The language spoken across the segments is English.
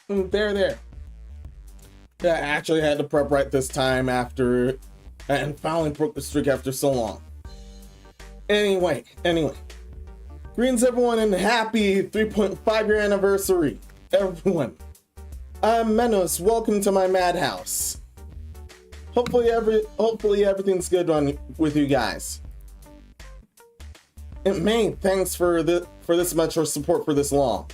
There. Yeah, I actually had to prep right this time after, and finally broke the streak after so long. Anyway. Greetings everyone and happy 3.5 year anniversary, everyone. I'm Menos, welcome to my Madhouse. Hopefully everything's good with you guys. And May, thanks for this much support for this long.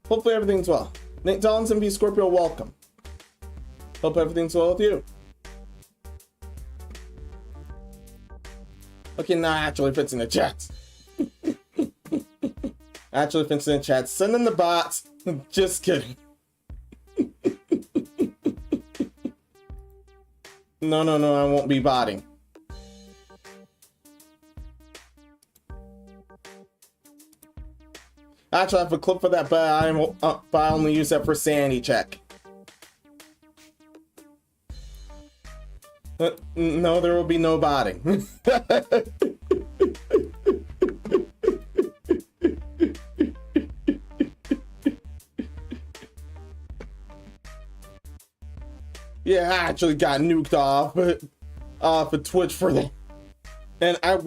Hopefully everything's well. Nate Dollins and V Scorpio, welcome. Hope everything's well with you. Okay, now actually fits in the chat. Actually fits in the chat. Send in the bots. Just kidding. No, I won't be botting. Actually, I have a clip for that, but I only use that for sanity check. No, there will be no botting. Yeah, I actually got nuked off of Twitch for that, and I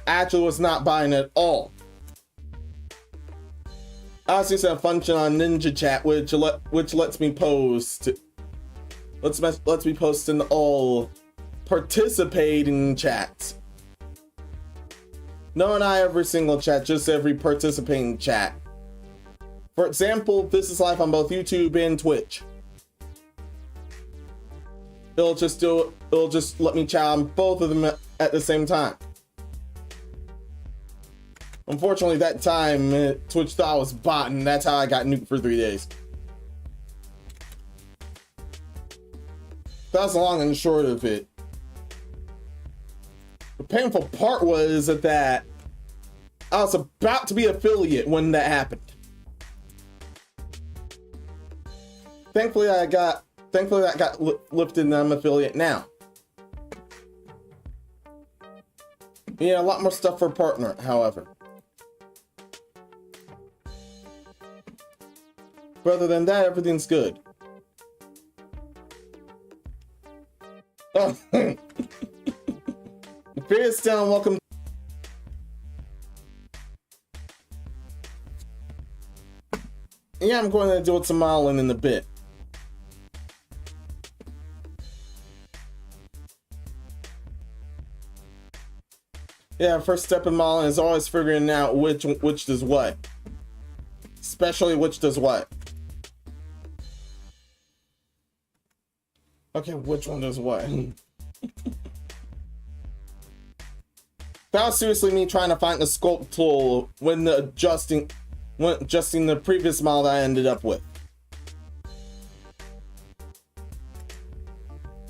actually was not buying at all. I also use a function on Ninja Chat, which lets me post. Lets me post in all participating chats. No, not every single chat, just every participating chat. For example, this is live on both YouTube and Twitch. It'll just let me chat on both of them at the same time. Unfortunately, that time Twitch thought I was bot, and that's how I got nuked for 3 days. That's the long and short of it. The painful part was that I was about to be affiliate when that happened. Thankfully, that got lifted, and I'm affiliate now. Yeah, a lot more stuff for partner, however. But other than that, everything's good. Oh, Furious down, welcome. Yeah, I'm going to do some modeling in a bit. Yeah, first step in modeling is always figuring out which does what. Especially which does what. Okay, which one does what? That was seriously me trying to find the sculpt tool when adjusting the previous model that I ended up with.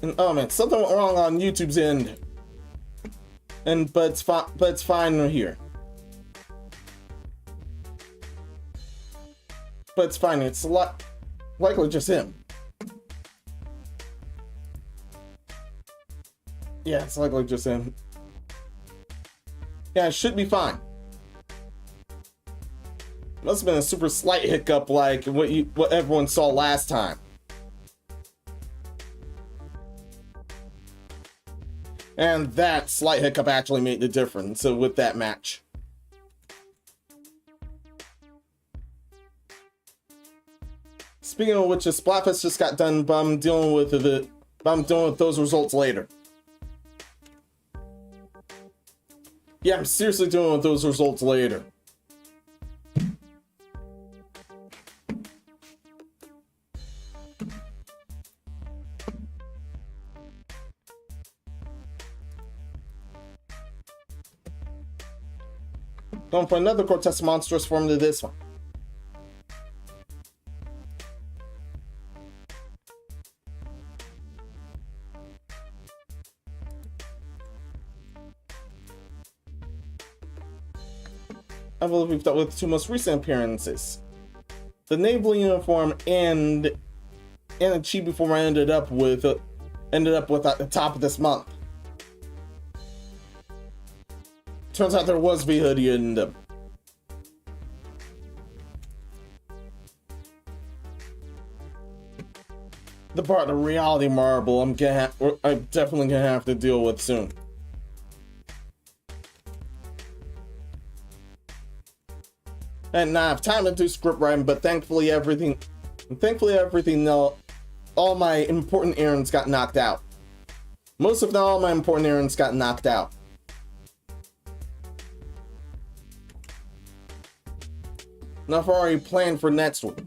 And oh man, something went wrong on YouTube's end. But it's fine here. But it's fine. It's likely just him. Yeah, it's likely just him. Yeah, it should be fine. Must have been a super slight hiccup like what everyone saw last time. And that slight hiccup actually made the difference with that match. Speaking of which, the Splatfest just got done, but I'm dealing with those results later. Yeah, I'm seriously dealing with those results later. Going for another grotesque monstrous form to this one. I believe we've dealt with the two most recent appearances. The naval uniform and a chibi form I ended up with at the top of this month. Turns out there was V-Hoodie in them. the part of reality marble I'm definitely gonna have to deal with soon. And now I have time to do script writing, but thankfully everything, all my important errands got knocked out. Most of all my important errands got knocked out. Now I've already planned for next week.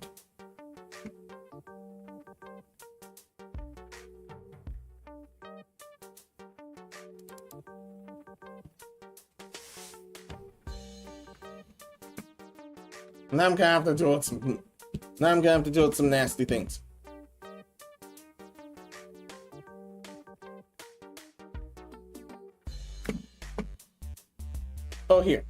Now I'm gonna have to deal with some nasty things. Oh, here.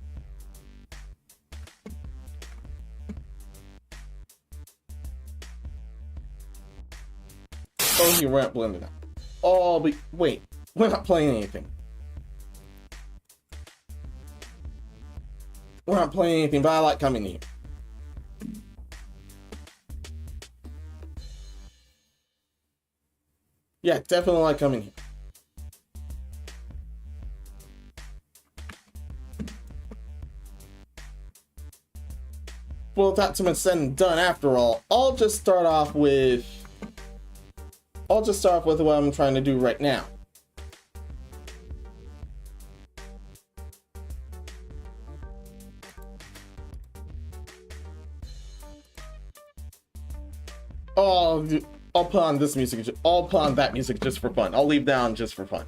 Oh, here, we're not blending out. Wait, we're not playing anything. We're not playing anything, but I like coming here. Yeah, definitely like coming here. Well, that's been said and done after all. I'll just start off with what I'm trying to do right now. I'll put on this music. I'll put on that music just for fun. I'll leave that on just for fun.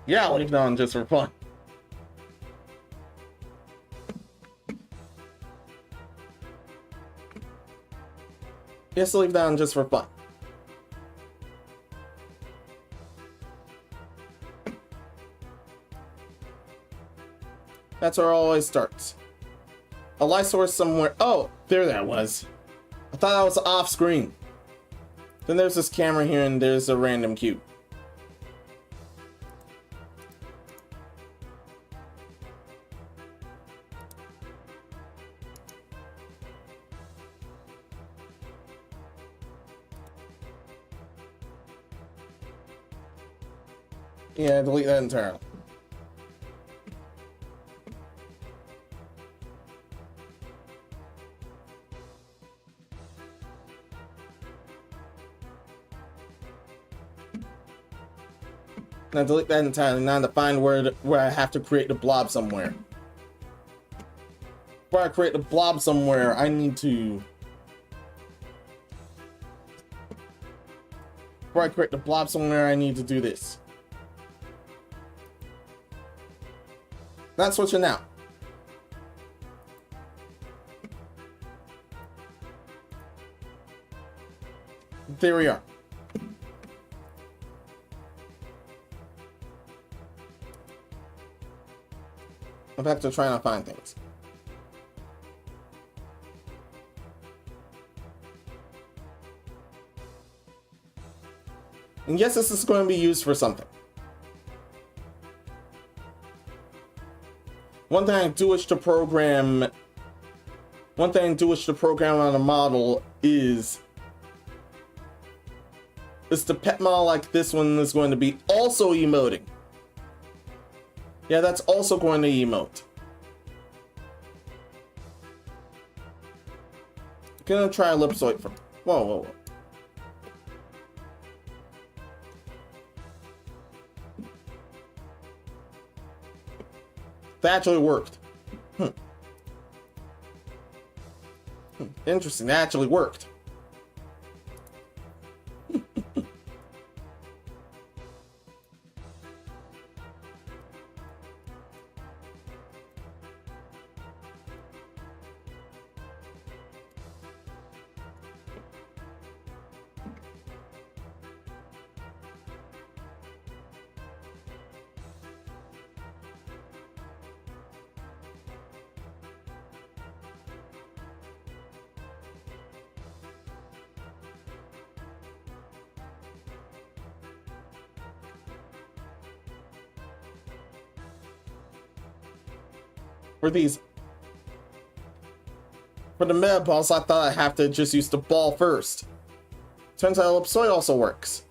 Yeah, I'll leave that on just for fun. Yes, I'll leave that on just for fun. That's where it always starts. A light source somewhere. Oh, there that was. I thought that was off screen. Then there's this camera here and there's a random cube. Yeah, delete that entirely. Now delete that entirely. Now to find where I have to create the blob somewhere. Before I create the blob somewhere, I need to... Before I create the blob somewhere, I need to do this. Not switching out. There we are. I'm back to trying to find things. And yes, this is going to be used for something. One thing I do wish to program on a model is the pet model like this one is going to be also emoting. Yeah, that's also going to emote. Gonna try a lip swipe for. Whoa, whoa, whoa. That actually worked. Interesting, that actually worked. For these. For the meta boss, I thought I'd have to just use the ball first. Turns out ellipsoid also works.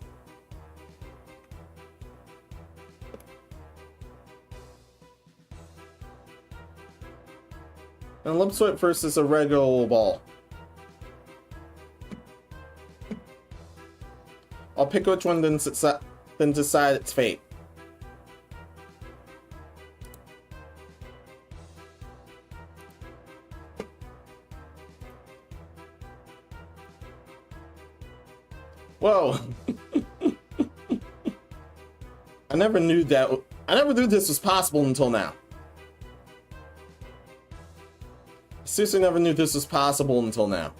And ellipsoid first is a regular ball. I'll pick which one, then decide its fate. Whoa. I never knew this was possible until now. I seriously never knew this was possible until now.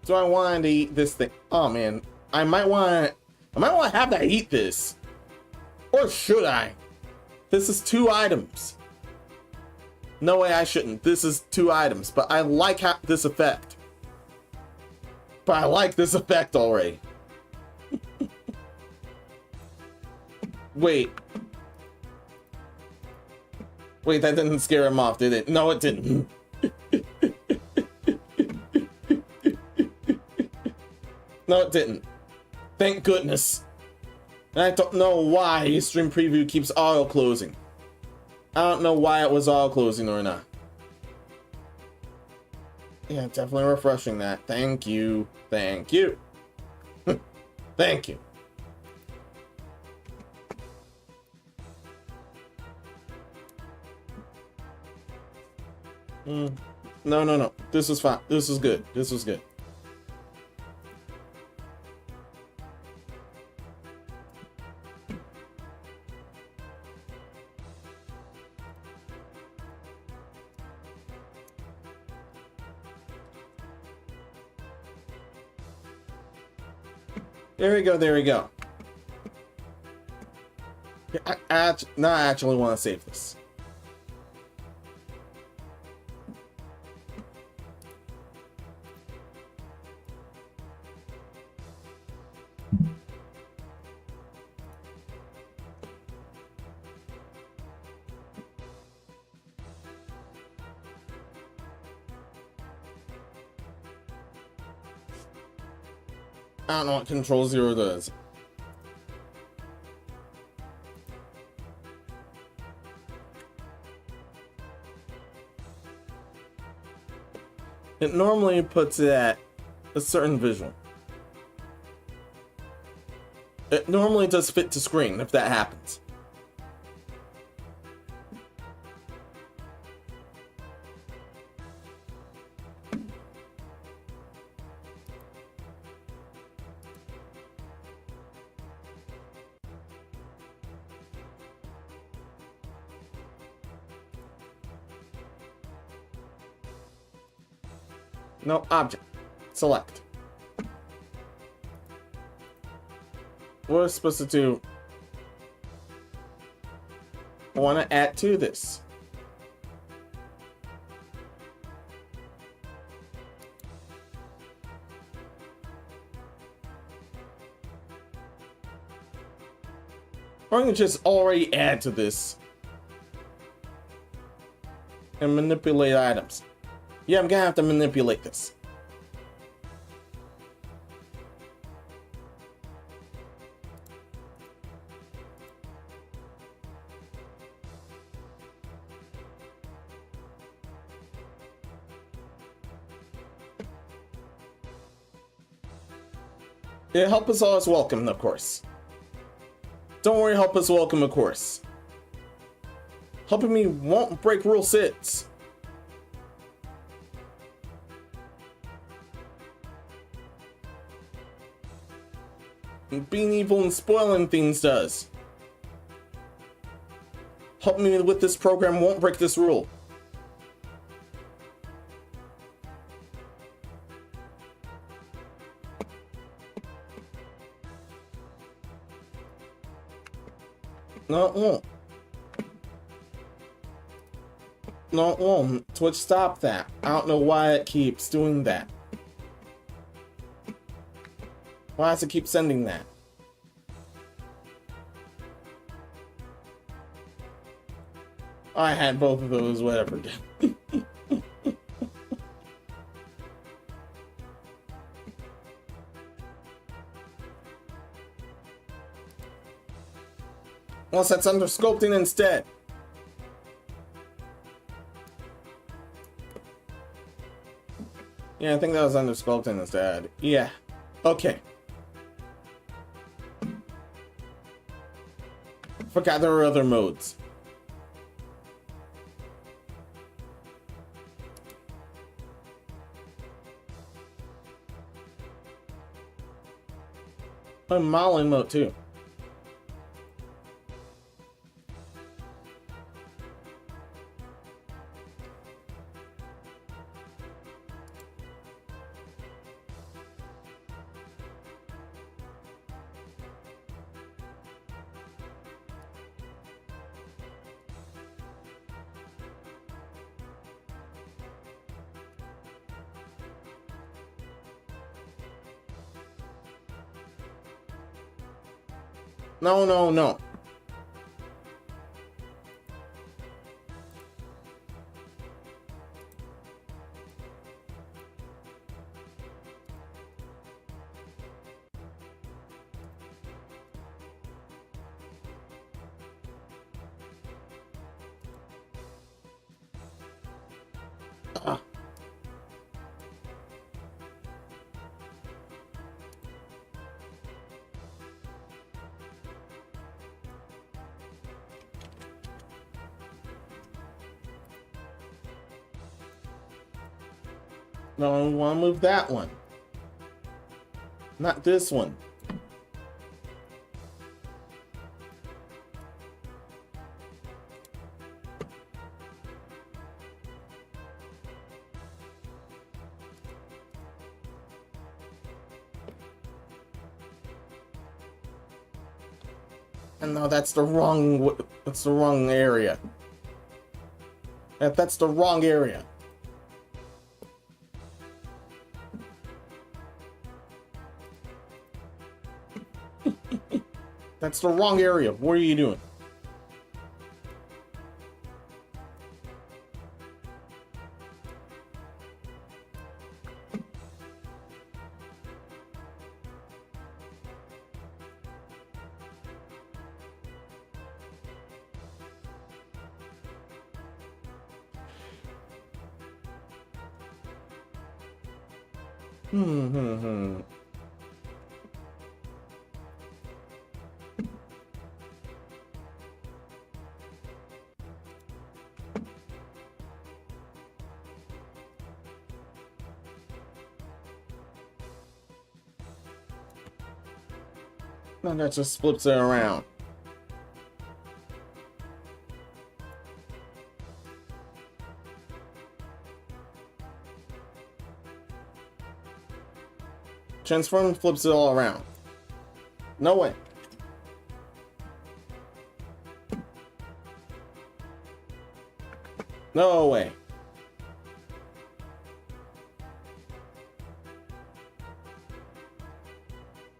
Do I want to eat this thing? Oh man, I might want to have to eat this. Or should I? This is 2 items. No way, I shouldn't. This is 2 items, but I like this effect. But I like this effect already. Wait. Wait, that didn't scare him off, did it? No, it didn't. No, it didn't. Thank goodness. And I don't know why stream preview keeps auto closing. I don't know why it was auto closing or not. Yeah, definitely refreshing that. Thank you. Thank you. Thank you. No. This was fine. This was good. This was good. There we go, there we go. Yeah, I actually want to save this. I don't know what Control 0 does. It normally puts it at a certain visual. It normally does fit to screen if that happens. No, object. Select. What are we supposed to do? I want to add to this. Or I can just already add to this and manipulate items. Yeah, I'm gonna have to manipulate this. Yeah, help us all is welcome, of course. Don't worry, help us welcome, of course. Helping me won't break Rule 6. Being evil and spoiling things does. Helping me with this program won't break this rule. No, it won't. No, it won't. Twitch, stop that. I don't know why it keeps doing that. Why does it keep sending that? I had both of those, whatever. Unless that's under sculpting instead. Yeah, I think that was under sculpting instead. Yeah. Okay. Forgot there were other modes. A modeling mode too. No, no, no. Ah. No, I want to move that one. Not this one. And no, that's the wrong. That's the wrong area. That's the wrong area. That's the wrong area. What are you doing? No, that just flips it around. Transform flips it all around. No way. No way.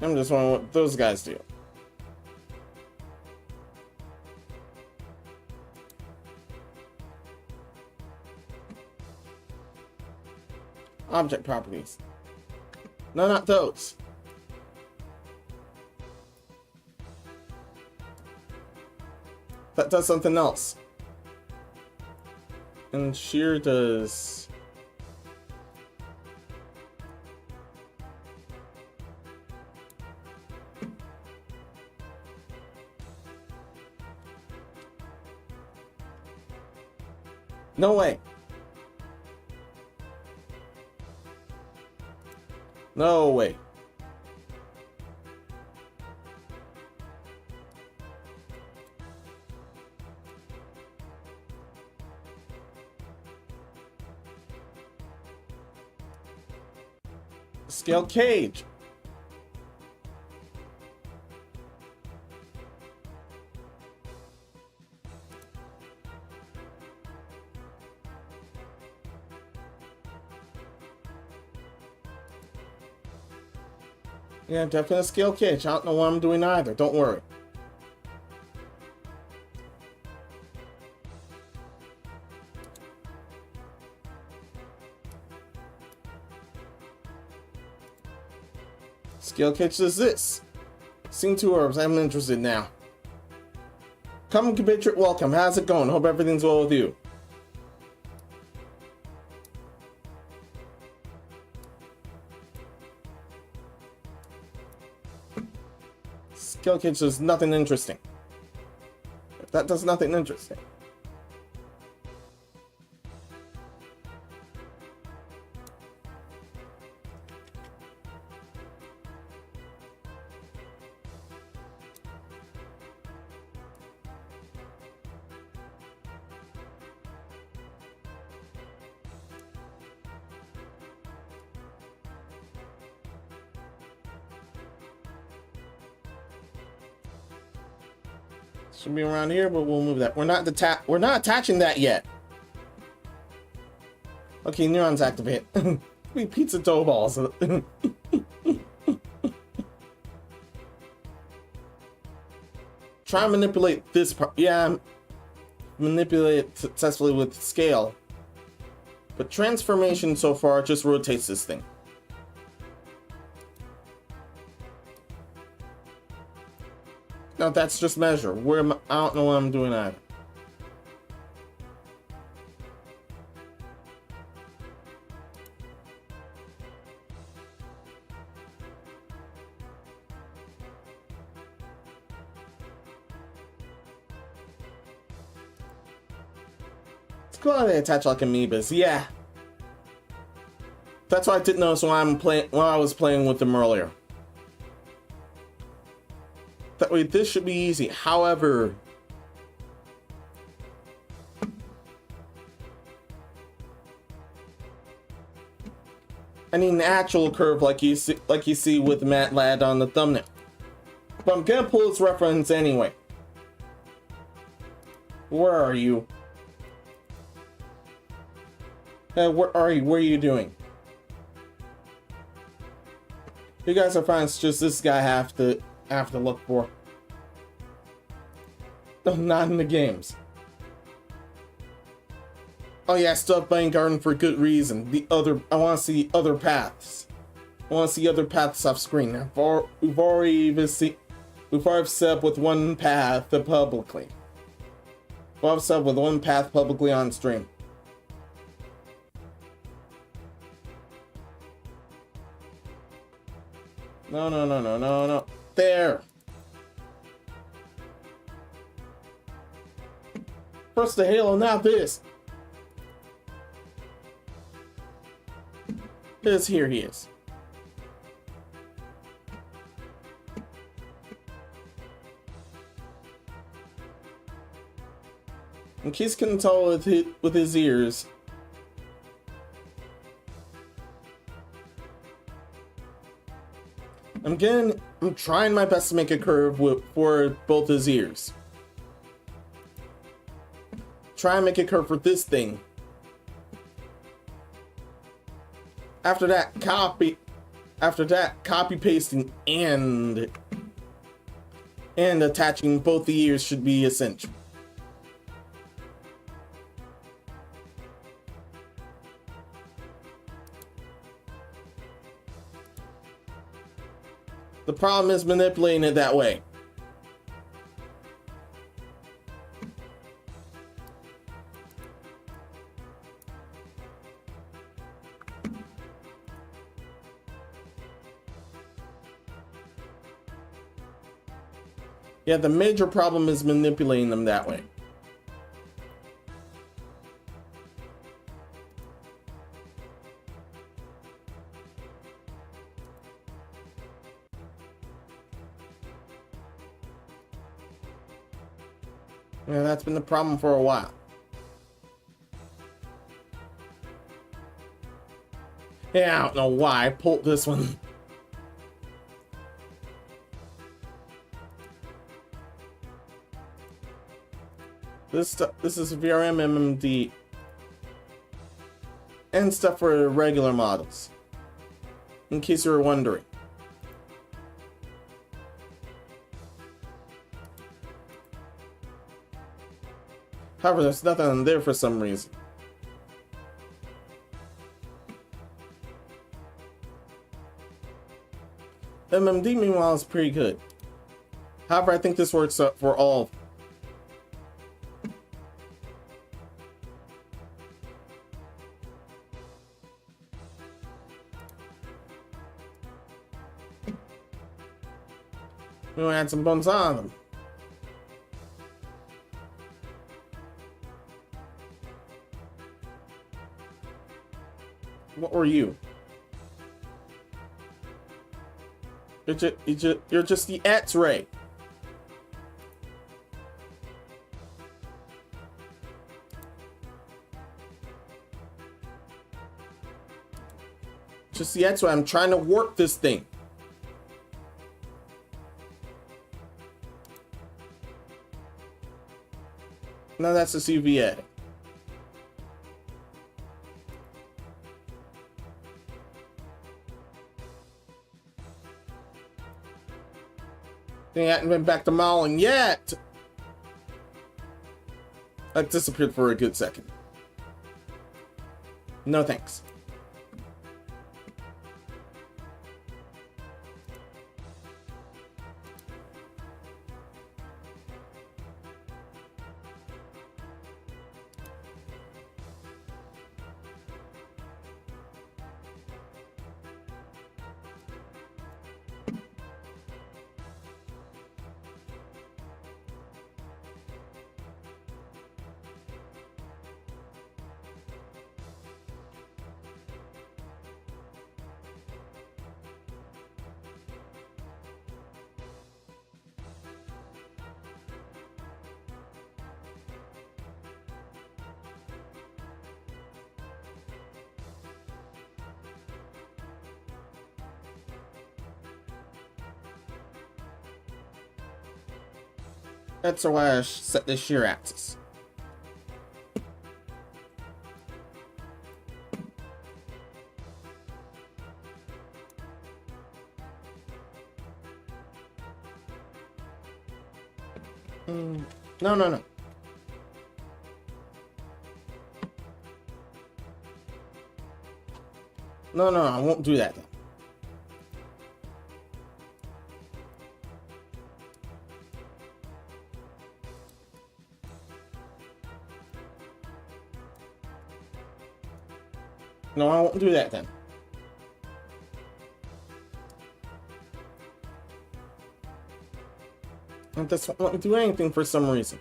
I'm just wondering what those guys do. Object properties. No, not those. That does something else. And shear does... No way. No way. Scale cage. Yeah, definitely a scale cage. I don't know what I'm doing either. Don't worry. Scale catch is this. Seen 2 orbs. I'm interested now. Come compatriot, welcome. How's it going? Hope everything's well with you. Skill catch does nothing interesting. That does nothing interesting. Should be around here, but we'll move that. We're not attaching that yet. Okay, neurons activate. We pizza dough balls. Try and manipulate this part. Yeah, manipulate it successfully with scale. But transformation so far just rotates this thing. No, that's just measure. I don't know what I'm doing either. It's cool how they attach like amoebas. Yeah. That's why I didn't notice when I was playing with them earlier. That way, this should be easy. However, I need an actual curve like you see with Madlad on the thumbnail. But I'm gonna pull this reference anyway. Where are you? Where are you? What are you doing? You guys are fine. It's just this guy I have to look for. No, not in the games. Oh yeah, still playing Garden for good reason. I want to see other paths. I want to see other paths off screen. We've already set up with one path publicly. We've set up with one path publicly on stream. No. There. First the Halo, now this. Here he is. In case you can tell with his ears. I'm trying my best to make a curve for both his ears. Try and make a curve for this thing. After that, copy pasting and attaching both the ears should be essential. The problem is manipulating it that way. Yeah, the major problem is manipulating them that way. Yeah, that's been the problem for a while. Yeah, I don't know why I pulled this one. This is VRM MMD and stuff for regular models, in case you were wondering. However, there's nothing on there for some reason. MMD, meanwhile, is pretty good. However, I think this works for all. We're gonna add some bones on them. What were you? You're just the X-ray. Just the X-ray. I'm trying to work this thing. No, that's the CVA. They hadn't been back to mauling yet. I disappeared for a good second. No thanks. That's why I set this shear axis. No. No, I won't do that then. No, I won't do that then. And this won't let me do anything for some reason.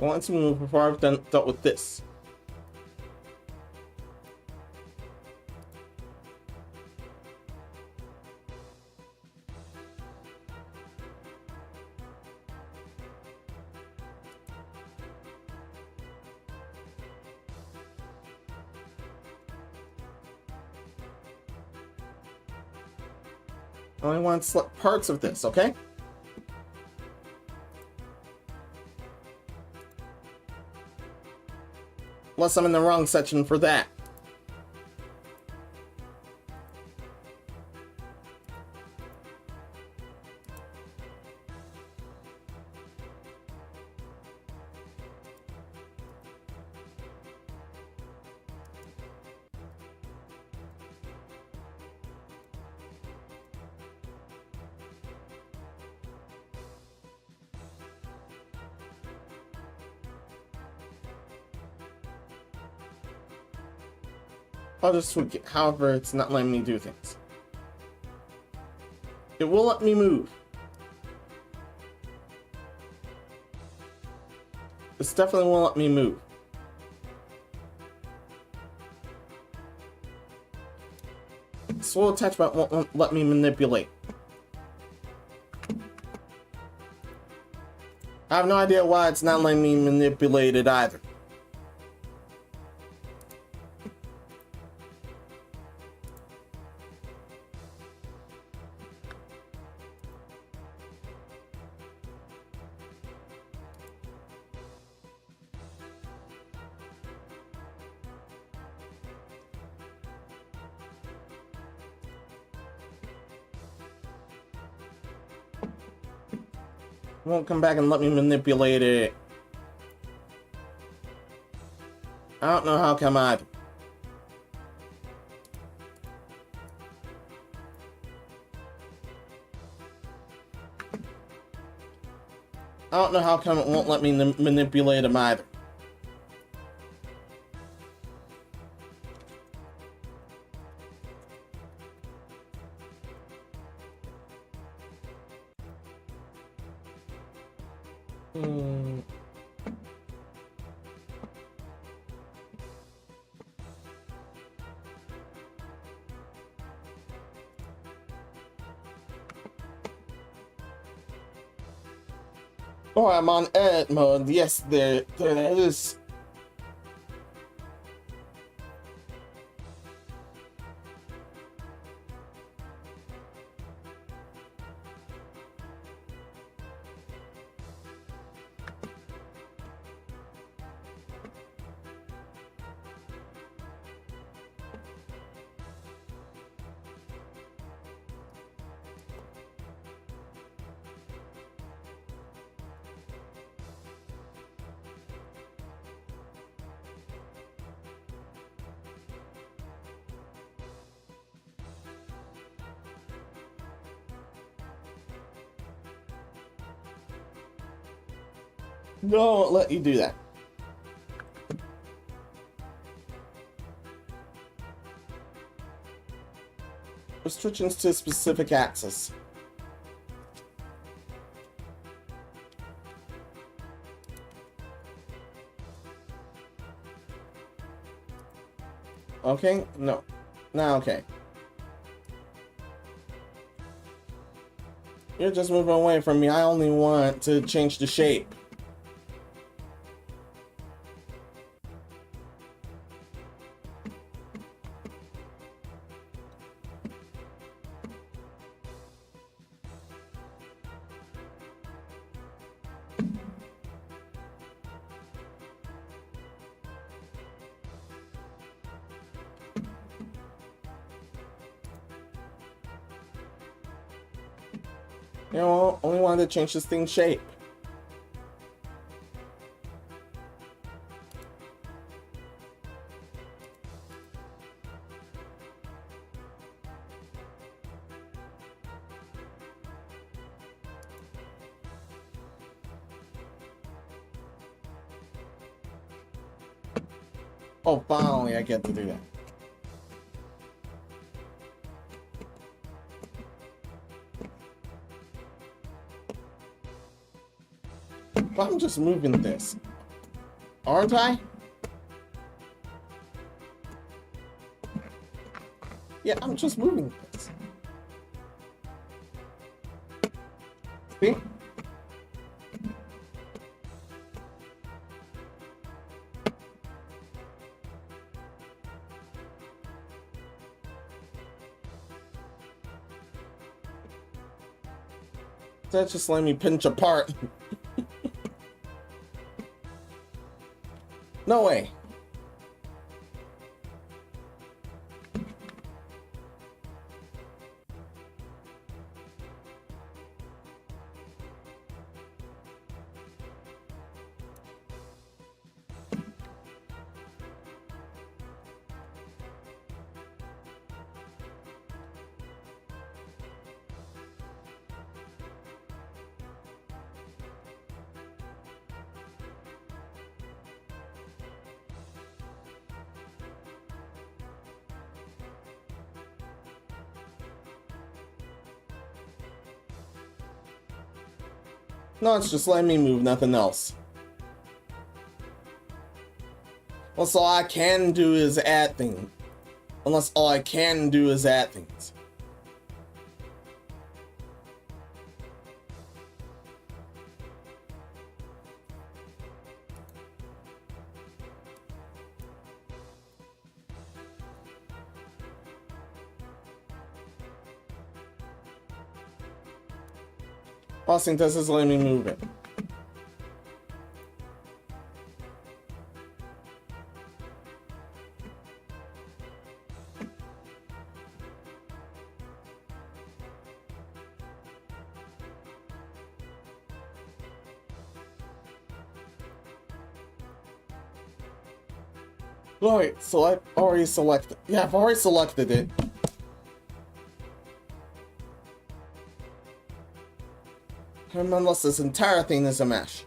I want to move before I've dealt with this. I only want to select parts of this, okay? Unless I'm in the wrong section for that. I'll just tweak it. However, it's not letting me do things. It will let me move. This definitely won't let me move. Swirl attachment won't let me manipulate. I have no idea why it's not letting me manipulate it either. won't come back and let me manipulate it. I don't know how come either. I don't know how come it won't let me manipulate him either. Oh, I'm on edit mode. Yes, there it is. No, I won't let you do that. Restrictions to specific access. Okay, no. Now, okay. You're just moving away from me. I only want to change the shape. You know, only wanted to change this thing's shape. Oh, finally I get to do that. But I'm just moving this. Aren't I? Yeah, I'm just moving this. See? That just let me pinch apart. No way. No, it's just letting me move, nothing else. Unless all I can do is add things. Unless all I can do is add things. Pausing test is letting me move it. Oh, wait, select, already selected. Yeah, I've already selected it. Unless this entire thing is a mesh.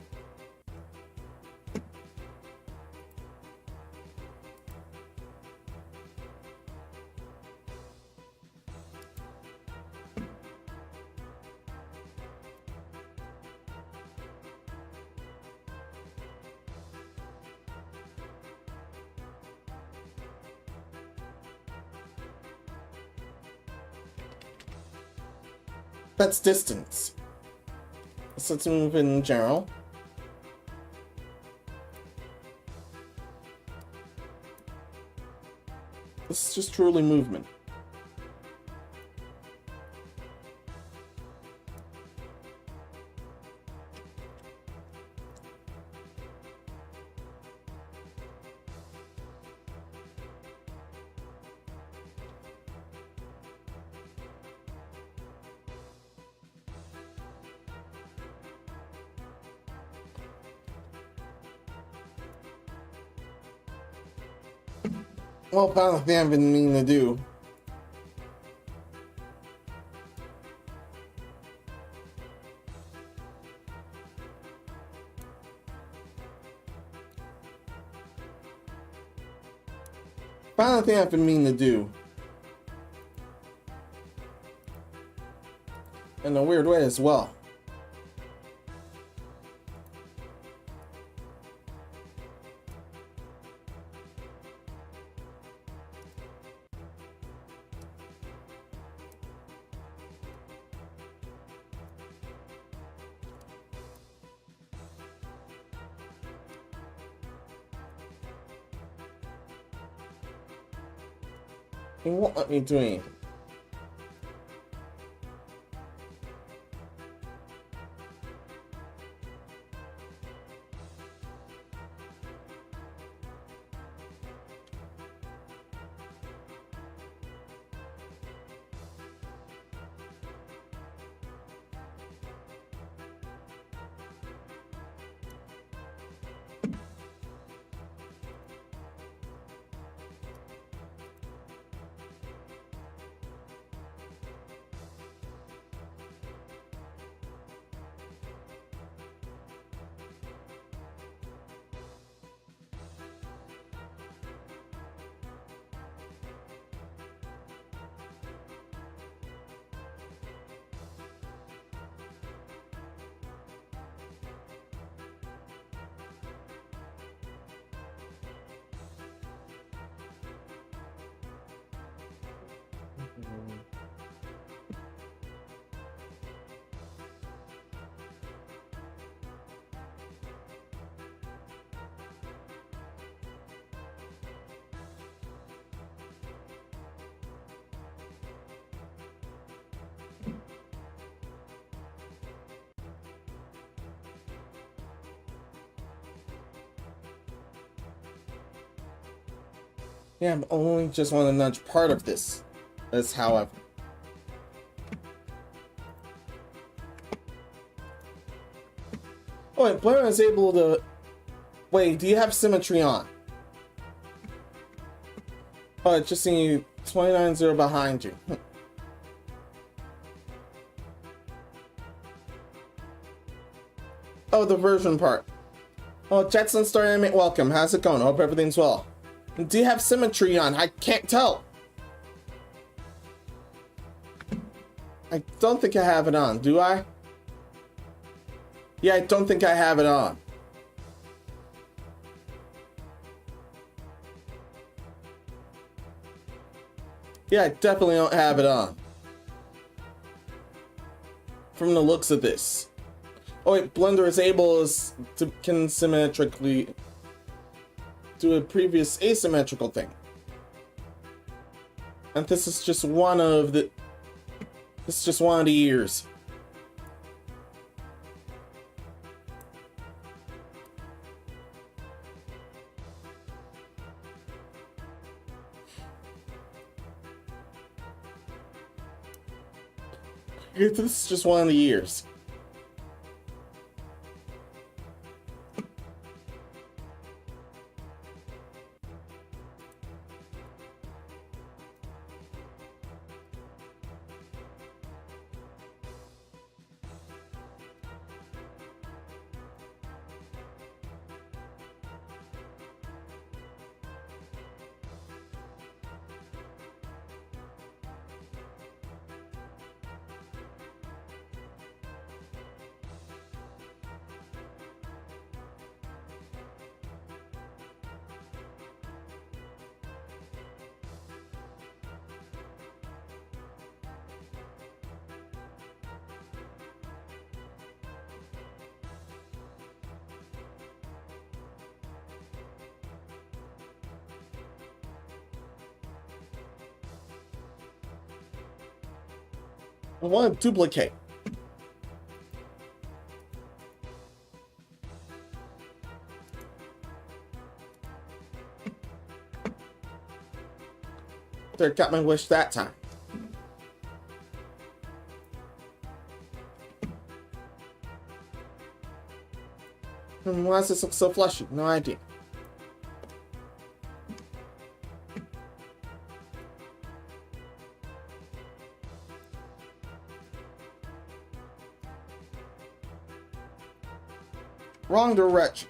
That's distance. So let's move in general. This is just truly movement. Well, final thing I've been meaning to do. Final thing I've been meaning to do. In a weird way as well. It won't let me do anything. Yeah, I only just want to nudge part of this. As however. Oh wait, Blair is able to... Wait, do you have symmetry on? Oh, it's just seeing you 29-0 behind you. Oh, the version part. Oh, Jetson Star Anime, welcome. How's it going? Hope everything's well. Do you have symmetry on? I can't tell. I don't think I have it on, do I? Yeah, I don't think I have it on. Yeah, I definitely don't have it on. From the looks of this. Oh wait, Blender is able to can symmetrically do a previous asymmetrical thing. And this is just one of the... This is just one of the years. This is just one of the years. I want to duplicate. There, got my wish that time. Why does this look so fleshy? No idea. Wrong direction.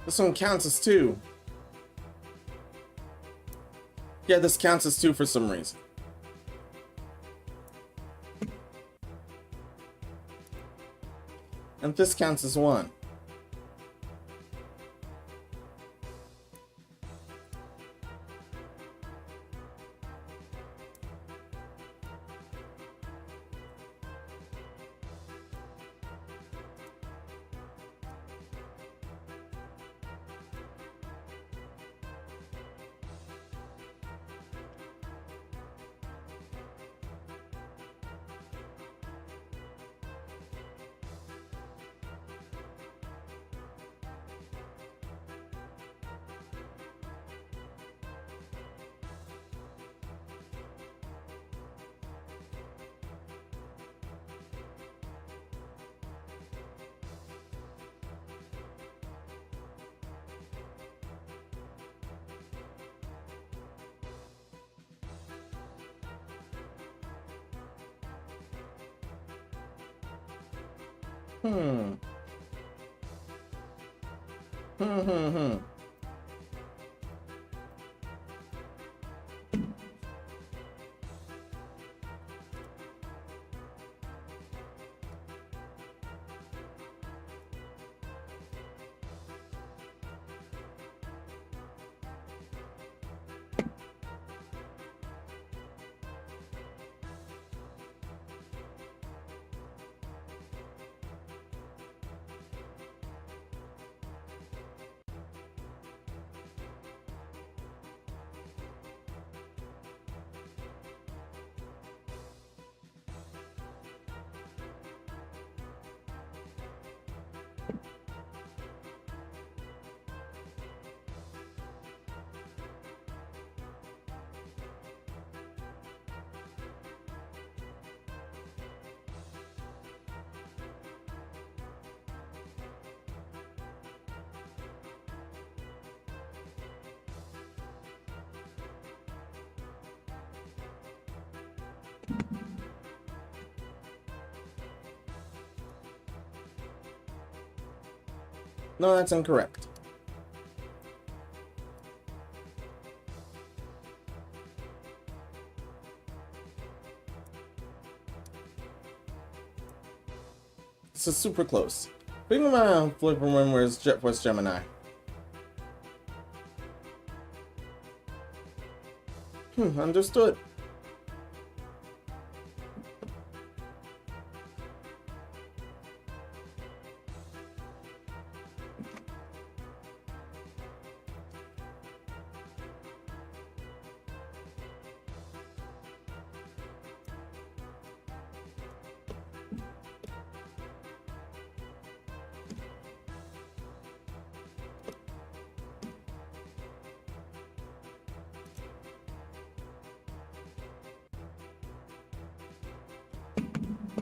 This one counts as 2. Yeah, this counts as 2 for some reason. And this counts as 1. Hmm. No, that's incorrect. This is super close. But even my flip remembers Jet Force Gemini. Understood.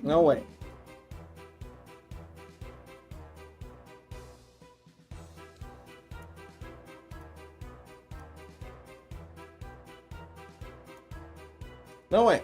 No way. No way.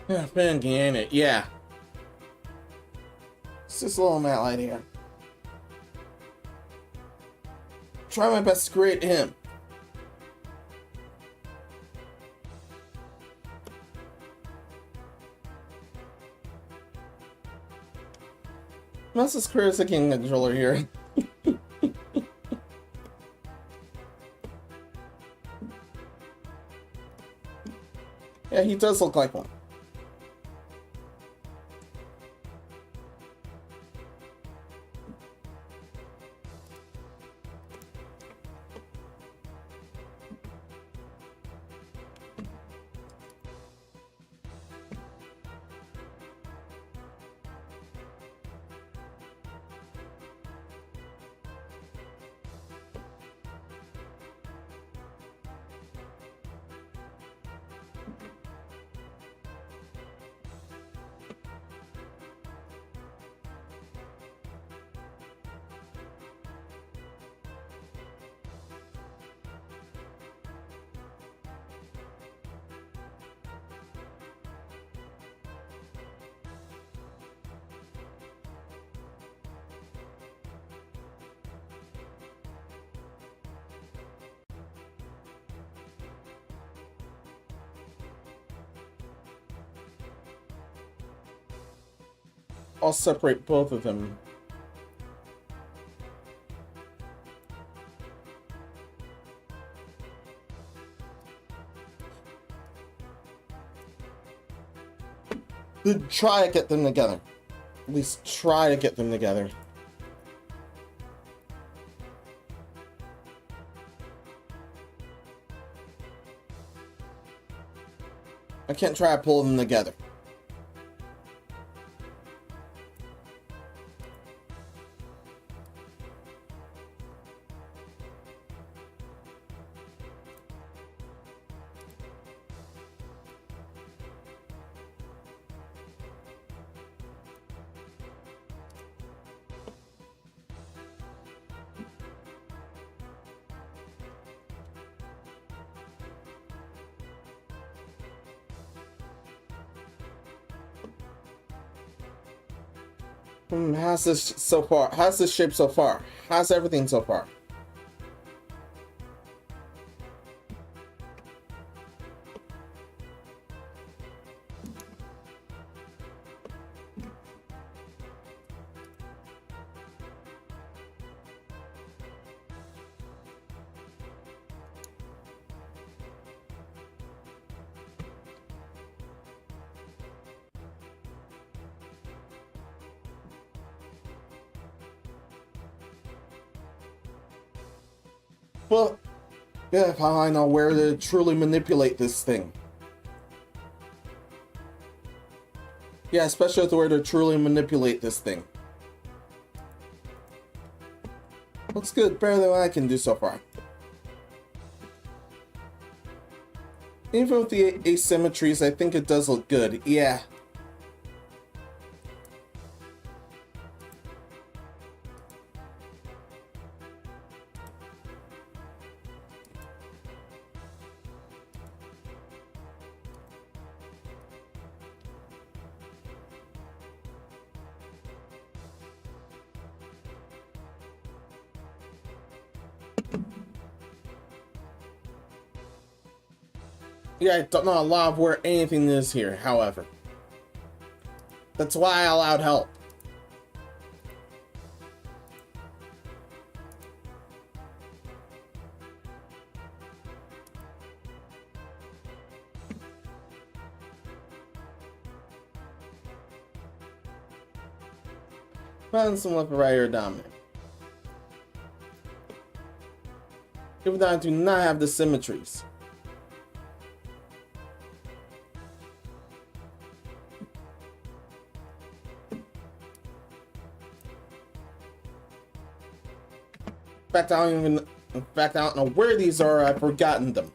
Yeah, Benji, ain't it? Yeah. It's just a little Madlad here. Try my best to create him. Must career as a king controller here. Yeah, he does look like one. I'll separate both of them. Try to get them together. At least try to get them together. I can't try to pull them together. How's this so far? How's this shape so far? How's everything so far? But yeah, if I know where to truly manipulate this thing. Yeah, especially where to truly manipulate this thing. Looks good, better than what I can do so far. Even with the asymmetries, I think it does look good. Yeah. Yeah, I don't know a lot of where anything is here, however. That's why I allowed help. Balance and left, right, or dominant. Even though I do not have the symmetries. In fact, I don't know where these are. I've forgotten them.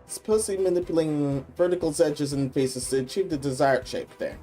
Supposedly manipulating vertical edges and faces to achieve the desired shape there.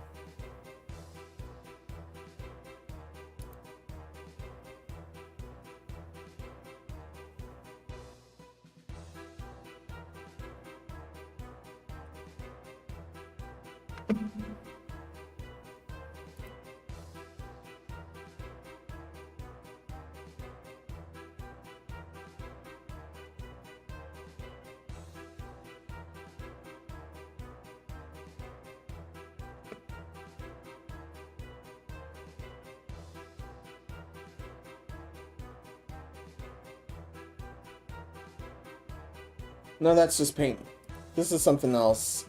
No, that's just paint. This is something else.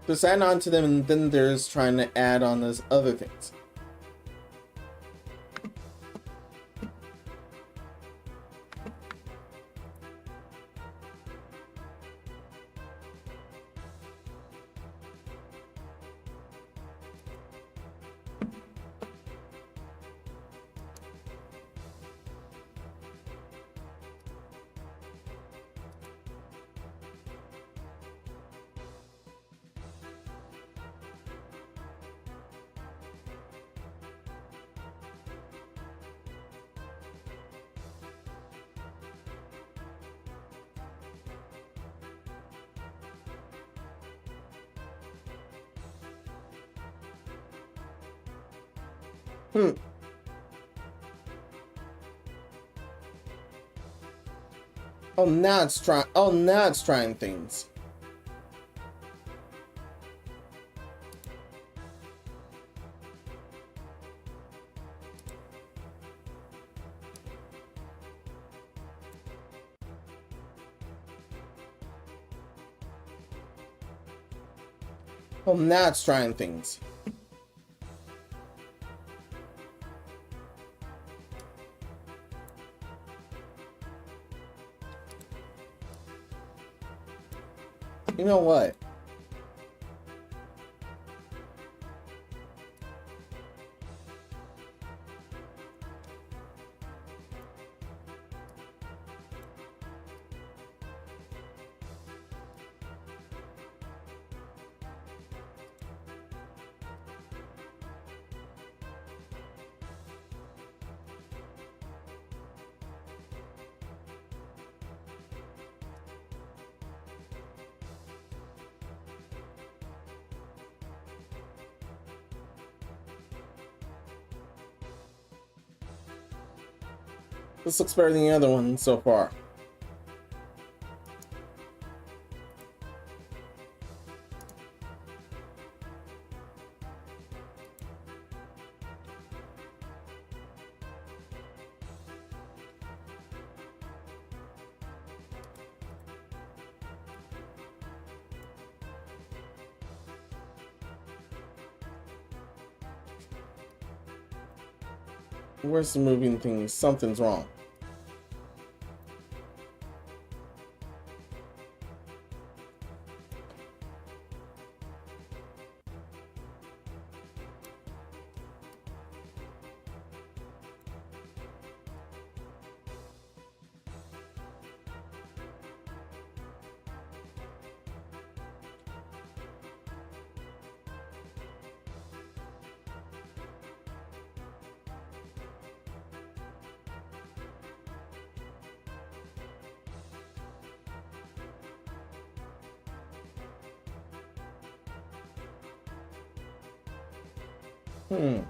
Just add on to them, and then there's trying to add on those other things. Oh, now it's trying. Oh, now it's trying things. Oh, now it's trying things. You know what? This looks better than the other one so far. Where's the moving thing? Something's wrong. Hmm.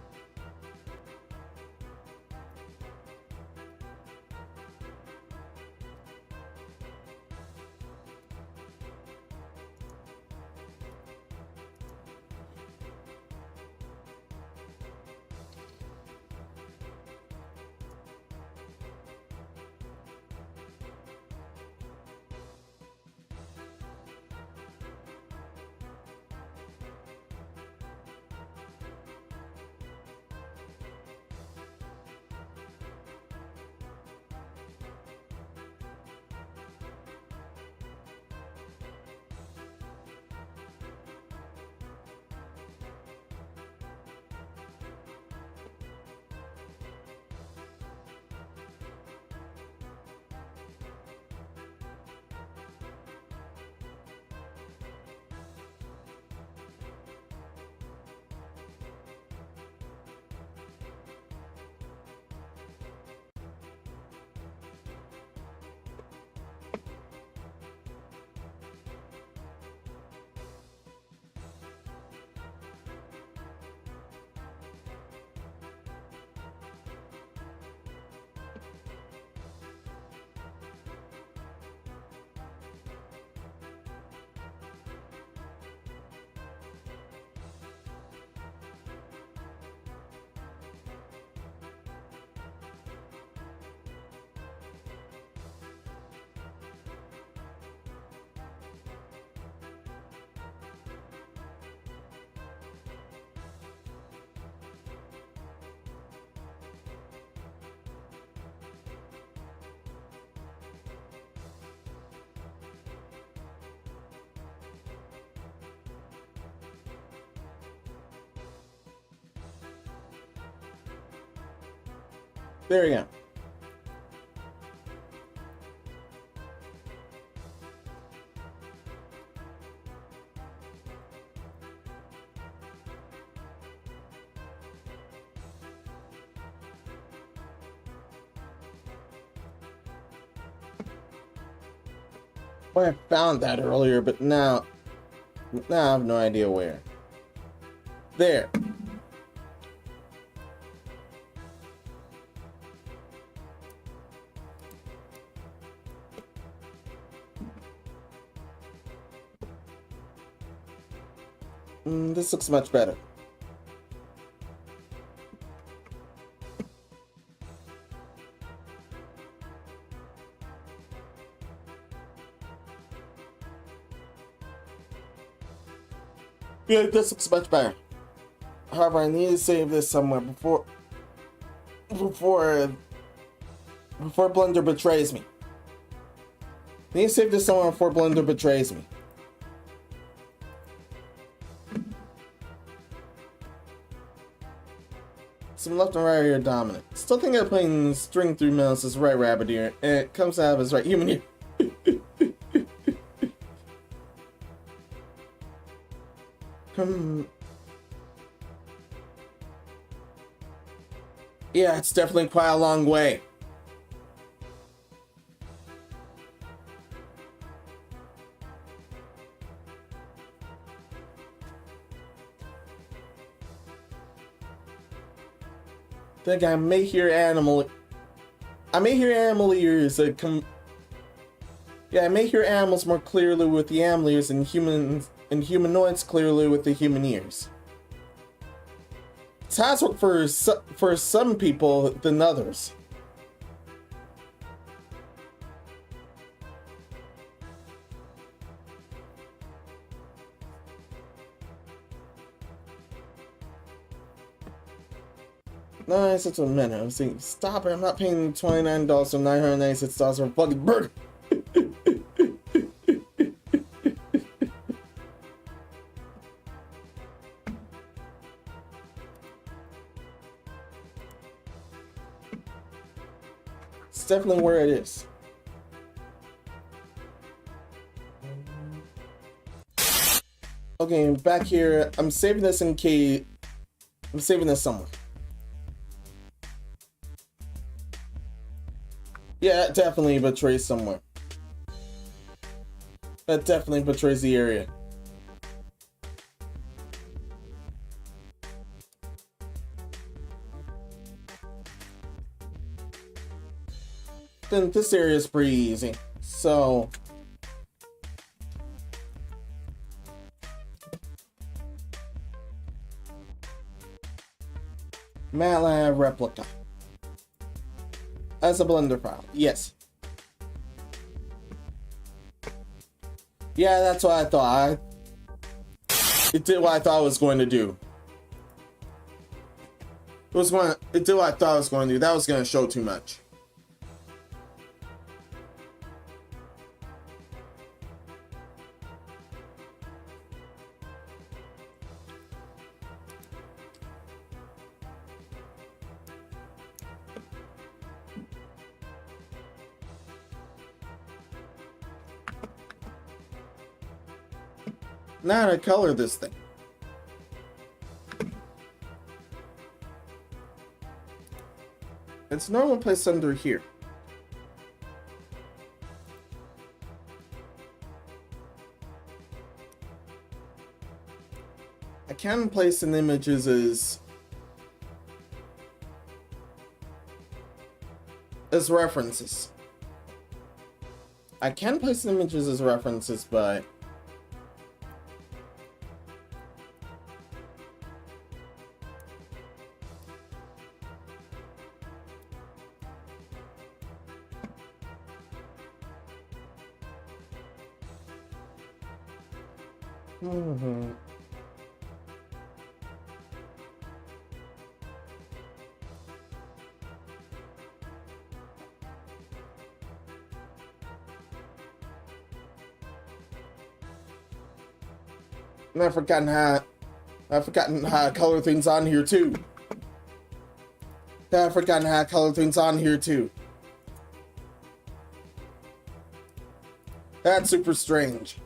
There you go. Well, I found that earlier, but now I have no idea where. There. This looks much better. Yeah, this looks much better. However, I need to save this somewhere before Blender betrays me. I need to save this somewhere before Blender betrays me. Some left and right ear dominant. Still think I'm playing string through Menos as right rabbit ear, and it comes out of his right human ear. Yeah, it's definitely quite a long way. Think I may hear animal. I may hear animal ears. Yeah, I may hear animals more clearly with the animal ears and humanoids clearly with the human ears. It has worked for some people than others. Nice, it's a minute. I'm saying, stop it! I'm not paying $29 or $996 for a fucking burger. It's definitely where it is. Okay, back here. I'm saving this in case. I'm saving this somewhere. Yeah, it definitely betrays somewhere. That definitely betrays the area. Then this area is pretty easy. So Madlad replica. As a blender file, yes. Yeah, that's what I thought. It did what I thought it was going to do. It did what I thought it was going to do. That was going to show too much. Now to color this thing. It's normally placed under here. I can place in images as references. I can place images as references, but and I've forgotten how to color things on here too. I've forgotten how to color things on here too. That's super strange.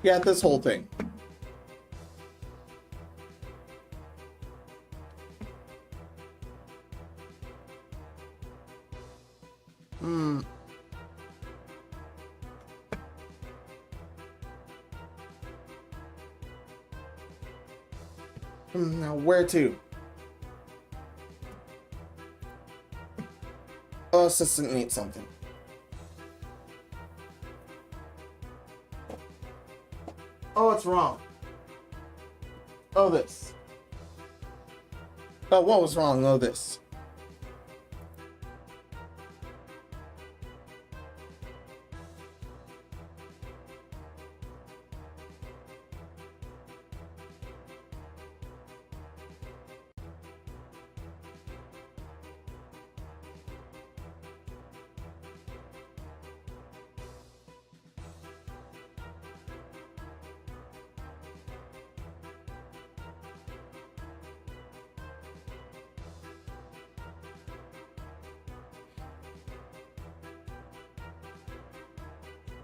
Yeah, this whole thing. Now where to? Oh, assistant needs something. Oh, it's wrong. Oh, this. Oh, what was wrong? Oh, this.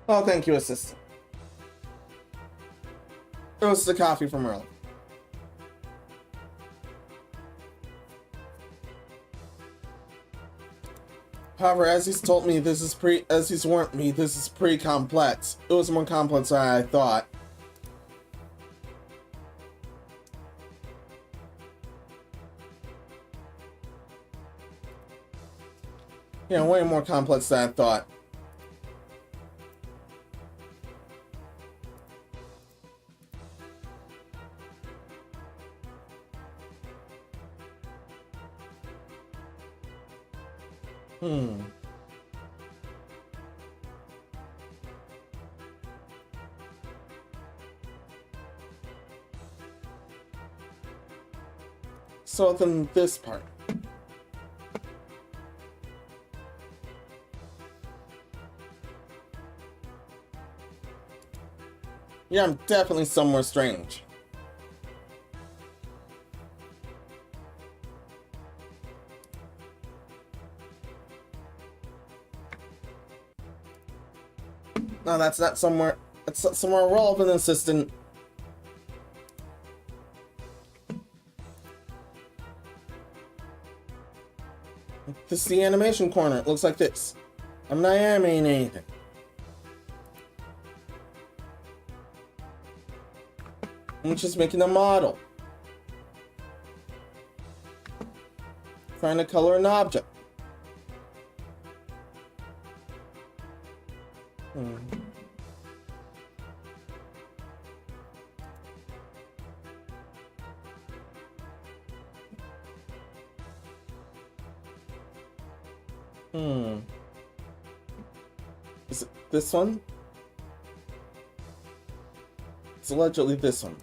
Oh, thank you, assistant. It was the coffee from earlier. However, as he's told me, as he's warned me, this is pretty complex. It was more complex than I thought. Yeah, way more complex than I thought. So then this part. Yeah, I'm definitely somewhere strange. No, that's not somewhere. That's somewhere relevant, assistant. This is the animation corner. It looks like this. I'm not animating anything. I'm just making a model. Trying to color an object. Is it this one? It's allegedly this one.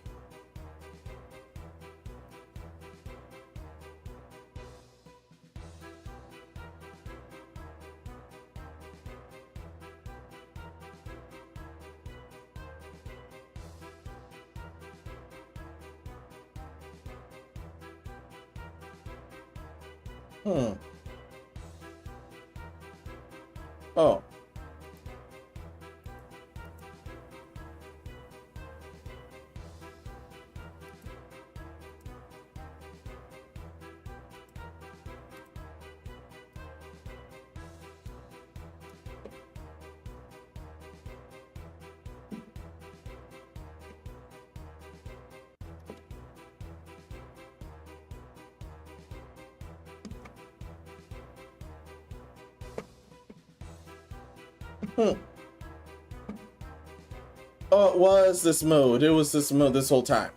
Oh. Oh, it was this mode. It was this mode this whole time.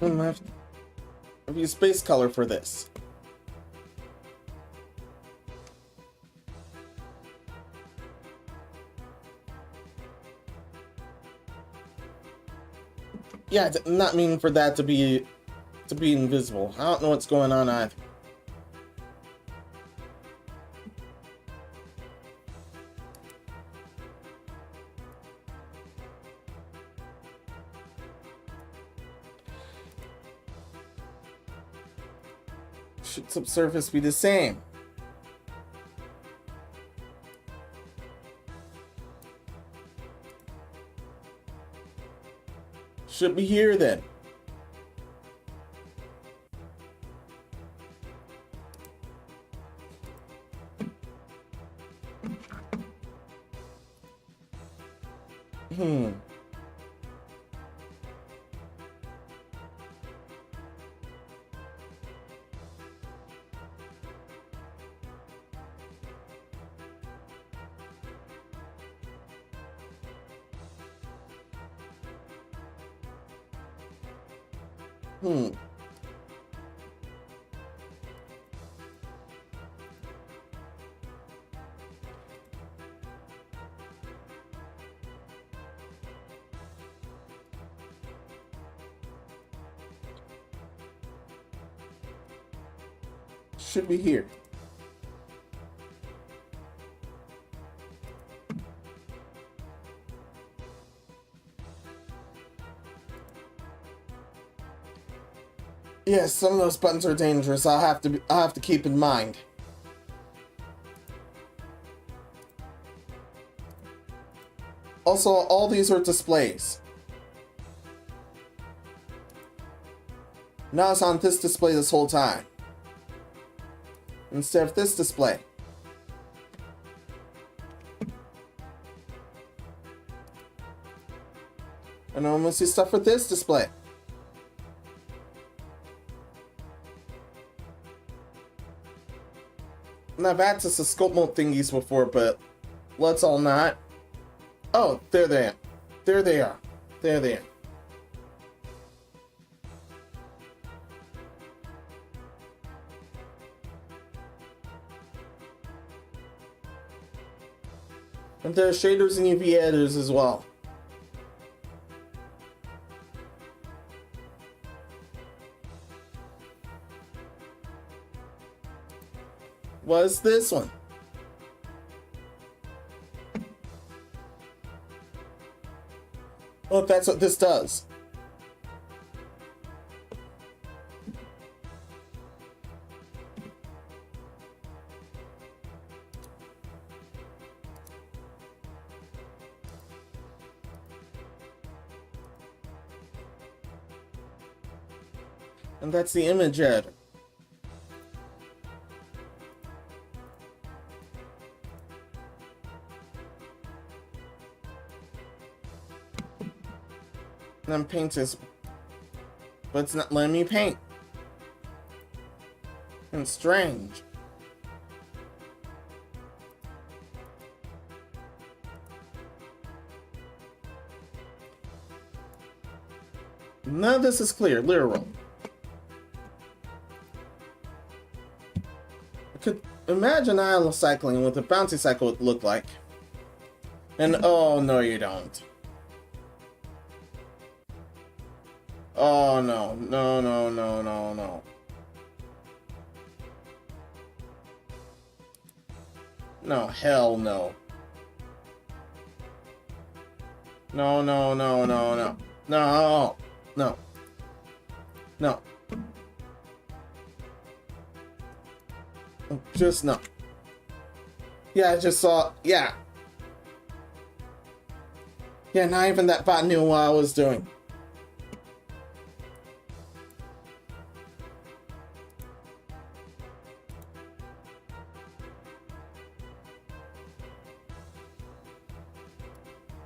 I have to use space color for this. Yeah, I did not mean for that to be invisible. I don't know what's going on either. Should subsurface be the same? Should be here then. Should be here. Yes, some of those buttons are dangerous. I'll have to keep in mind. Also, all these are displays. Now it's on this display this whole time, instead of this display. I normally see stuff with this display. And I've accessed the scope mode thingies before, but let's all not. Oh, there they are. There they are. There they are. And there are shaders and UV editors as well. What's this one? Well, that's what this does. And that's the image editor. And then paint this, but it's not letting me paint. And strange. None of this is clear, literal. I could imagine idle cycling with a bouncy cycle would look like. And oh no, you don't. Oh no, no, no, no, no, no. No, hell no. No, no, no, no, no. No, no. No. Just no. Yeah, I just saw, yeah. Yeah, not even that bot knew what I was doing.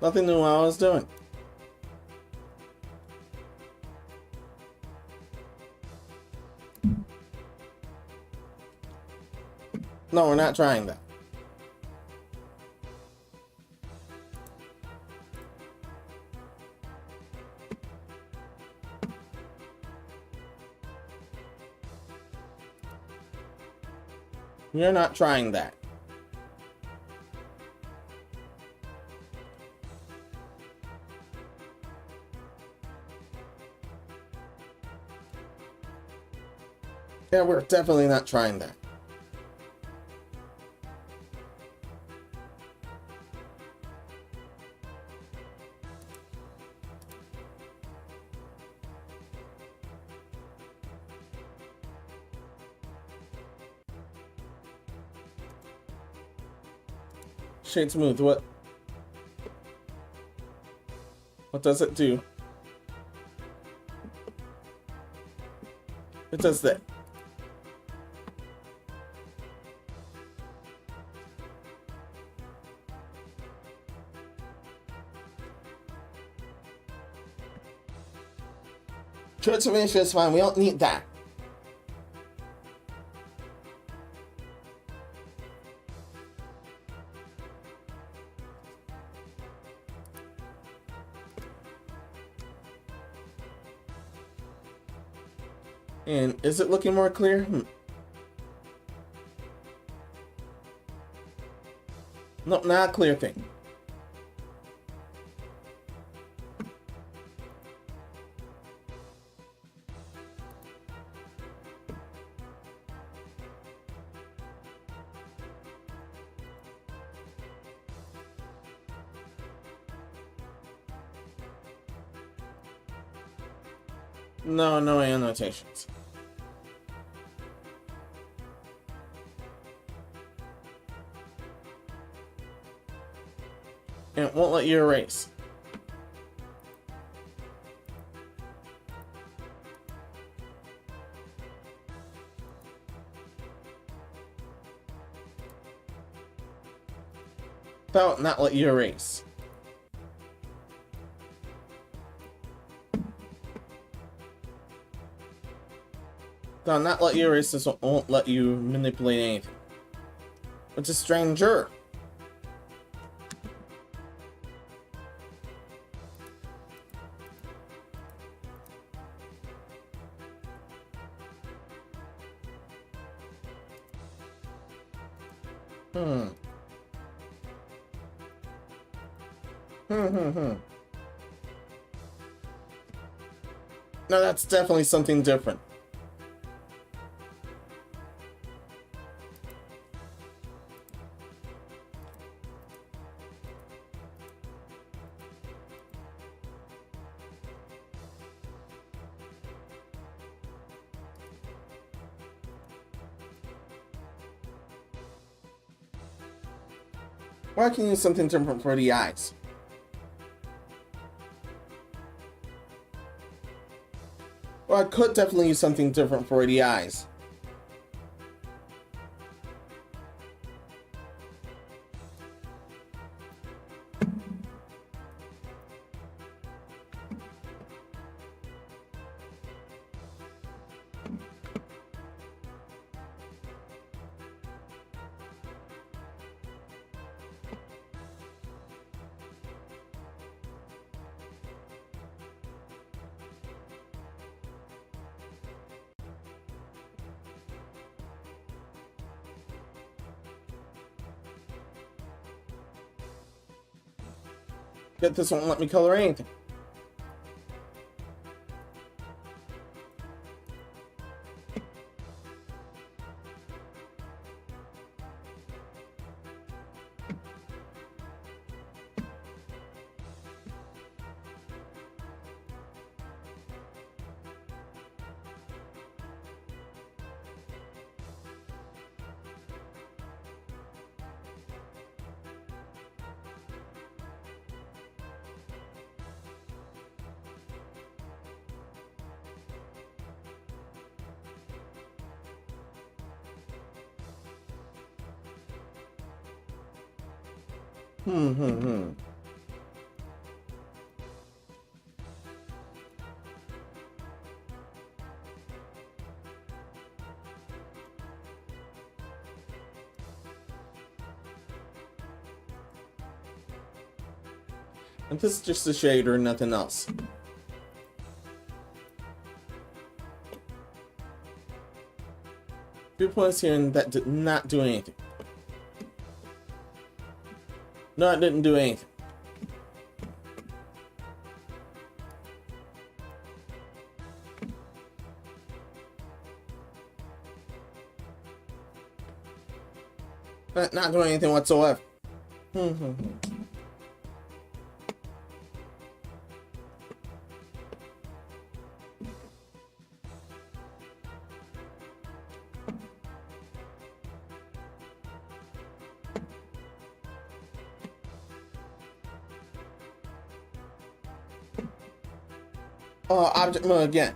Nothing knew what I was doing. No, we're not trying that. We're not trying that. Yeah, we're definitely not trying that. Shade smooth, what does it do? It does that. Transformation is fine, we don't need that. And is it looking more clear? No, not a clear thing. No, no annotations. And it won't let you erase. That will not let you erase. That will not let you erase. This won't let you manipulate anything. It's a stranger. No, that's definitely something different. Why can you use something different for the eyes? Well, I could definitely use something different for the eyes. But this won't let me color anything. And this is just a shader, nothing else. Few points here and that did not do anything. No, it didn't do anything. Not doing anything whatsoever. Object mode again.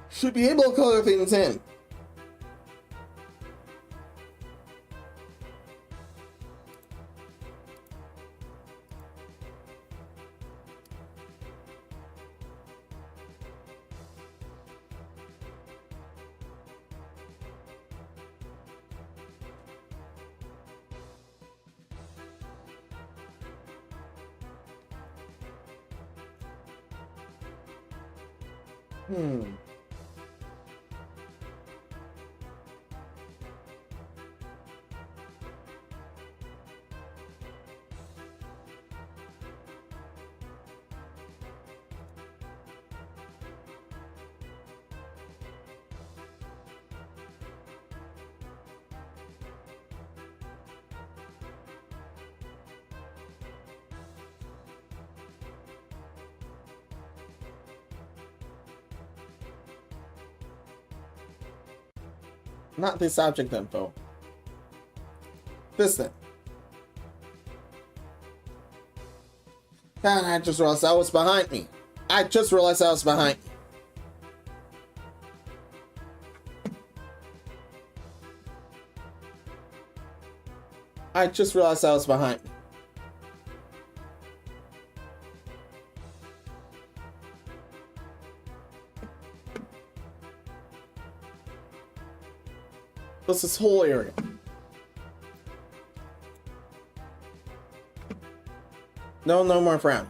Should be able to color things in. Not this object info. This thing. And I just realized that was behind me. I just realized that was behind me. I just realized that was behind me. What's this whole area? No, no more frown.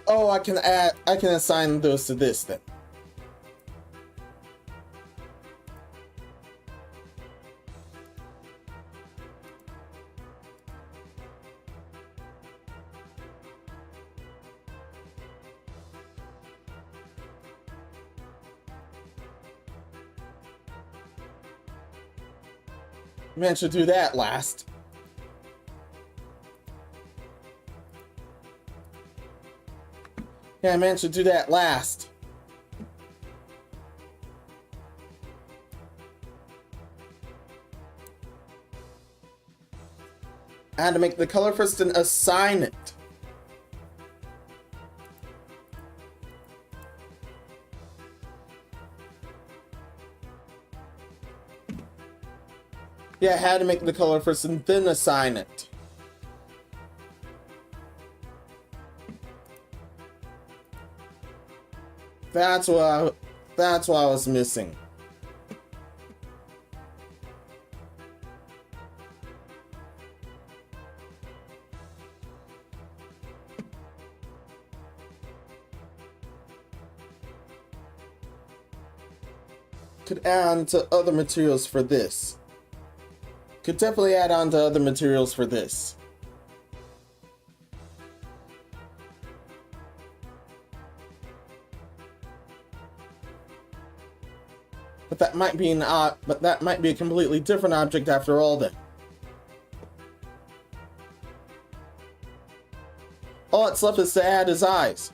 Oh, I can assign those to this then. Man should do that last. Yeah, man should do that last. I had to make the color first and assign it. Yeah, I had to make the color first and then assign it. That's what I was missing. Could add on to other materials for this. Could definitely add on to other materials for this. But that might be a completely different object after all then. All that's left is to add his eyes.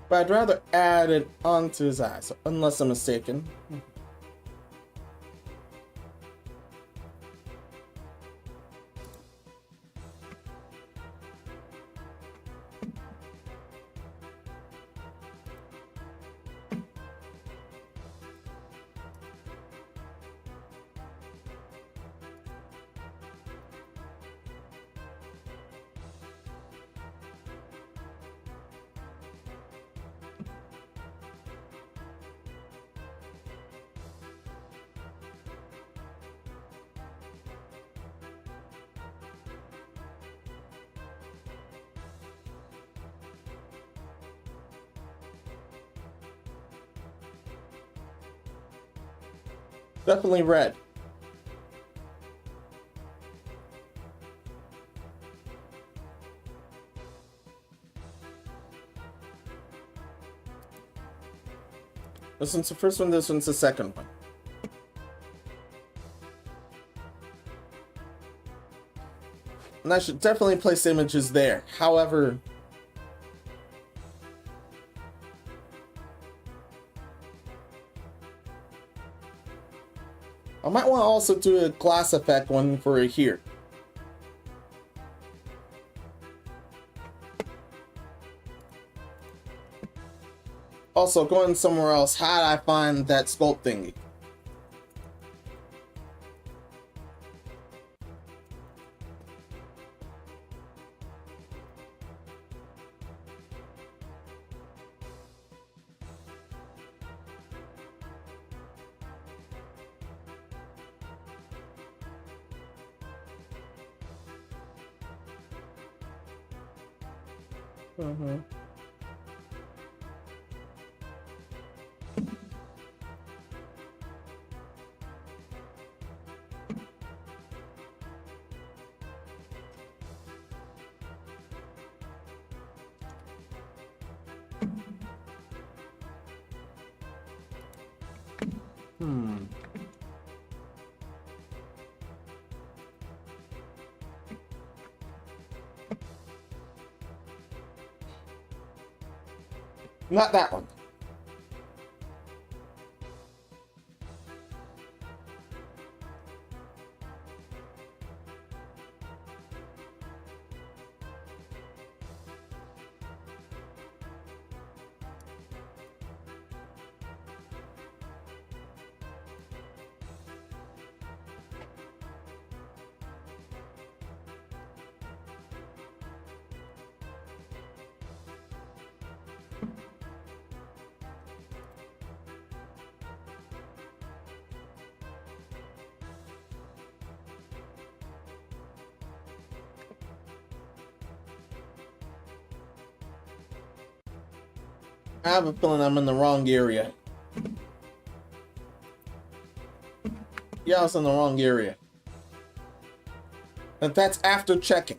But I'd rather add it onto his eyes, unless I'm mistaken. Definitely red. This one's the first one, this one's the second one. And I should definitely place images there. However, I might want to also do a glass effect one for here. Also, going somewhere else, how did I find that sculpt thingy? Mm-hmm. Not that one. I have a feeling I'm in the wrong area. Yeah, I was in the wrong area. And that's after checking.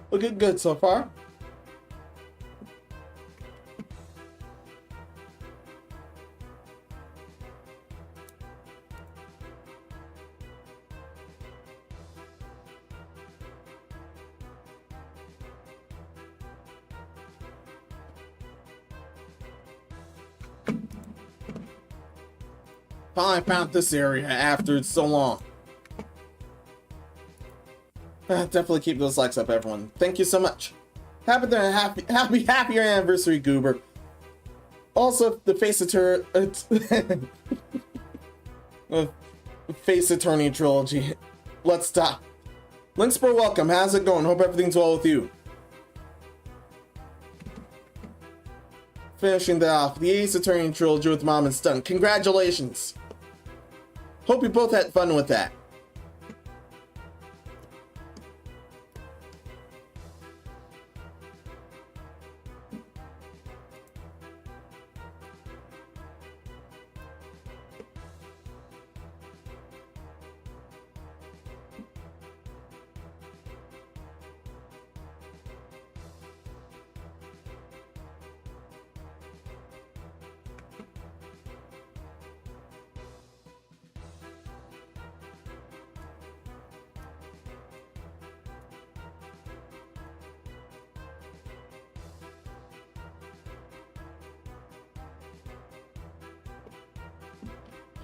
Looking good so far. Finally found this area after so long. Definitely keep those likes up, everyone. Thank you so much. Happy anniversary, Goober. Also, the Face Attorney trilogy. Let's stop. Linkspur, welcome. How's it going? Hope everything's well with you. Finishing that off, the Ace Attorney trilogy with Mom and Stun. Congratulations. Hope you both had fun with that.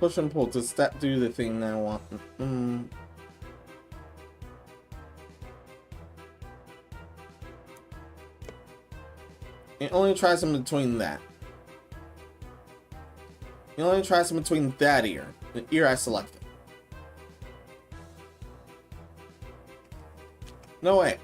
Push and pull. Does that do the thing that I want? It only tries in between that. It only tries in between that ear. The ear I selected. No way.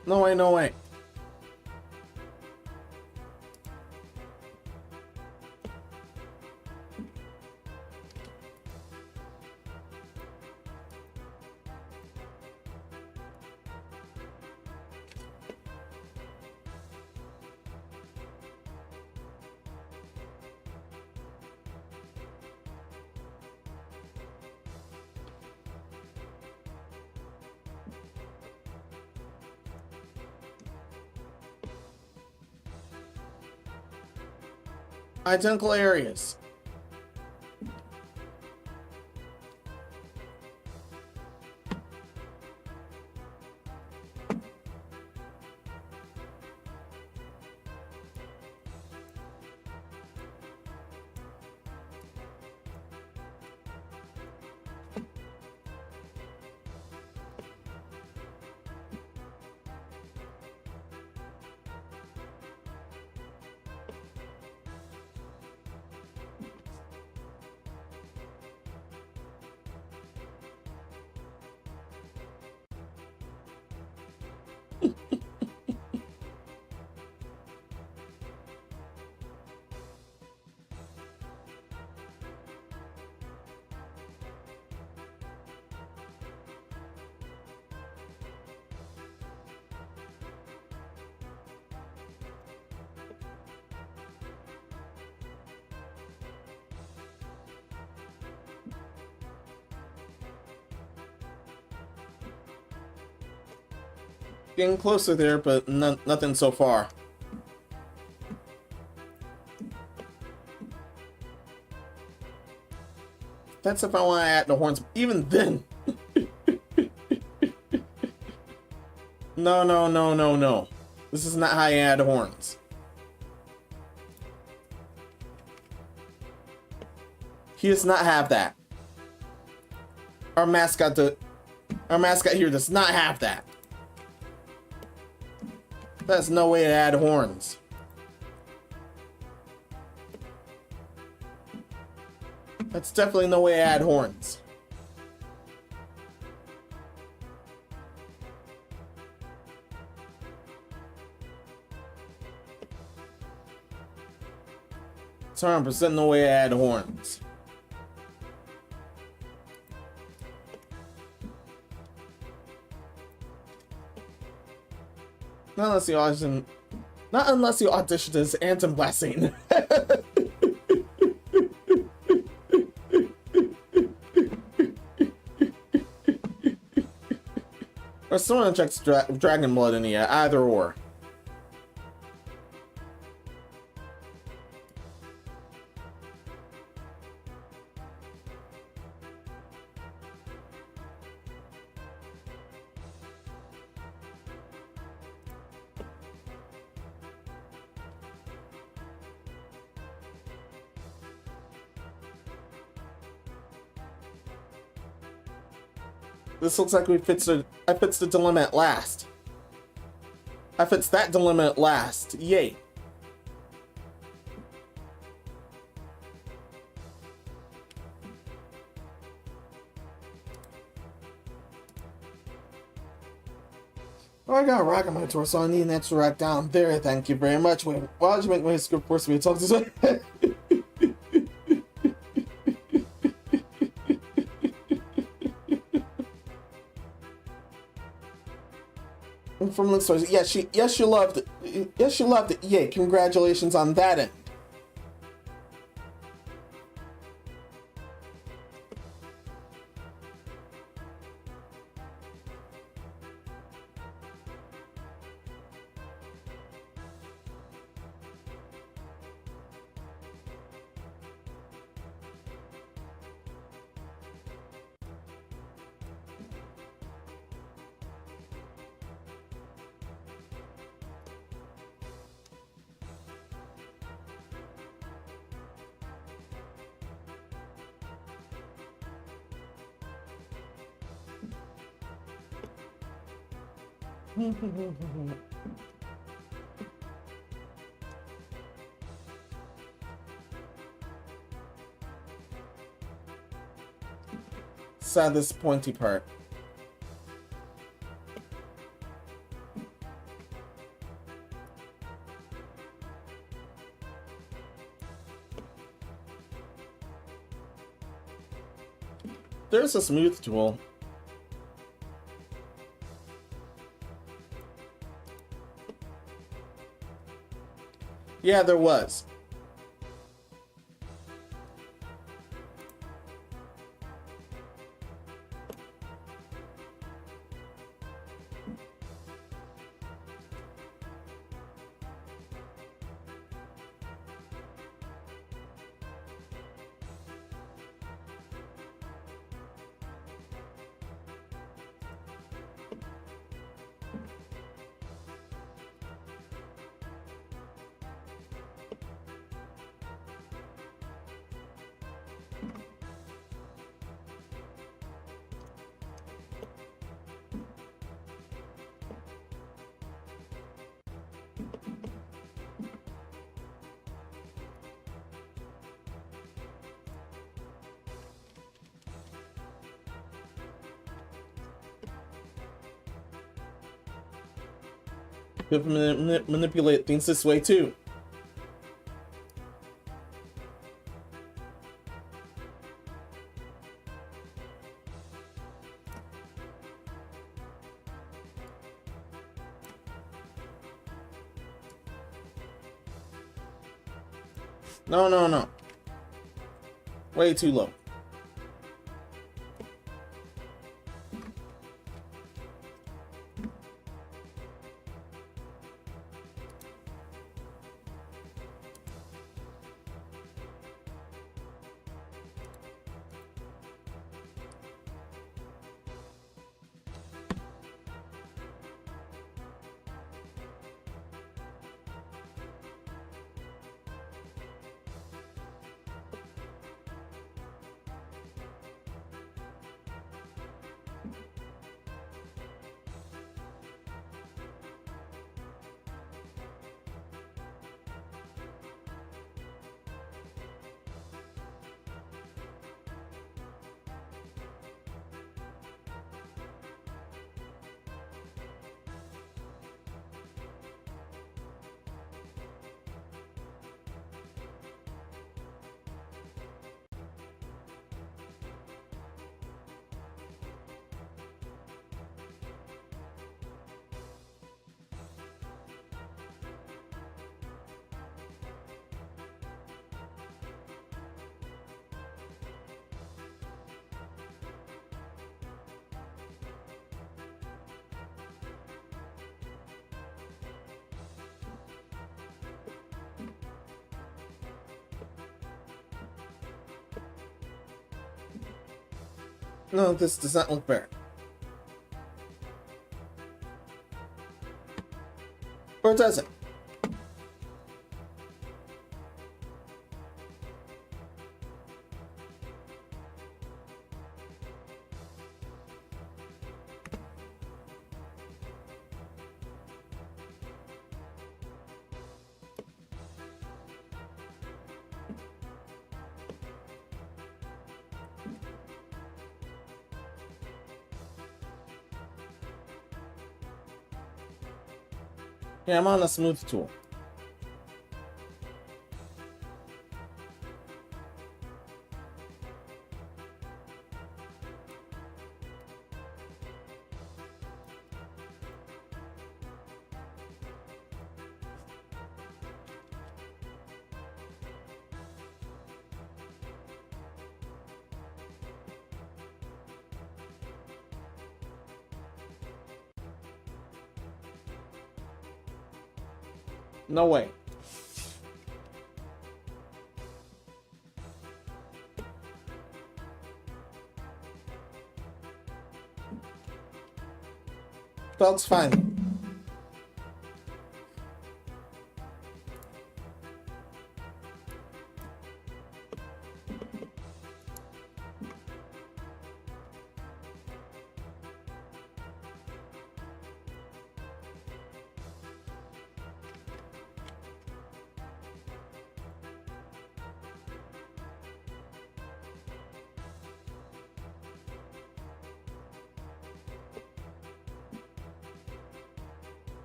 No way, no way. Identical areas. Getting closer there, but nothing so far. That's if I want to add the horns. Even then. No, no, no, no, no. This is not how you add horns. He does not have that. Our mascot here does not have that. There's no way to add horns. That's definitely no way to add horns. It's 100% no way to add horns. Not unless you auditioned as Anthem Blessing. Or someone checks Dragon Blood in the either or. This looks like I fits the dilemma at last. I fits that dilemma at last. Yay. Oh, I got a rock on my torso. I need an extra rack down there. Thank you very much. Wait, why did you make my script force me to talk to you? From Link Stories. Yes, you loved it. Yes, you loved it. Yay, congratulations on that end. Sad, this pointy part. There's a smooth tool. Yeah, there was. You can manipulate things this way too. No, no, no. Way too low. No, this does not look fair. Or does it? Yeah, I'm on a smooth tool. No way. That's fine.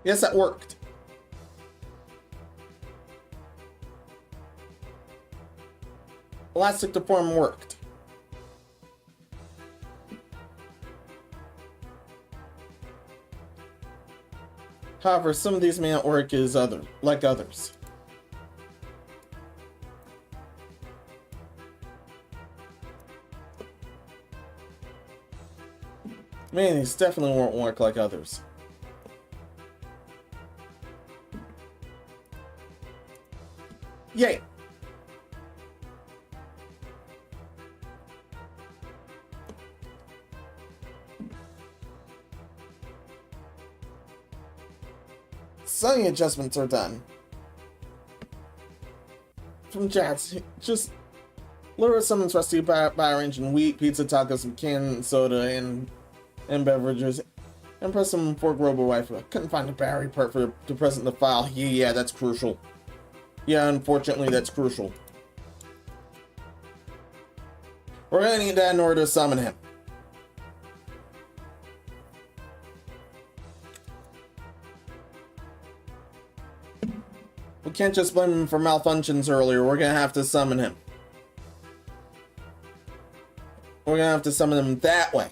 Yes, that worked. Elastic Deform worked. However, some of these may not work like others. Many of these definitely won't work like others. Yay! Sewing adjustments are done. From Jats, just lower summons rusty bar engine, wheat, pizza, tacos, and canned soda, and beverages, and press some fork robo rifle. Couldn't find a battery part to present the file. Yeah, that's crucial. Yeah, unfortunately, that's crucial. We're gonna need that in order to summon him. We can't just blame him for malfunctions earlier. We're gonna have to summon him. We're gonna have to summon him that way.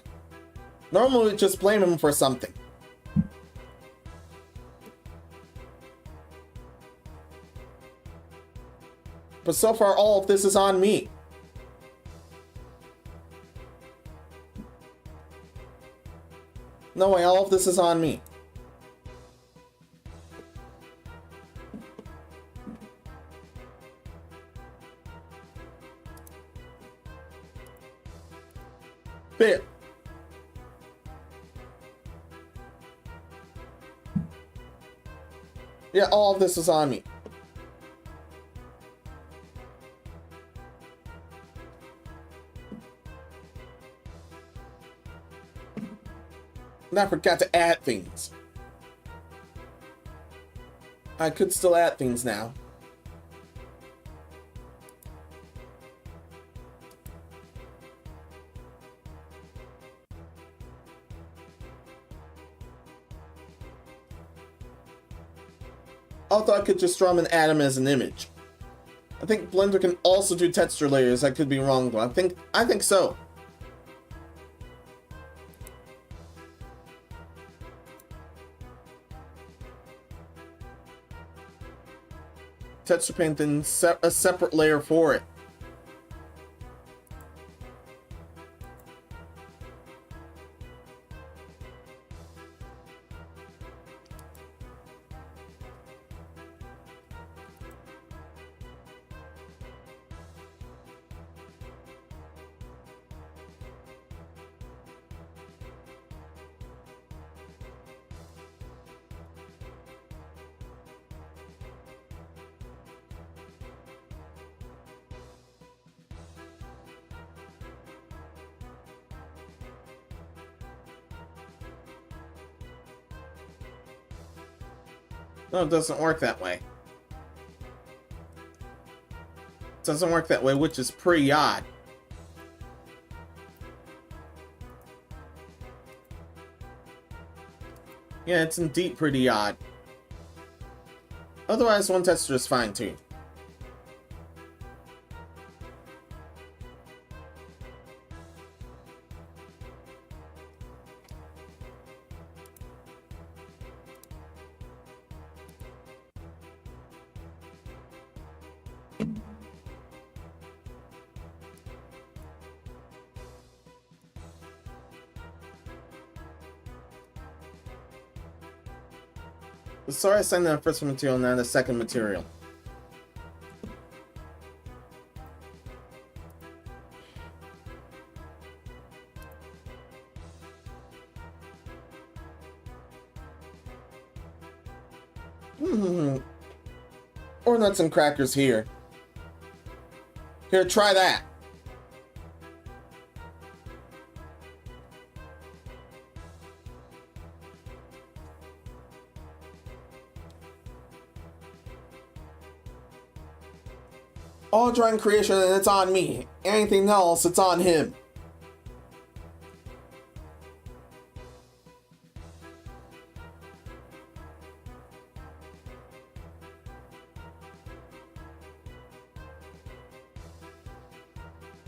Normally, we just blame him for something. But so far, all of this is on me. No way, all of this is on me. There. Yeah, all of this is on me. And I forgot to add things. I could still add things now. Although I could just draw him and add him as an image. I think Blender can also do texture layers. I could be wrong though. I think so. Texture paint then a separate layer for it. No, it doesn't work that way. It doesn't work that way, which is pretty odd. Yeah, it's indeed pretty odd. Otherwise, one texture is fine too. Sorry I signed the first material, now the second material. Or nuts and crackers here. Here, try that. All drawing creation, and it's on me. Anything else, it's on him.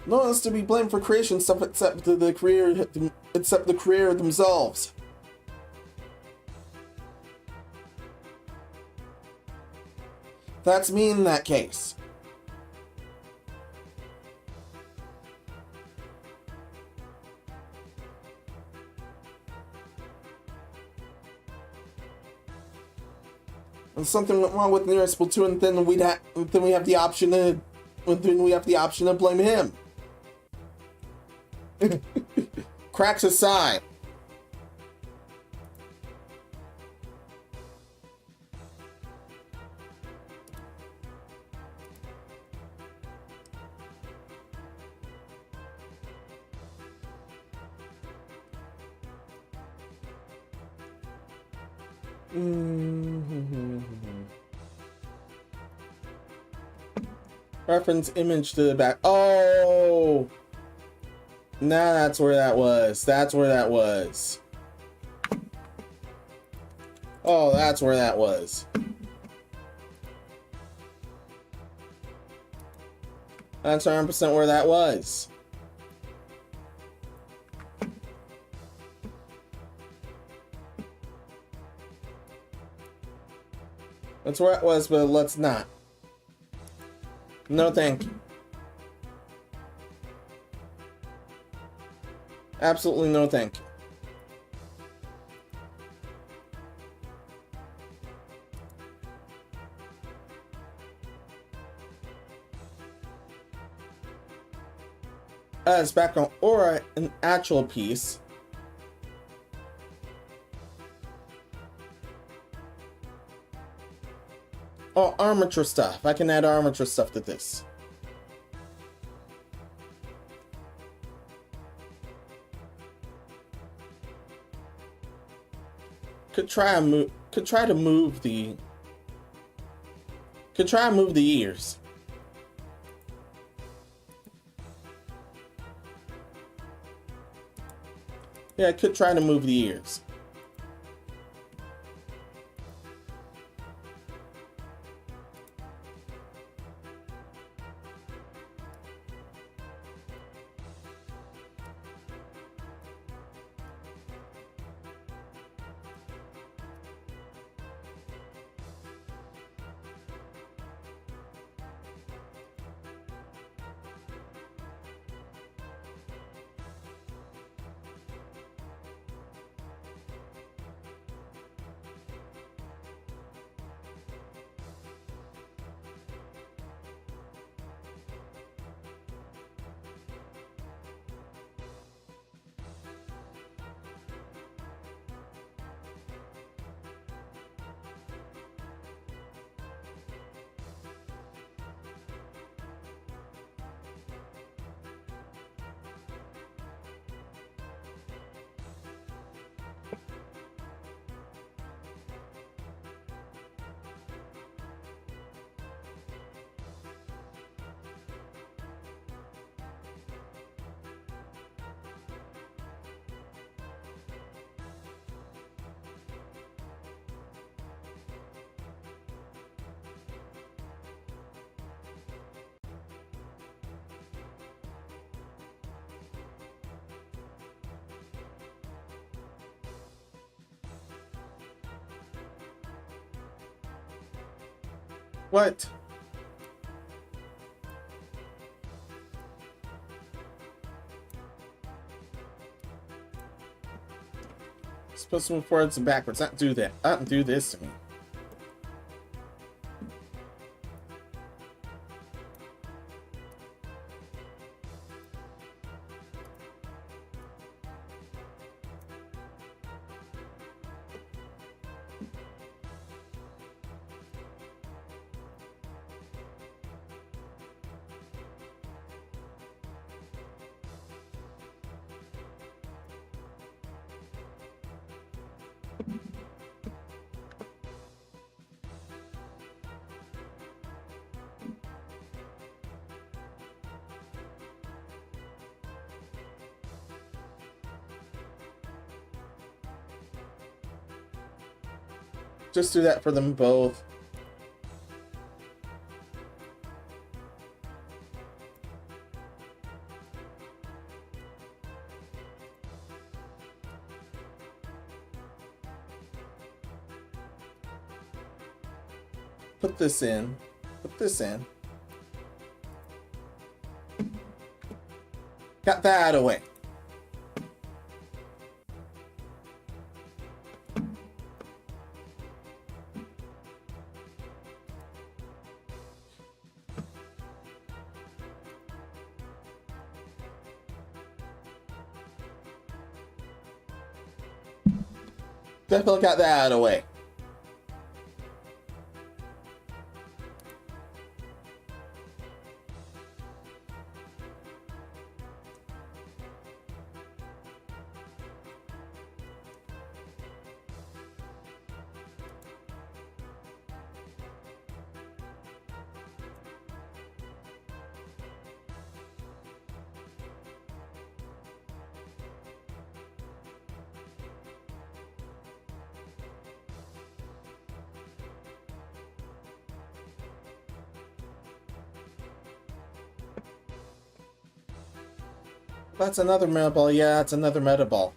No one is to be blamed for creation stuff except the creator themselves. That's me in that case. And something went wrong with Nearest Splatoon, then we have the option to blame him. Cracks aside. Reference image to the back. Oh! Nah, that's where that was. That's where that was. Oh, that's where that was. That's 100% where that was. That's where it was, but let's not. No thank you. Absolutely no thank you. As background or an actual piece. Oh, armature stuff. I can add armature stuff to this. Could try to move the ears. Yeah, I could try to move the ears. What? Supposed to move forwards and backwards. Not do that. Not do this to me. Just do that for them both. Put this in. Put this in. Got that out of the way. Definitely got that out of the way. That's another meta ball. Yeah, it's another meta ball.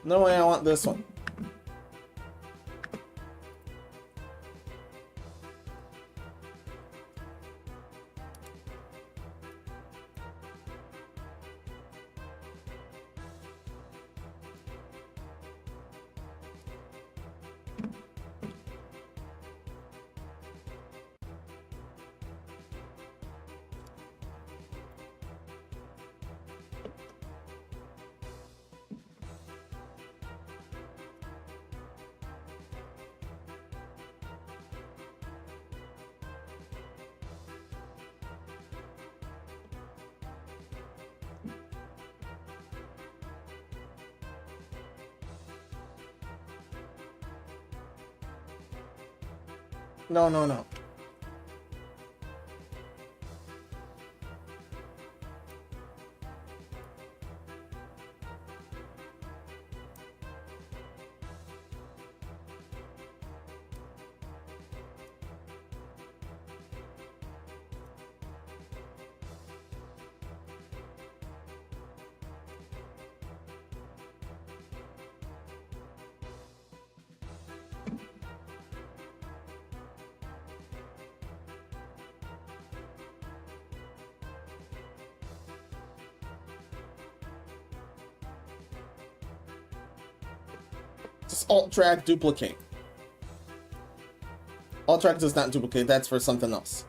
No way, I want this one. No, no, no. Just alt drag duplicate. Alt drag does not duplicate, that's for something else.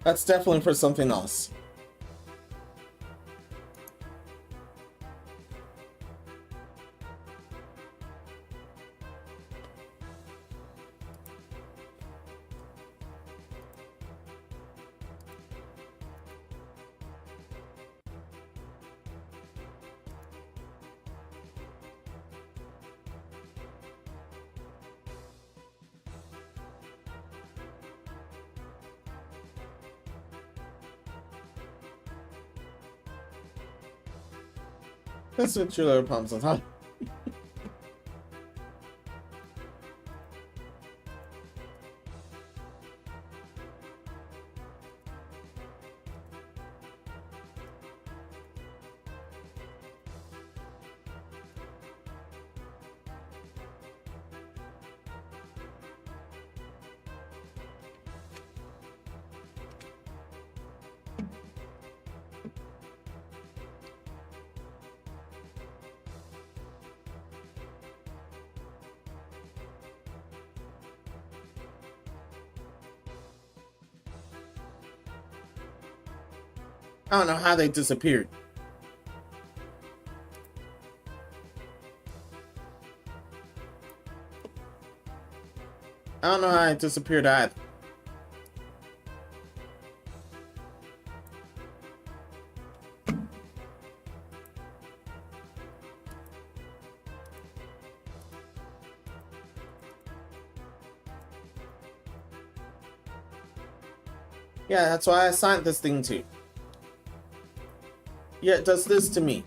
That's definitely for something else. That's what your little problems with, huh? I don't know how they disappeared. I don't know how it disappeared either. Yeah, that's why I assigned this thing to. Yeah, it does this to me.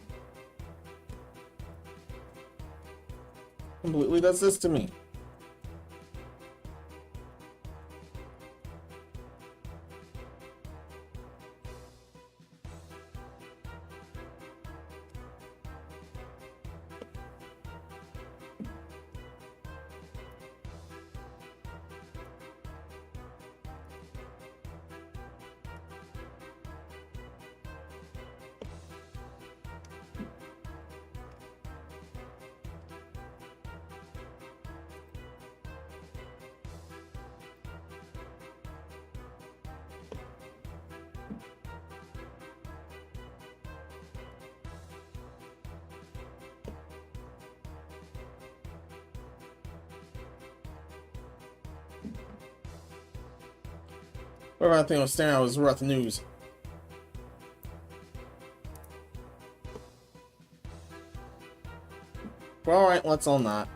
Completely does this to me. Whatever that thing was staring at was rough news. Well, alright, let's all not.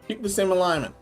Keep the same alignment.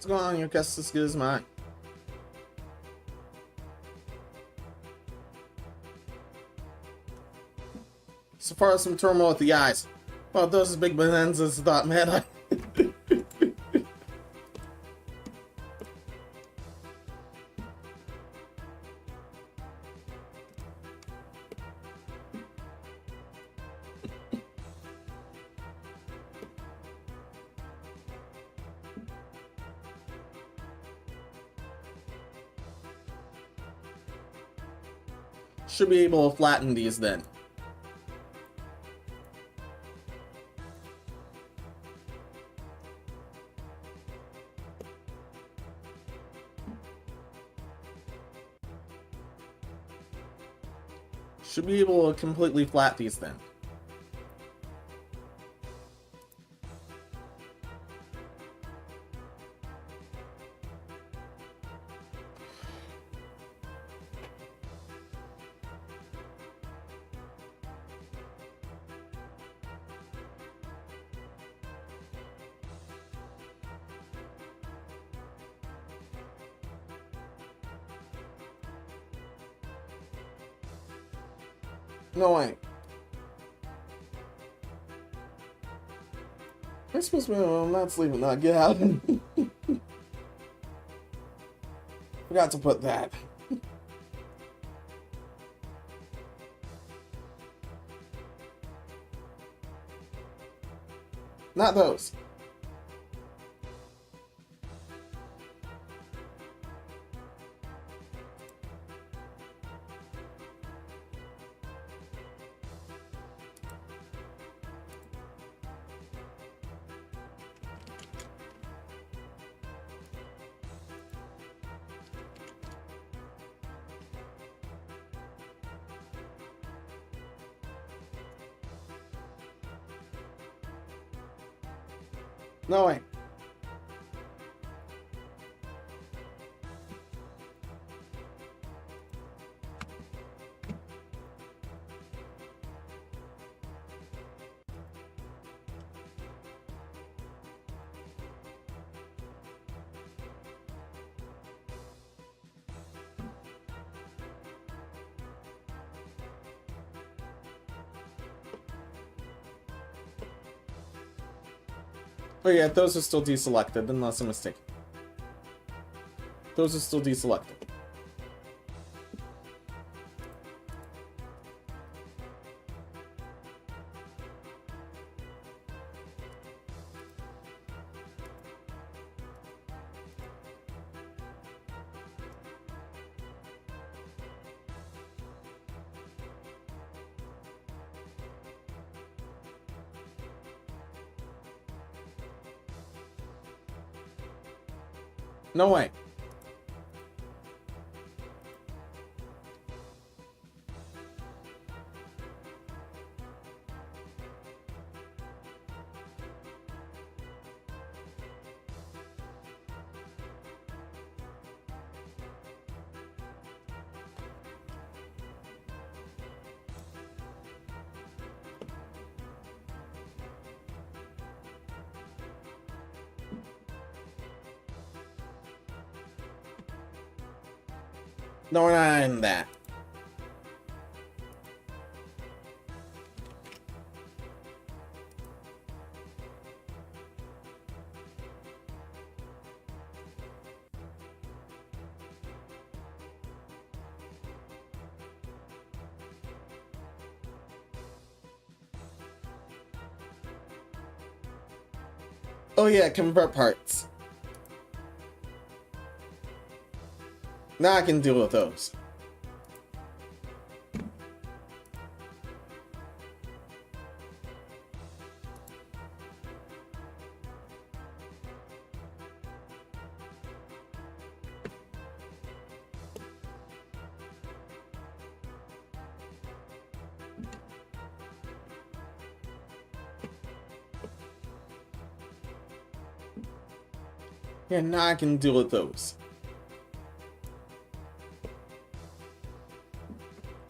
What's going on? Your guess as good as mine. So far as some turmoil with the eyes. Well, those big bonanzas thought, man, I... should be able to flatten these then. Should be able to completely flat these then. No way. I'm supposed to be, I'm not sleeping, not get out. Forgot to put that. Not those. No way. Oh yeah, those are still deselected, unless I'm mistaken. Those are still deselected. No way. No, we're not in that. Oh yeah, convert parts. Now I can deal with those. Yeah, now I can deal with those.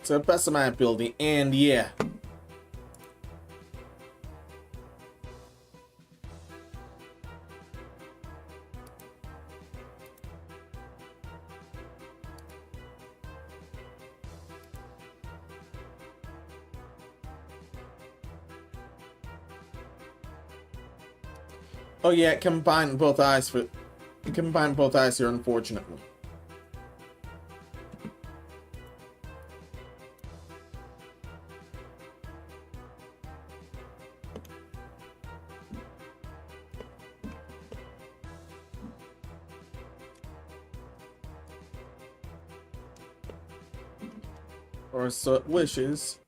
To the best of my ability, and yeah. Oh yeah, combine both eyes here, unfortunately. Or so it wishes.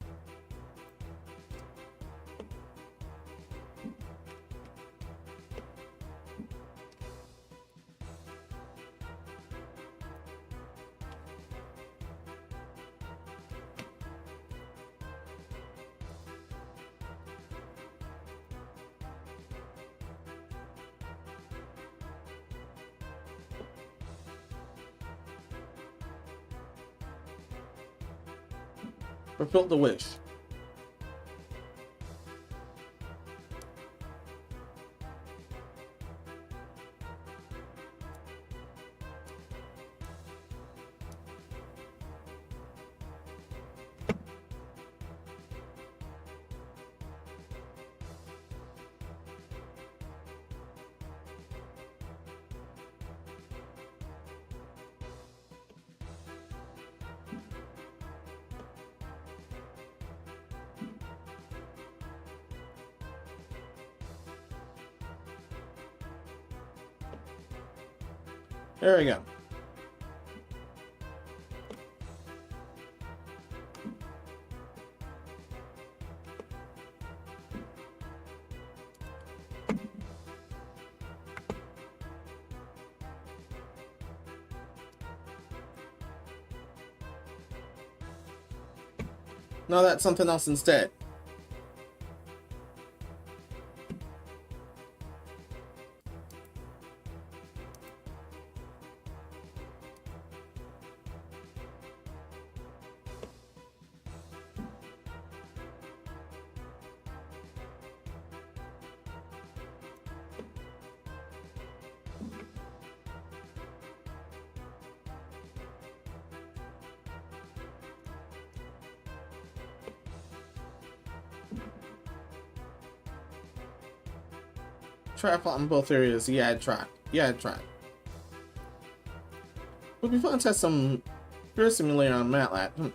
Fulfill the wish. There we go. No, that's something else instead. trap in both areas. Yeah, I tried. Would be fun to test some Fear Simulator on Madlad.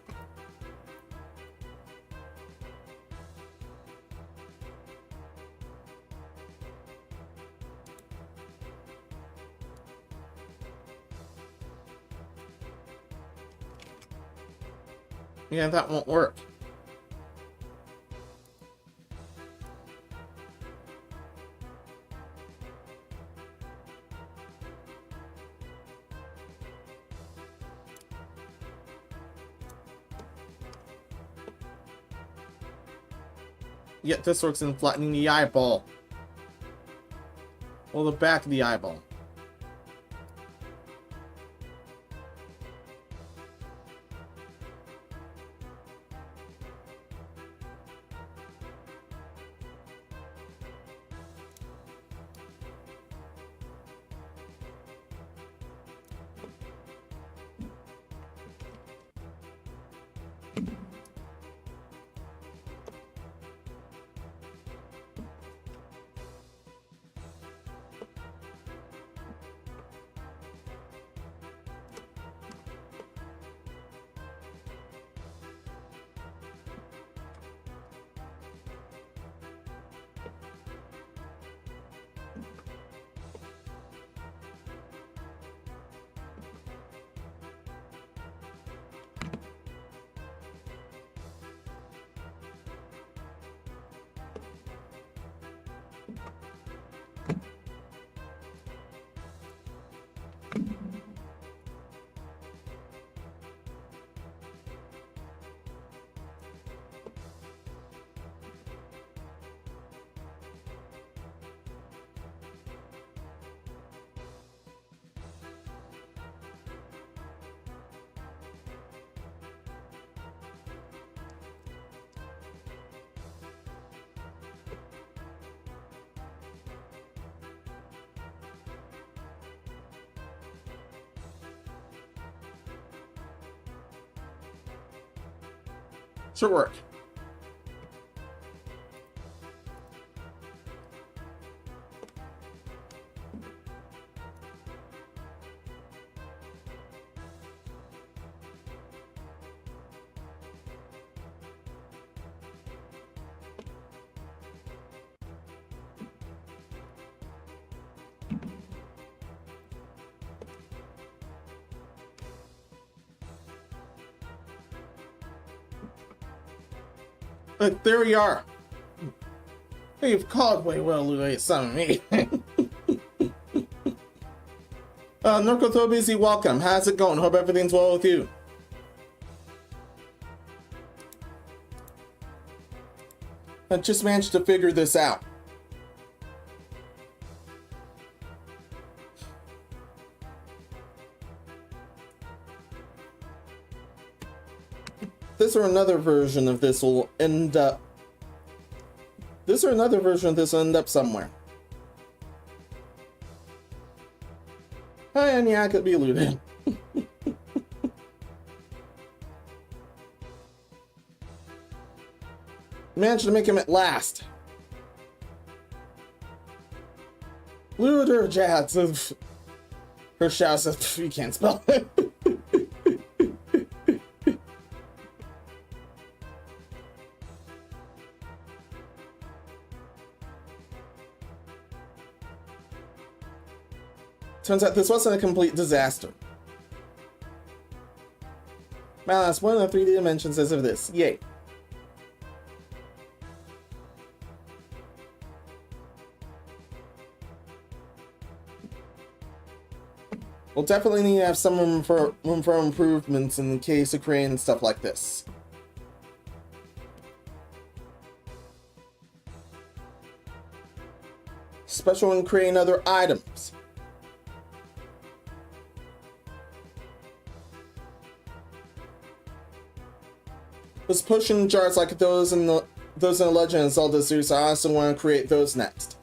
Yeah, that won't work. Yeah, this works in flattening the eyeball. Well, the back of the eyeball. Should work. But there we are. You've called way well, Louis, some of me. Norcothobizy, welcome. How's it going? Hope everything's well with you. I just managed to figure this out. This or another version of this will end up. This or another version of this will end up somewhere. And yeah, I could be looted. Managed to make him at last. Looter Jazz. Her shout says, you can't spell it. Turns out this wasn't a complete disaster. Madhouse, one of the 3D dimensions as of this. Yay. We'll definitely need to have some room for improvements in the case of creating stuff like this. Especially when creating other items. Those potion jars like those in the Legend of Zelda series, I also want to create those next.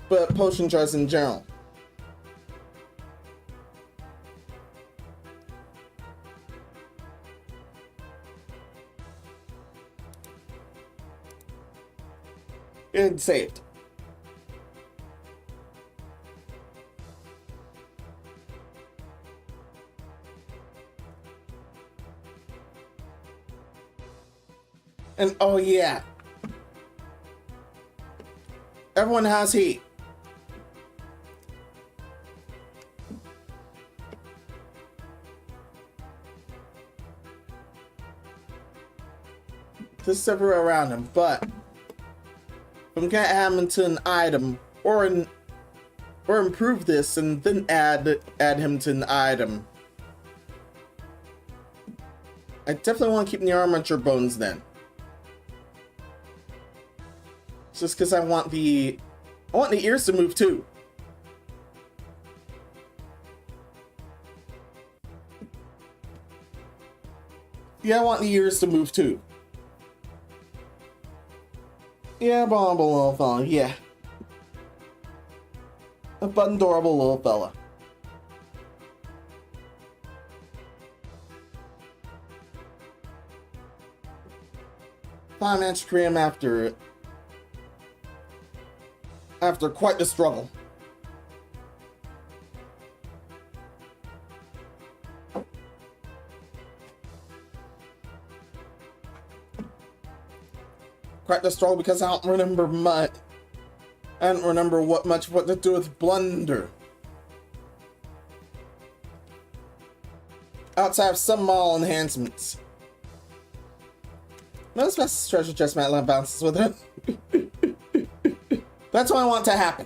But potion jars in general. and saved. And oh yeah, everyone has heat. This is everywhere around him, but I'm gonna add him into an item or improve this and then add him to an item. I definitely want to keep the armature bones then. Just because I want the ears to move too. Yeah, I want the ears to move too. Yeah, adorable little fella, yeah. A adorable little fella. I managed to create him after quite the struggle. Quite the struggle because I don't remember much. I don't remember what to do with Blunder. Outside of some mall enhancements. Most best treasure chest Madlad bounces with it. That's what I want to happen.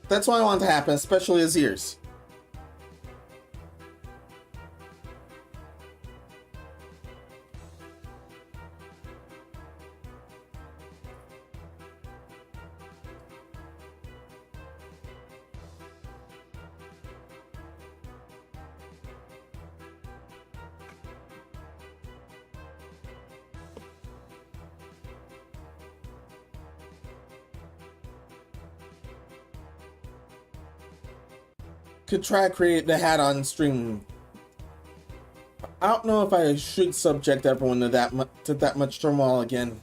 That's what I want to happen, especially his ears. Could try to create the hat on stream. I don't know if I should subject everyone to that much turmoil again.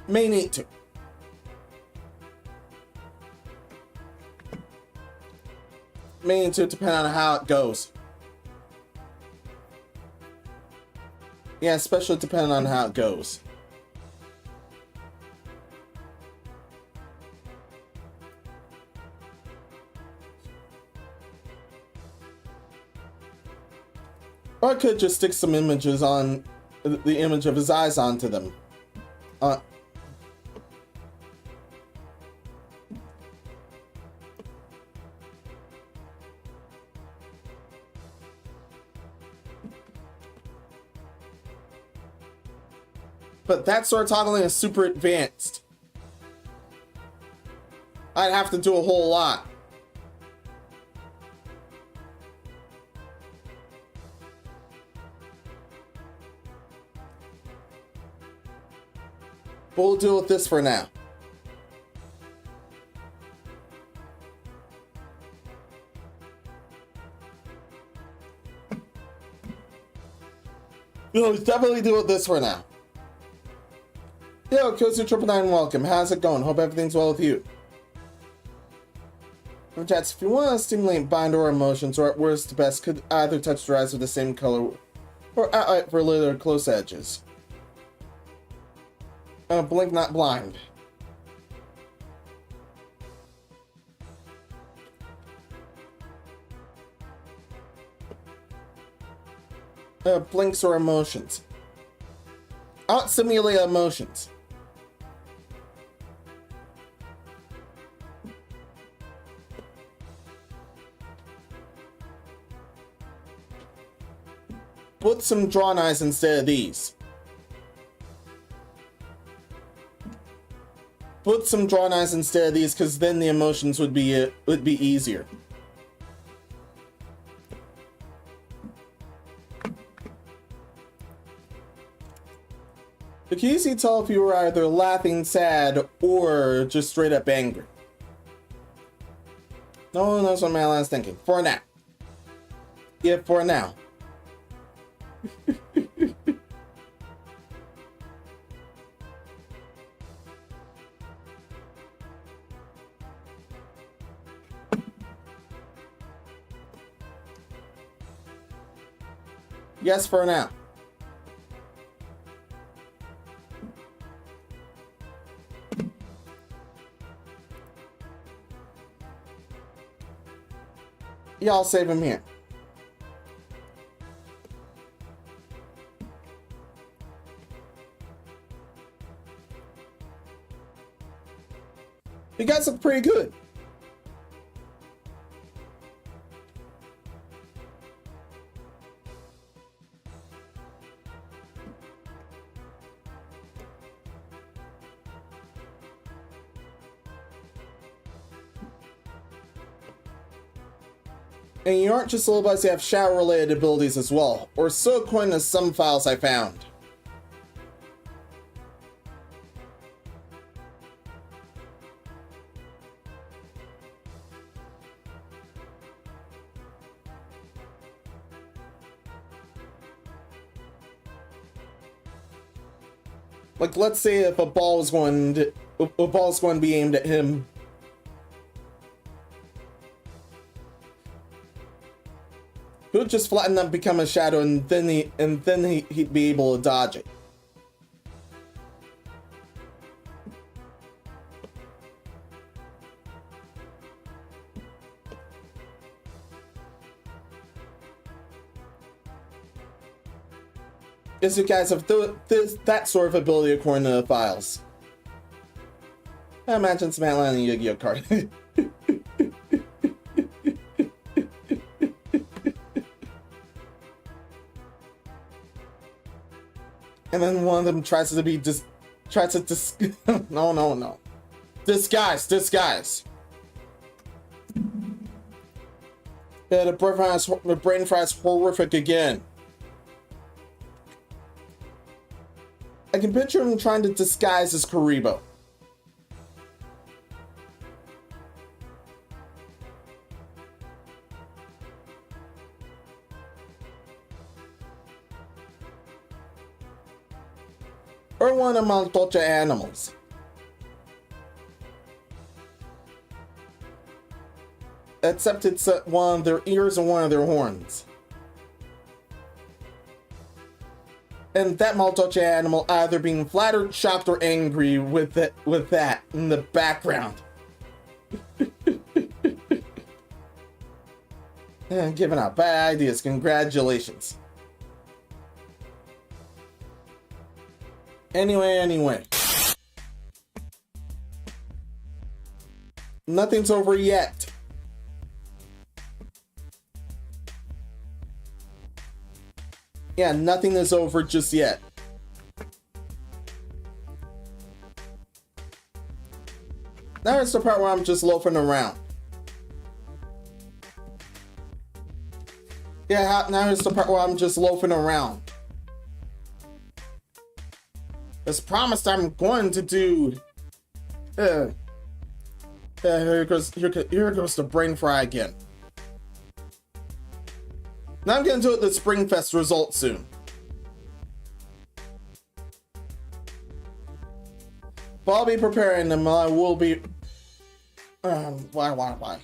May need to. May need to, depend on how it goes. Yeah, especially depending on how it goes. Or I could just stick some images on the image of his eyes onto them. But that sort of toggling is super advanced. I'd have to do a whole lot. But we'll deal with this for now. We'll definitely deal with this for now. Yo, Kozu999, welcome. How's it going? Hope everything's well with you. Chats, if you want to stimulate bind or emotions, or at worst to best, could either touch their eyes with the same color or outright for little close edges. Blink not blind. Blinks or emotions. Out simulate emotions. Put some drawn eyes instead of these. Put some drawn eyes instead of these, because then the emotions would be easier. But can you easily tell if you were either laughing, sad, or just straight up angry? No one knows what Madlad's thinking. For now. Yeah, for now. Yes, for now. Yeah, I'll save him here. You guys look pretty good. And you aren't just lullabies, you have shower-related abilities as well, or so according to some files I found. Like, let's say if a ball is going to be aimed at him. He would just flatten up, become a shadow, and then he'd be able to dodge it. Because you guys have that sort of ability according to the files. I imagine it's Madlad and a Yu-Gi-Oh card. And then one of them tries to no. Disguise. Yeah, the brain fry's horrific again. I can picture him trying to disguise as Karibo. Or one of Maltocha animals. Except it's one of their ears and one of their horns. And that Maltocha animal either being flattered, shocked, or angry with that in the background. And giving out bad ideas. Congratulations. Anyway. Nothing's over yet. Yeah, nothing is over just yet. Now it's the part where I'm just loafing around. Yeah, now it's the part where I'm just loafing around. As promised, I'm going to do. Here goes the brain fry again. Now I'm going to do it the Springfest results soon. But I'll be preparing them. I will be. Why?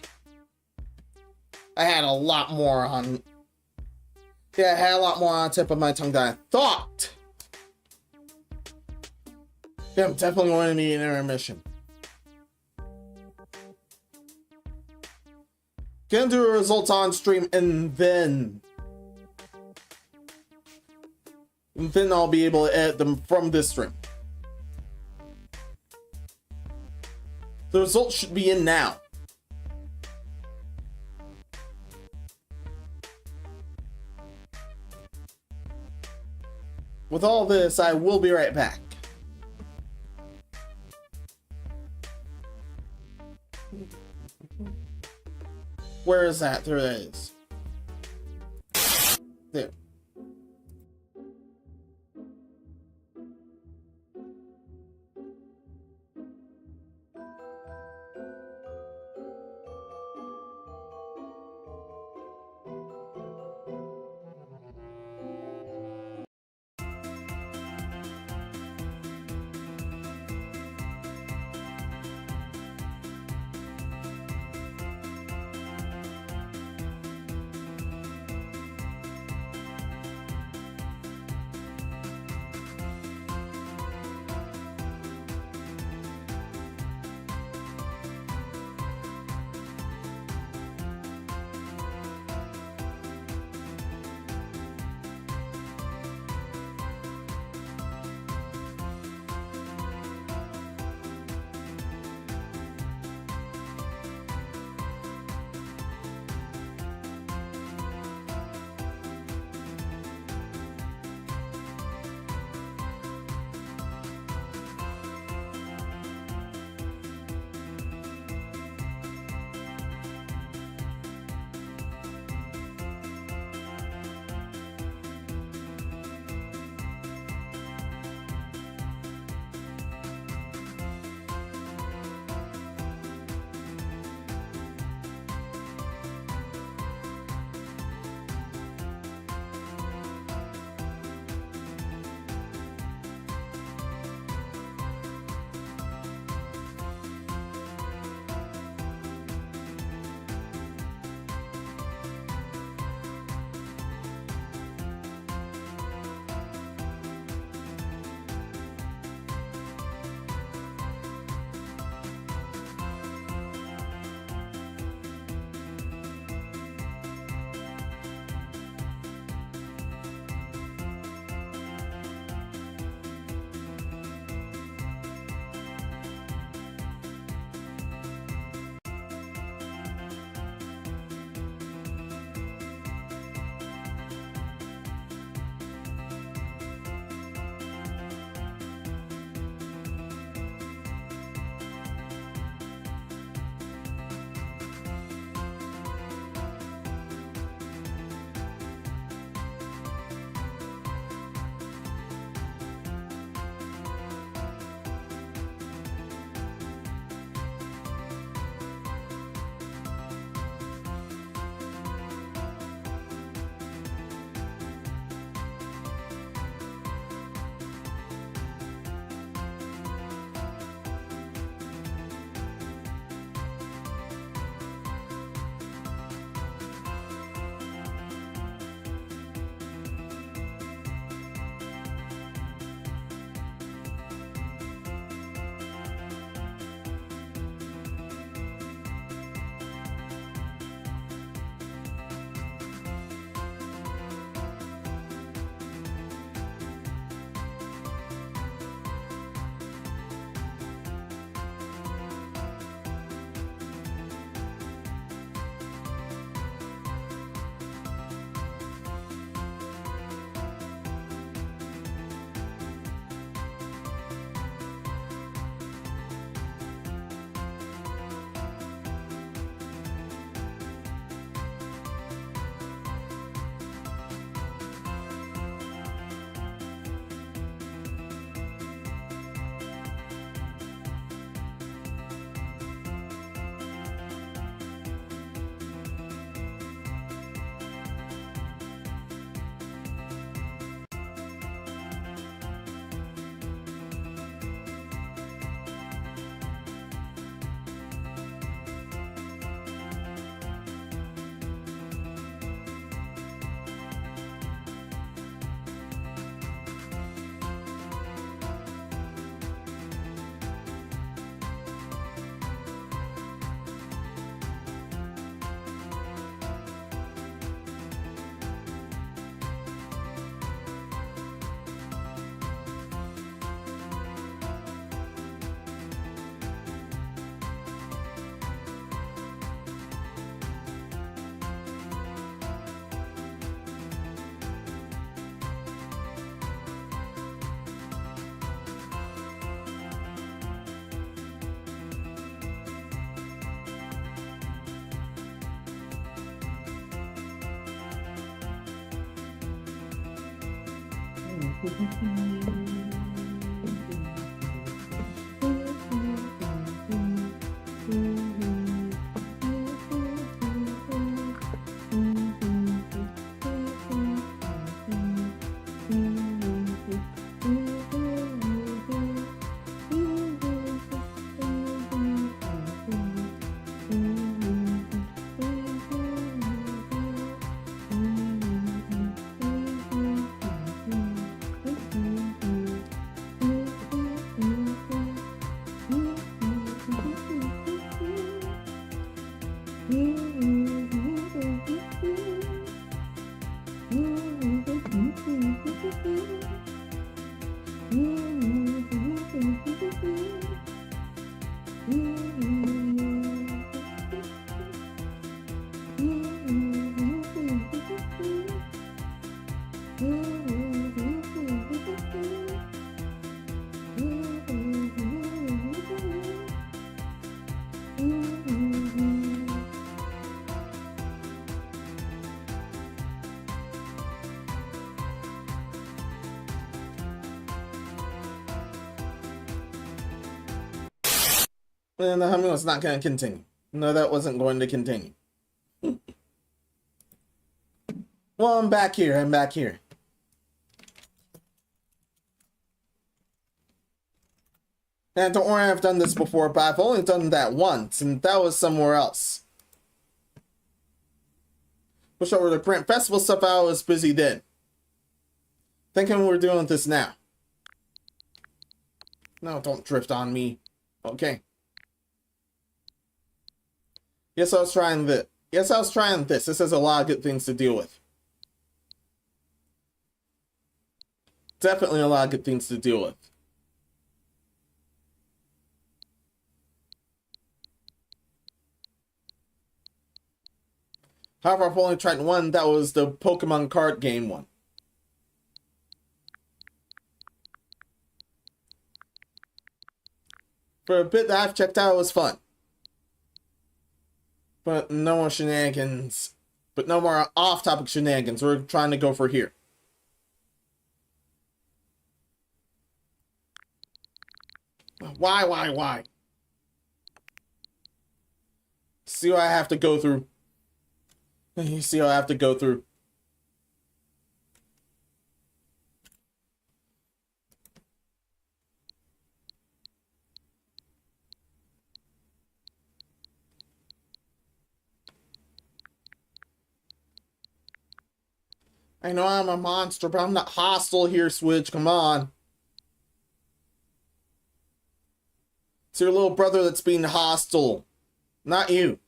I had a lot more on. Yeah, I had a lot more on the tip of my tongue than I thought. Yeah, I'm definitely going to need an intermission. Gonna do the results on stream and then I'll be able to edit them from this stream. The results should be in now. With all this, I will be right back. Where is that? There it is. There. And the humming was not going to continue. No, that wasn't going to continue. Well, I'm back here. I'm back here. And don't worry, I've done this before, but I've only done that once, and that was somewhere else. Wish I were to print festival stuff out, I was busy then. Thinking we're doing this now. No, don't drift on me. Okay. Yes, I was trying this. Yes, I was trying this. This has a lot of good things to deal with. Definitely a lot of good things to deal with. However, I've only tried one. That was the Pokemon card game one. For a bit that I've checked out, it was fun. But no more shenanigans. But no more off-topic shenanigans. We're trying to go for here. Why? See what I have to go through. You see what I have to go through. I know I'm a monster, but I'm not hostile here, Switch. Come on. It's your little brother that's being hostile, not you.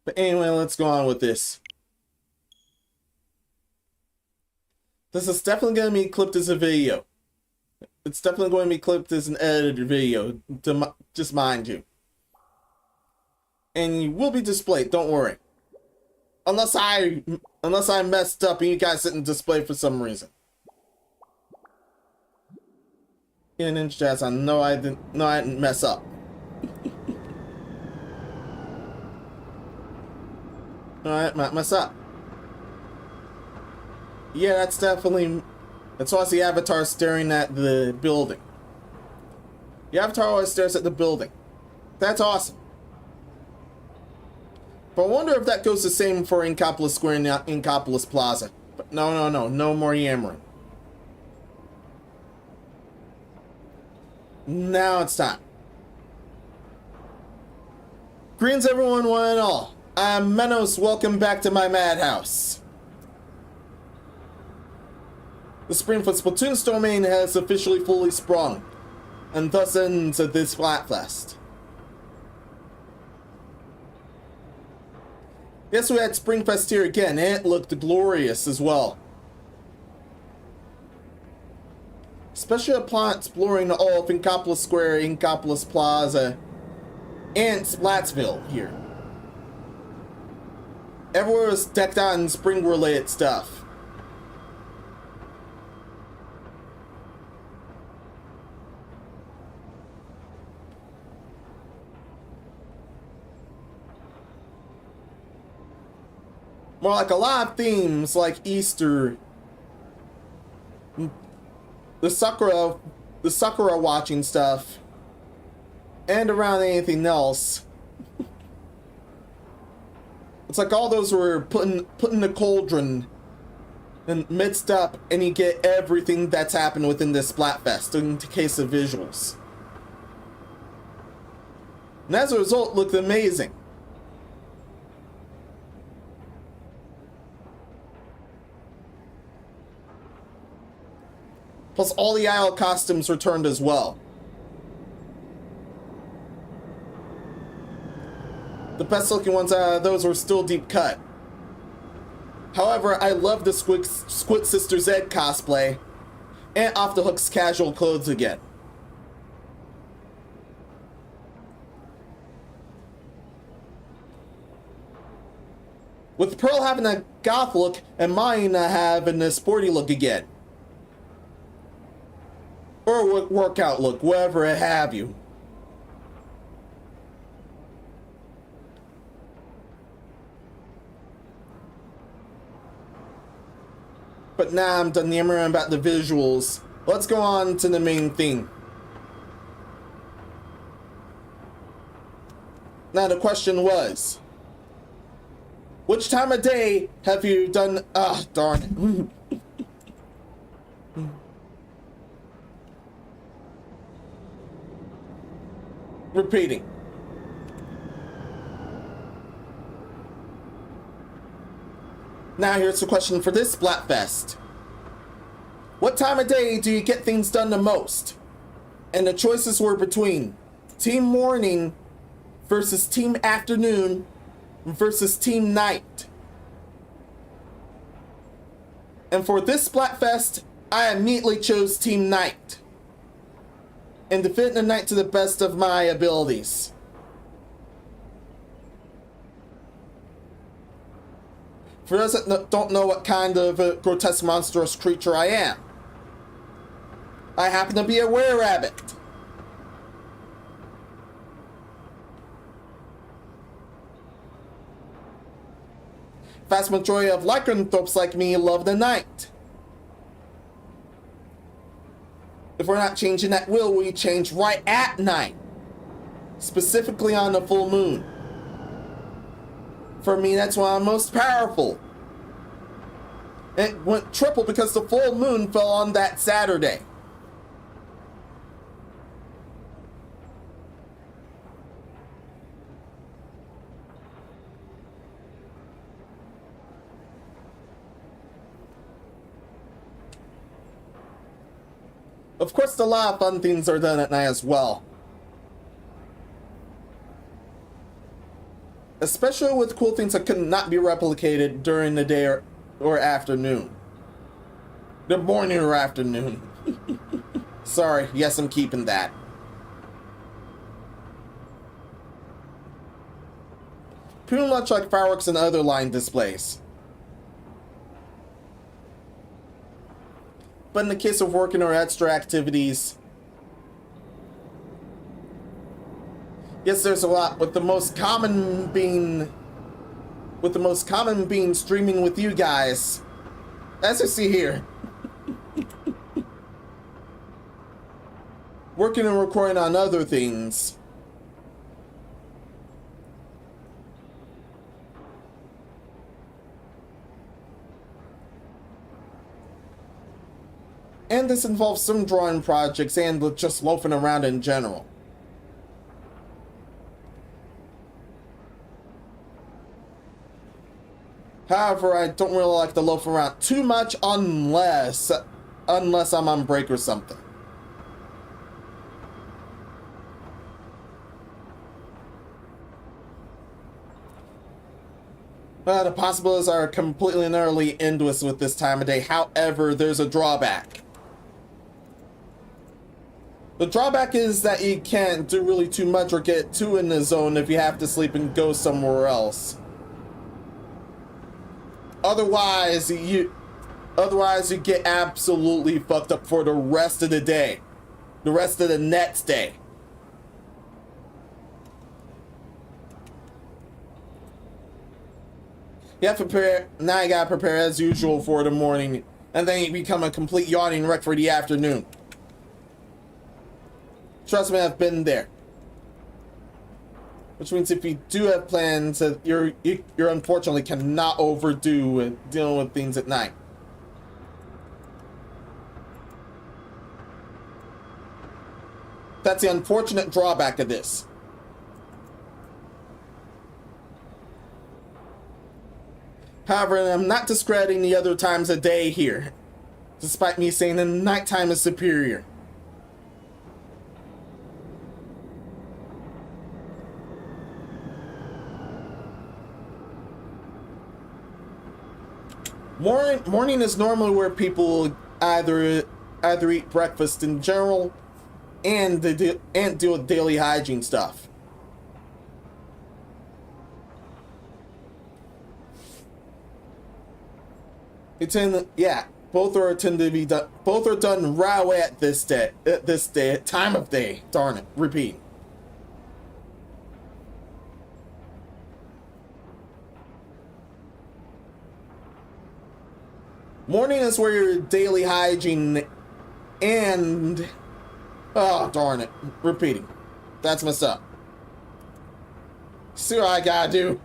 But anyway, let's go on with this. This is definitely going to be clipped as a video. It's definitely going to be clipped as an edited video, just mind you. And you will be displayed, don't worry. Unless I messed up and you guys didn't display for some reason. Yeah, Ninja Jazz, I know I didn't mess up. Alright, might mess up. Yeah, that's why the avatar staring at the building. The avatar always stares at the building. That's awesome. But I wonder if that goes the same for Inkopolis Square and Inkopolis Plaza. But no more yammering. Now it's time. Greetings everyone, one and all. I'm Menos, welcome back to my Madhouse. The Springfoot Splatoon's domain has officially fully sprung, and thus ends this Splatfest. Yes, we had Springfest here again, and it looked glorious as well. Especially upon exploring all of Inkopolis Square, Inkopolis Plaza, and Splatsville here. Everywhere was decked out in spring-related stuff. More like a lot of themes like Easter, the Sakura watching stuff, and around anything else. It's like all those were put in the cauldron and mixed up, and you get everything that's happened within this Splatfest in the case of visuals. And as a result, looked amazing. Plus, all the idol costumes returned as well. The best looking ones out of those were still deep cut. However, I love the Squid Sister Zed cosplay and Off the Hook's casual clothes again. With Pearl having a goth look and mine having a sporty look again. Or a workout look, whatever it have you. But now I'm done yammering about the visuals. Let's go on to the main theme. Now the question was, which time of day have you done? Ah, darn it. Repeating. Now here's the question for this Splatfest. What time of day do you get things done the most? And the choices were between Team Morning versus Team Afternoon versus Team Night. And for this Splatfest, I immediately chose Team Night. And defend the night to the best of my abilities. For those that don't know what kind of a grotesque monstrous creature I am, I happen to be a were-rabbit. Vast majority of lycanthropes like me love the night. If we're not changing at will, we change right at night. Specifically on the full moon. For me, that's when I'm most powerful. It went triple because the full moon fell on that Saturday. Of course, a lot of fun things are done at night as well. Especially with cool things that could not be replicated during the day or afternoon. The morning or afternoon. Sorry, yes, I'm keeping that. Pretty much like fireworks and other line displays. But in the case of working or extra activities, yes, there's a lot, with the most common being streaming with you guys, as you see here. Working and recording on other things. And this involves some drawing projects and just loafing around in general. However, I don't really like to loaf around too much unless I'm on break or something. The possibilities are completely and utterly endless with this time of day. However, there's a drawback. The drawback is that you can't do really too much or get too in the zone if you have to sleep and go somewhere else. Otherwise you get absolutely fucked up for the rest of the day. The rest of the next day. You have to prepare. Now you gotta prepare as usual for the morning, and then you become a complete yawning wreck for the afternoon. Trust me, I've been there. Which means if you do have plans, you're unfortunately cannot overdo dealing with things at night. That's the unfortunate drawback of this. However, I'm not discrediting the other times of day here, despite me saying the nighttime is superior. Morning is normally where people either eat breakfast in general and deal with daily hygiene stuff. Both tend to be done. Both are done right away at this time of day. Darn it! Repeat. Morning is where your daily hygiene and... Oh, darn it. Repeating. That's messed up. See what I gotta do.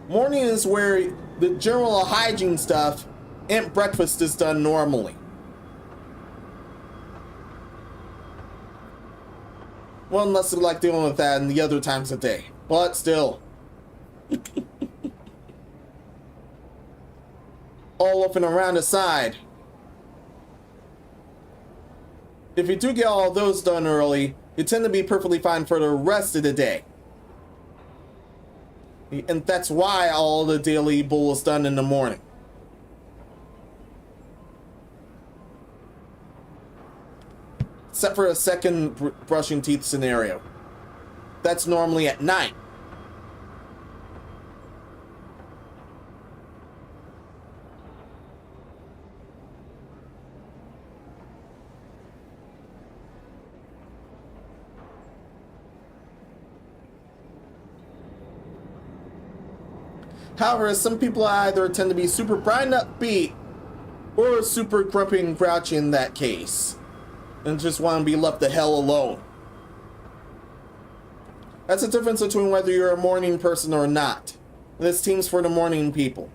Morning is where the general hygiene stuff and breakfast is done normally. Well, unless you like dealing with that in the other times of day. But still. All up and around aside. If you do get all those done early, you tend to be perfectly fine for the rest of the day. And that's why all the daily bull is done in the morning. Except for a second brushing teeth scenario. That's normally at night. However, some people either tend to be super bright and upbeat or super grumpy and grouchy in that case, and just want to be left the hell alone. That's the difference between whether you're a morning person or not. This team's for the morning people.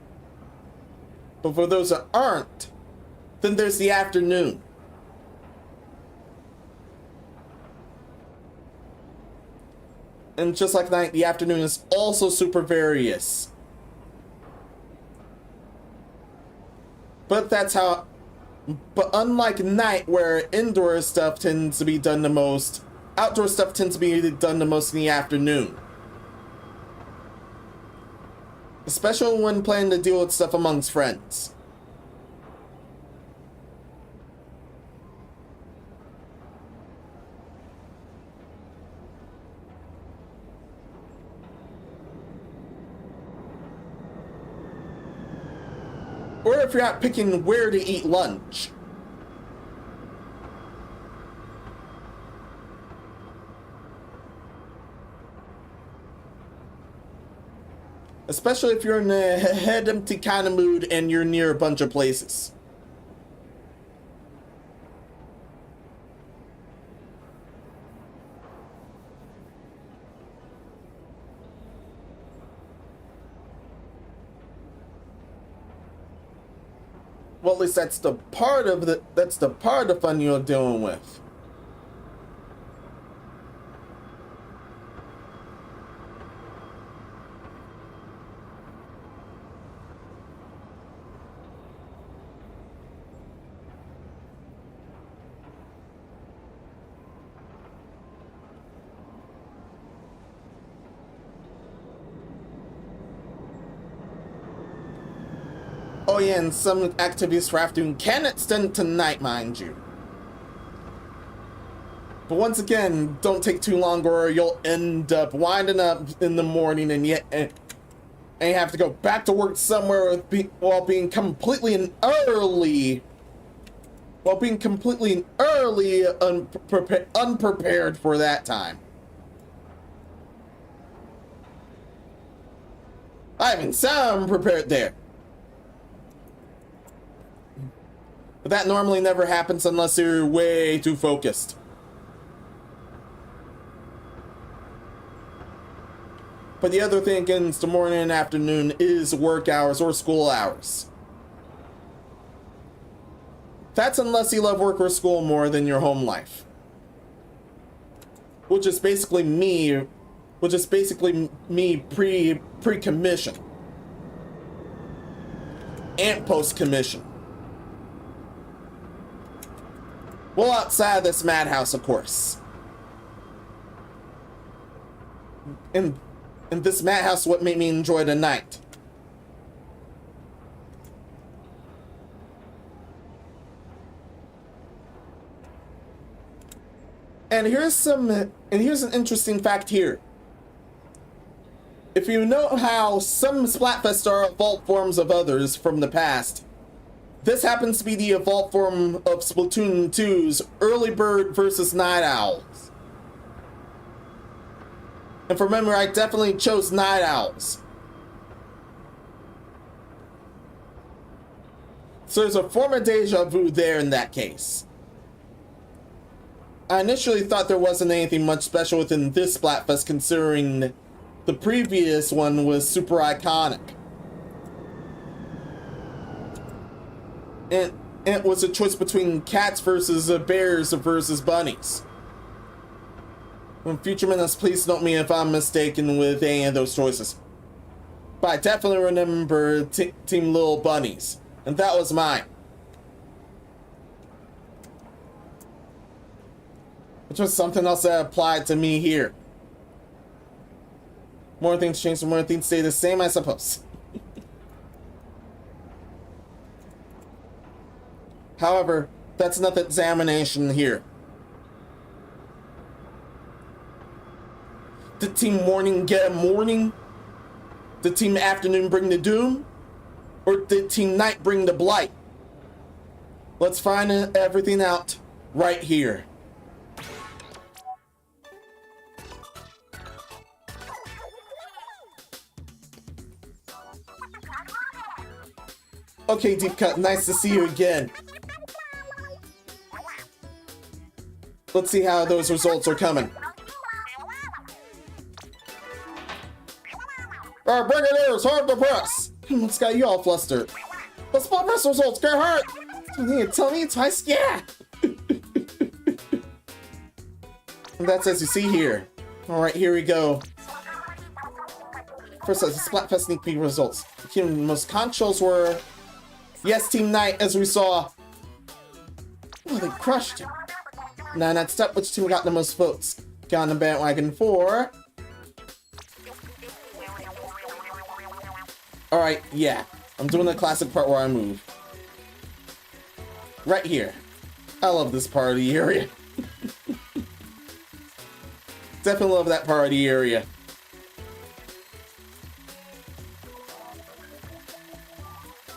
But for those that aren't, then there's the afternoon. And just like night, the afternoon is also super various. But unlike night, where indoor stuff tends to be done the most, outdoor stuff tends to be done the most in the afternoon. Especially when planning to deal with stuff amongst friends. Or if you're not picking where to eat lunch. Especially if you're in a head empty kind of mood and you're near a bunch of places. Well, at least that's the part of the fun you're dealing with. Oh yeah, and some activities for afternoon can extend to night, mind you. But once again, don't take too long or you'll end up winding up in the morning and you have to go back to work somewhere while being completely and utterly while being completely early unprepared for that time. I even sound prepared there. But that normally never happens unless you're way too focused. But the other thing against the morning and afternoon is work hours or school hours. That's unless you love work or school more than your home life. Which is basically me pre-commission. And post-commission. Well, outside of this Madhouse, of course. And this Madhouse what made me enjoy the night. And here's an interesting fact here. If you know how some Splatfests are evolved forms of others from the past, this happens to be the evolved form of Splatoon 2's Early Bird versus Night Owls. And for memory, I definitely chose Night Owls. So there's a form of deja vu there in that case. I initially thought there wasn't anything much special within this Splatfest, considering the previous one was super iconic. And it was a choice between cats versus bears versus bunnies. When future Menos, please note me if I'm mistaken with any of those choices. But I definitely remember Team Little Bunnies, and that was mine. Which was something else that applied to me here. More things change, more things stay the same, I suppose. However, that's not the examination here. Did Team Morning get a morning? Did Team Afternoon bring the doom? Or did Team Night bring the blight? Let's find everything out right here. Okay, Deep Cut, nice to see you again. Let's see how those results are coming. Alright, Brigadier's hard to press. What's got you all flustered? The spot press results get hurt. Tell me twice, yeah. And that's as you see here. Alright, here we go. First, the Splatfest sneak peek results. The most controls were, yes, Team Night, as we saw. Oh, they crushed him. Now, next up, which team got the most votes? Got on the bandwagon for... Alright, yeah. I'm doing the classic part where I move. Right here. I love this part of the area. Definitely love that part of the area.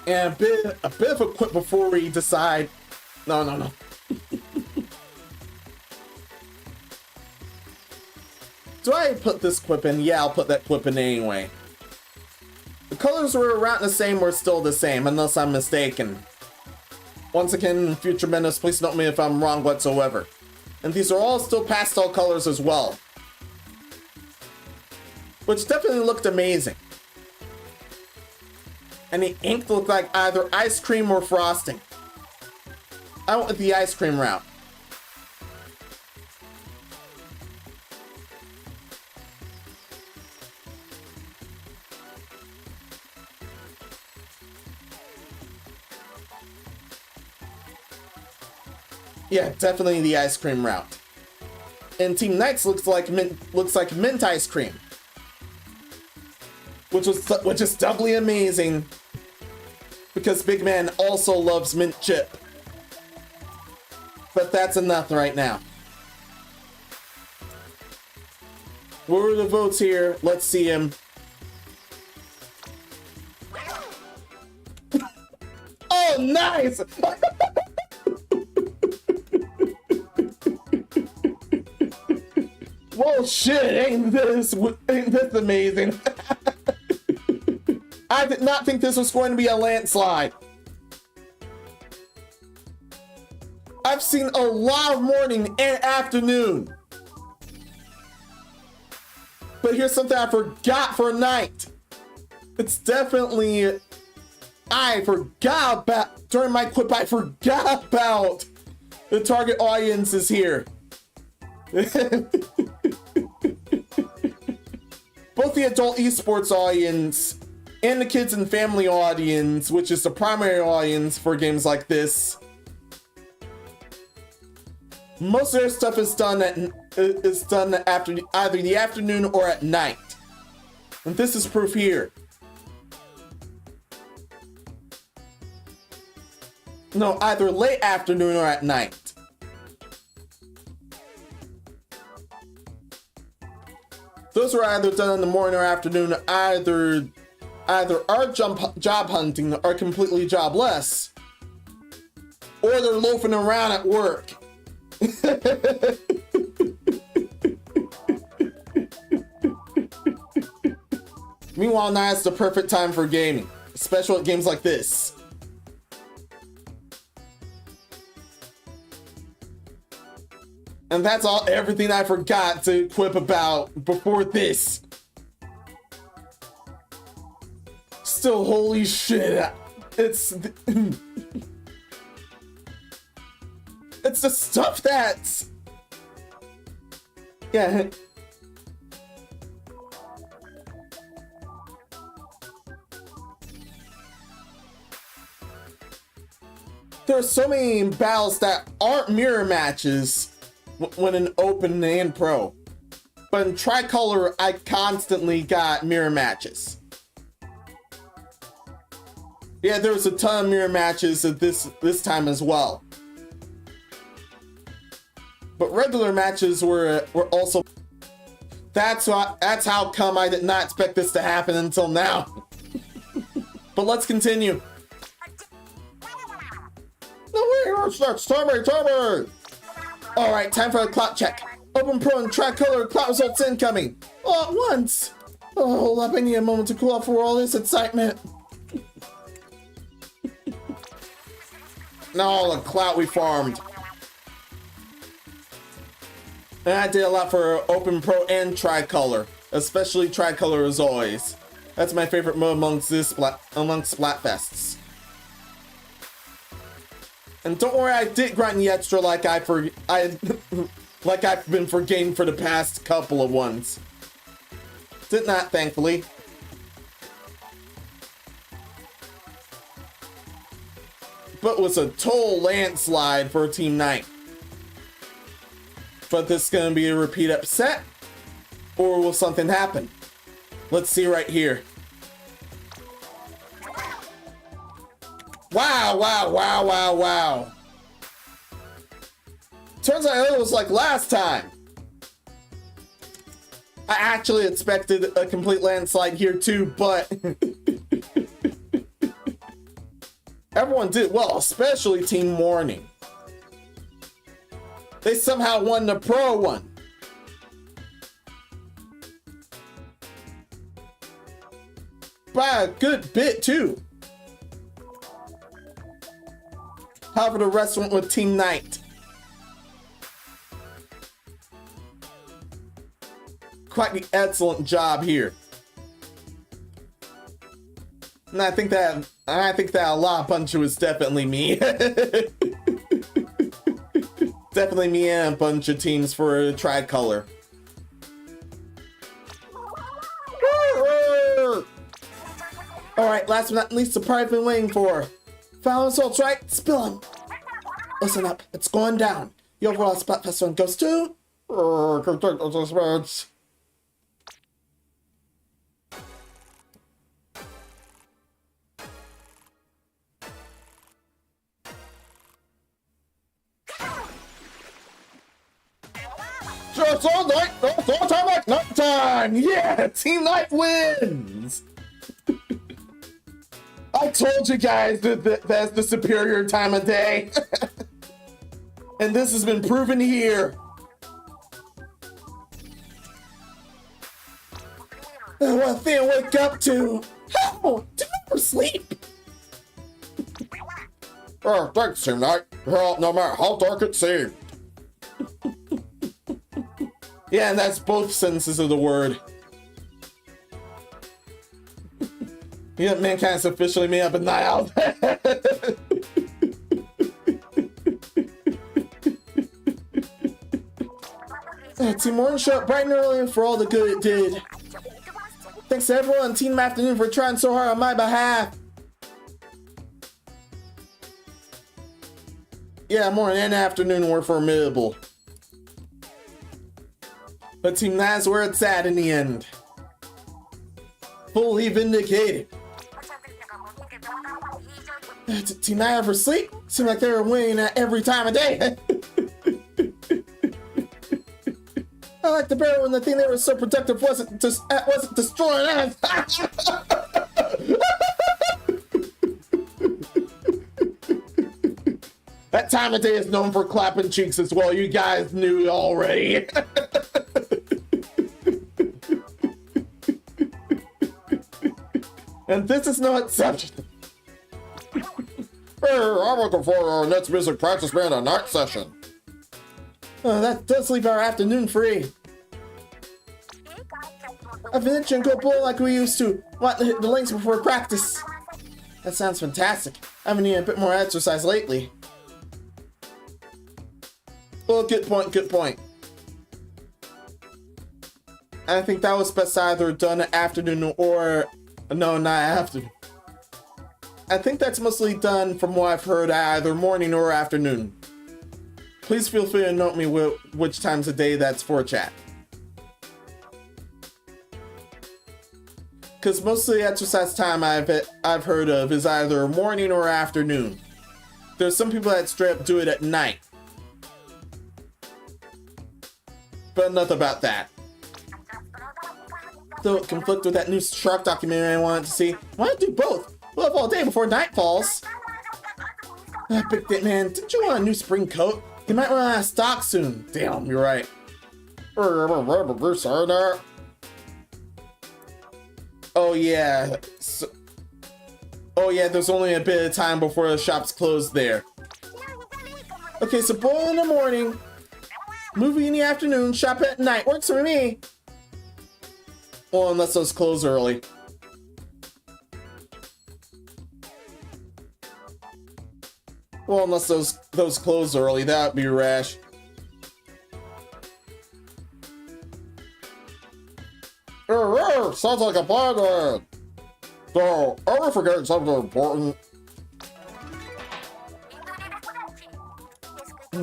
And a bit of a quip before we decide. No. Do I put this quip in? Yeah, I'll put that quip in anyway. The colors were around the same or still the same, unless I'm mistaken. Once again, future Menos, please note me if I'm wrong whatsoever. And these are all still pastel colors as well. Which definitely looked amazing. And the ink looked like either ice cream or frosting. I went with the ice cream route. Yeah, definitely the ice cream route. And Team Knights looks like mint ice cream, which is doubly amazing because Big Man also loves mint chip. But that's enough right now. What are the votes here? Let's see him. Oh, nice! Well, shit, ain't this amazing? I did not think this was going to be a landslide. I've seen a lot of morning and afternoon. But here's something I forgot for night. It's definitely, I forgot about, during my quip, I forgot about the target audience is here. Both the adult esports audience and the kids and family audience, which is the primary audience for games like this. Most of their stuff is done after either the afternoon or at night. And this is proof here. No, either late afternoon or at night. Those are either done in the morning or afternoon, either are job hunting or completely jobless, or they're loafing around at work. Meanwhile, now it's the perfect time for gaming, especially at games like this. And that's everything I forgot to quip about before this. Still, holy shit, it's the stuff that's, yeah. There are so many battles that aren't mirror matches when in open and pro, but in tricolor I constantly got mirror matches. Yeah, there was a ton of mirror matches at this time as well. But regular matches were also. That's how come I did not expect this to happen until now. But let's continue. No way, Tommy. All right, time for a clock check. Open pro and tricolor clock results incoming. All at once. Oh, hold up, I need a moment to cool off for all this excitement. Now all the clout we farmed. And I did a lot for Open Pro and Tricolor, especially Tricolor as always. That's my favorite mode amongst Splatfests. And don't worry, I did grind the extra like I've been forgetting for the past couple of ones. Did not, thankfully. But was a total landslide for Team Knight. But this is going to be a repeat upset, or will something happen? Let's see right here. Wow. Turns out it was like last time. I actually expected a complete landslide here too, but everyone did well, especially Team Morning. They somehow won the pro one. By a good bit too. However, the rest went with Team Knight. Quite the excellent job here. And I think that a lot bunch was definitely me. Definitely me and a bunch of teams for Tricolor. Alright, last but not least, the part I've been waiting for. Final results, right? Spill them. Listen up, it's going down. The overall Splatfest one goes to... It's all night, it's all time like night time! Yeah, Team Knight wins! I told you guys that that's the superior time of day. And this has been proven here. What thing I wake up to? How? Do you ever sleep? Oh, thanks, Team Night. Well, no matter how dark it seems. Yeah, and that's both senses of the word. Yeah, mankind's officially made up a night out. Team Morning showed up bright and early for all the good it did. Thanks to everyone on Team Afternoon for trying so hard on my behalf. Yeah, morning and afternoon were formidable. But Team Nine's where it's at in the end. Fully vindicated. Team Nine ever sleep? Seemed like they were winning at every time of day. I like the better when the thing they were so productive wasn't destroying us. That time of day is known for clapping cheeks as well. You guys knew already. And this is no exception. Hey, I'm looking for our next music practice band a night session. That does leave our afternoon free. I've been itching to go bowling like we used to. Want to hit the links before practice. That sounds fantastic. I've been needing a bit more exercise lately. Well, good point, good point. I think that was best either done afternoon or... No, not afternoon. I think that's mostly done from what I've heard either morning or afternoon. Please feel free to note me which times of day that's for, chat. Because most of the exercise time I've heard of is either morning or afternoon. There's some people that straight up do it at night. But enough about that. Though it conflict with that new shark documentary I wanted to see, why not do both? We'll have all day before night falls. Big Dick Man, didn't you want a new spring coat? You might run out of stock soon. Damn, you're right. Oh yeah. Oh yeah, there's only a bit of time before the shop's closed there. Okay, so bowl in the morning, movie in the afternoon, shop at night. Works for me. Well, unless those close early. Well, unless those close early, that'd be rash. Sounds like a plan then. So, are we forgetting something important?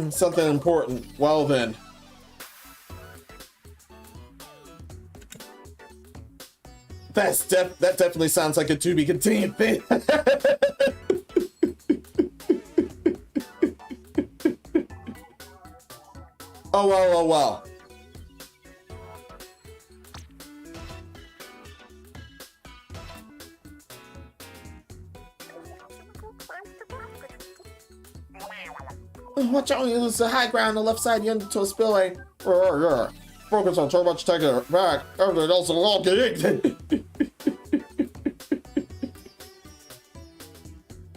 Something important. Well then. That definitely sounds like a to be continued thing. Oh well, oh well. Watch out, you lose the high ground on the left side of the undertow spillway. Yeah. Focus on too much taking it back. Everything else is all getting.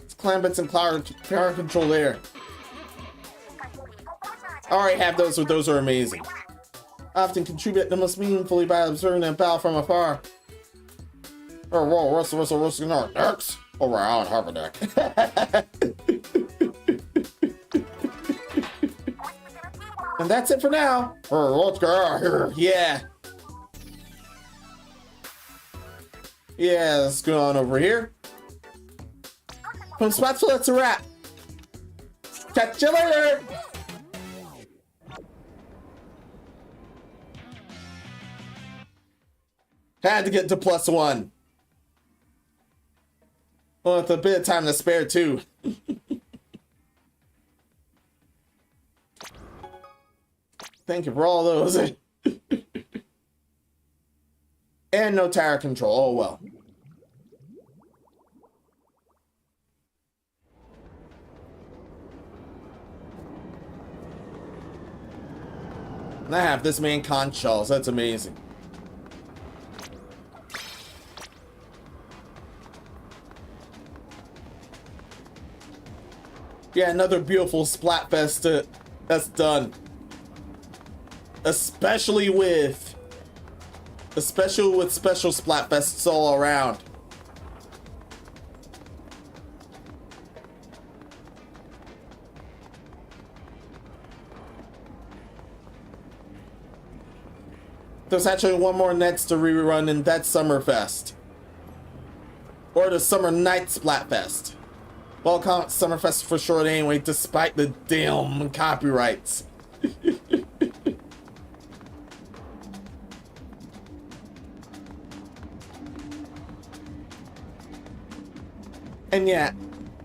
It's climb bits and power control there. I already have those, but those are amazing. I often contribute the most meaningfully by observing a battle from afar. Oh, whoa, what's the risking our necks? Over on half a deck. And that's it for now. Let's get out of here. Yeah. Yeah, let's go on over here. From Spotful, that's a wrap. Catch you later. Had to get to +1. Well, with a bit of time to spare too. Thank you for all those. And no tire control. Oh well. And I have this man conch shells. That's amazing. Yeah, another beautiful Splatfest that's done. Especially with special Splatfests all around. There's actually one more next to rerun, and that's Summerfest. Or the Summer Night Splatfest. Well, I'll call it Summerfest for short anyway, despite the damn copyrights. And yeah,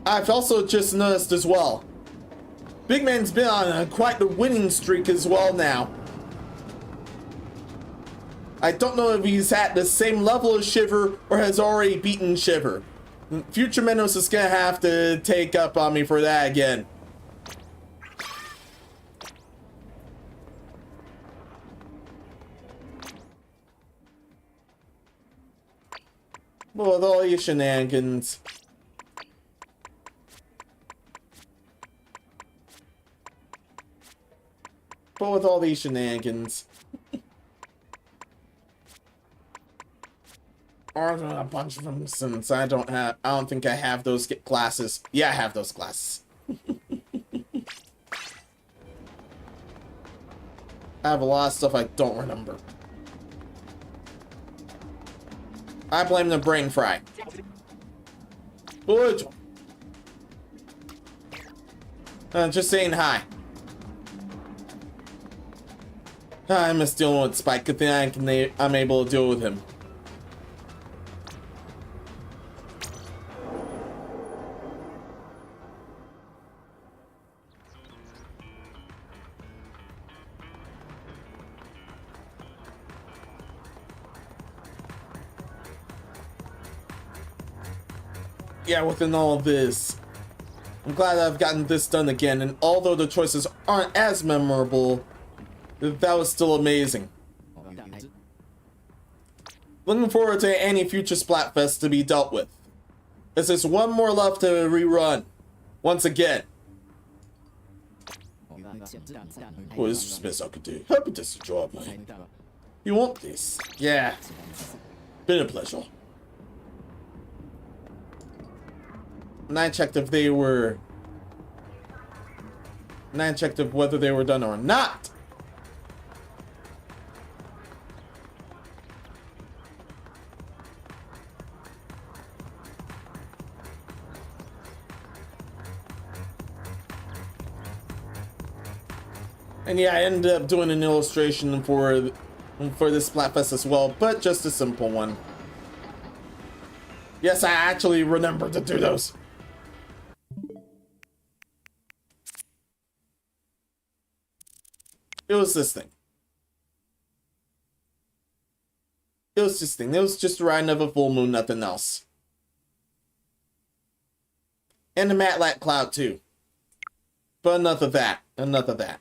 I've also just noticed as well, Big Man's been on quite the winning streak as well now. I don't know if he's at the same level as Shiver or has already beaten Shiver. Future Menos is gonna have to take up on me for that again. Well, with all these shenanigans. But with all these shenanigans. Or a bunch of them, since I don't think I have those glasses. Yeah, I have those glasses. I have a lot of stuff I don't remember. I blame the brain fry. Good. Just saying hi. I miss dealing with Spike. Good thing I'm able to deal with him. Yeah, within all of this, I'm glad I've gotten this done again, and although the choices aren't as memorable, that was still amazing. Looking forward to any future Splatfest to be dealt with. There's just one more left to rerun. Once again. Oh, this is the best I could do. Happy to see you, man. You want this? Yeah. Been a pleasure. And I checked if they were... And I checked if whether they were done or not. And yeah, I ended up doing an illustration for this Splatfest as well, but just a simple one. Yes, I actually remembered to do those. It was this thing. It was this thing. It was just a ride of a full moon, nothing else. And the Madlad cloud too. But enough of that. Enough of that.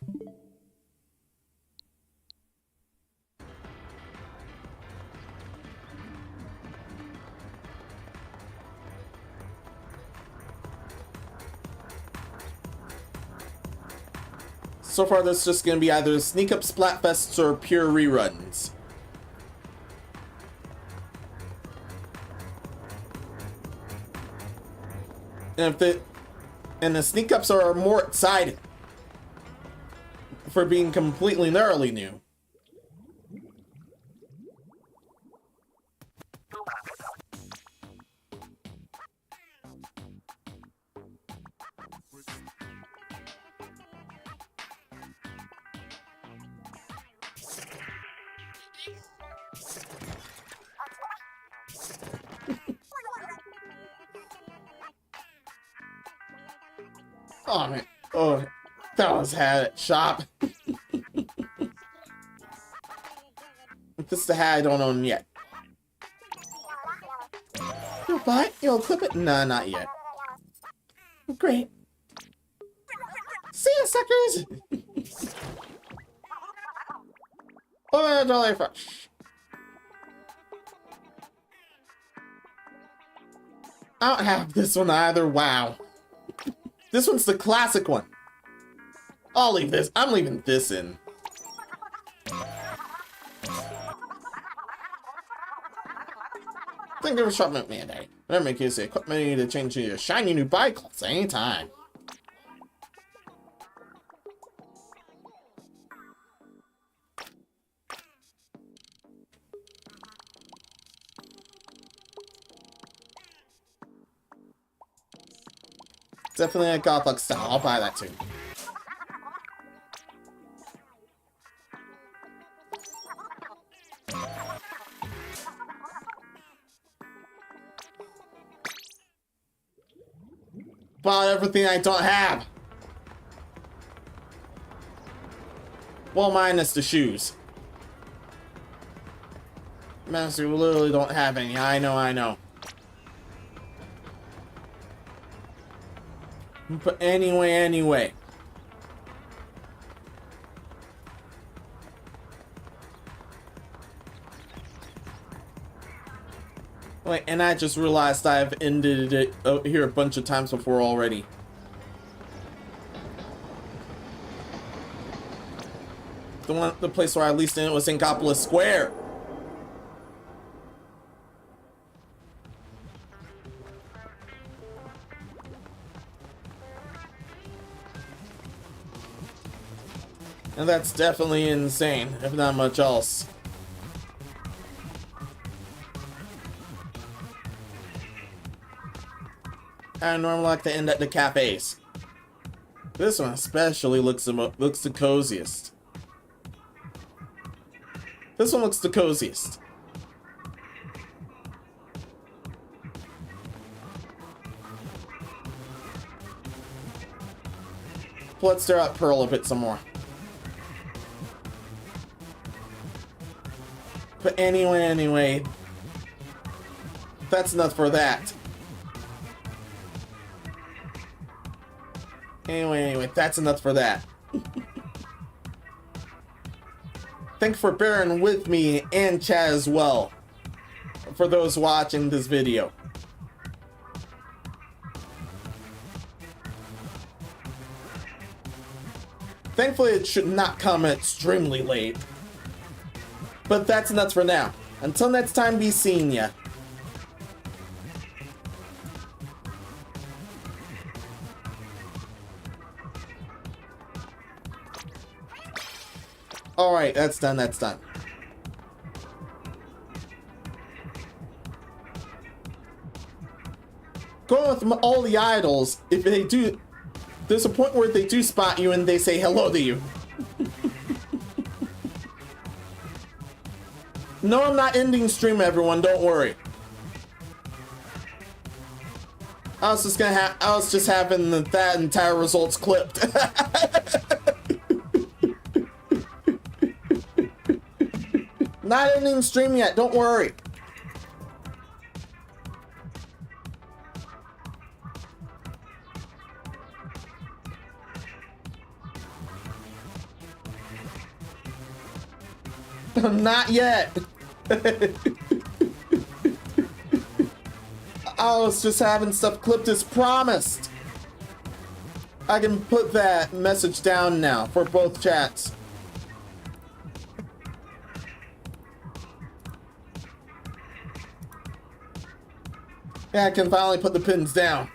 So far, this is just going to be either sneak up Splatfests or pure reruns. And the sneak ups are more exciting for being completely thoroughly new. Oh man, oh, that was had it shop. This is the hat I don't own yet. You'll buy it? You'll equip it? Nah, not yet. Great. See ya, suckers! Oh, $1 fresh. I don't have this one either, wow. This one's the classic one. I'll leave this. I'm leaving this in. Thank you for shopping at me today. Whatever make you say, equipment you need to change to your shiny new bike class anytime. Definitely a gothic style. I'll buy that too. Bought everything I don't have. Well, minus the shoes. Master, we literally don't have any. I know. But anyway. Wait, and I just realized I've ended it here a bunch of times before already. The place where I least in it was in Gopolis Square. And that's definitely insane, if not much else. I normally like to end at the cafes. This one especially looks the coziest. This one looks the coziest. Let's stare at Pearl a bit some more. But anyway, that's enough for that. Anyway, that's enough for that. Thanks for bearing with me and chat as well, for those watching this video. Thankfully, it should not come extremely late. But that's nuts for now. Until next time, be seeing ya. Alright, that's done. Going with all the idols, if they do, there's a point where they do spot you and they say hello to you. No, I'm not ending stream, everyone. Don't worry. I was just having that entire results clipped. Not ending stream yet. Don't worry. Not yet. I was just having stuff clipped as promised. I can put that message down now for both chats. Yeah, I can finally put the pins down.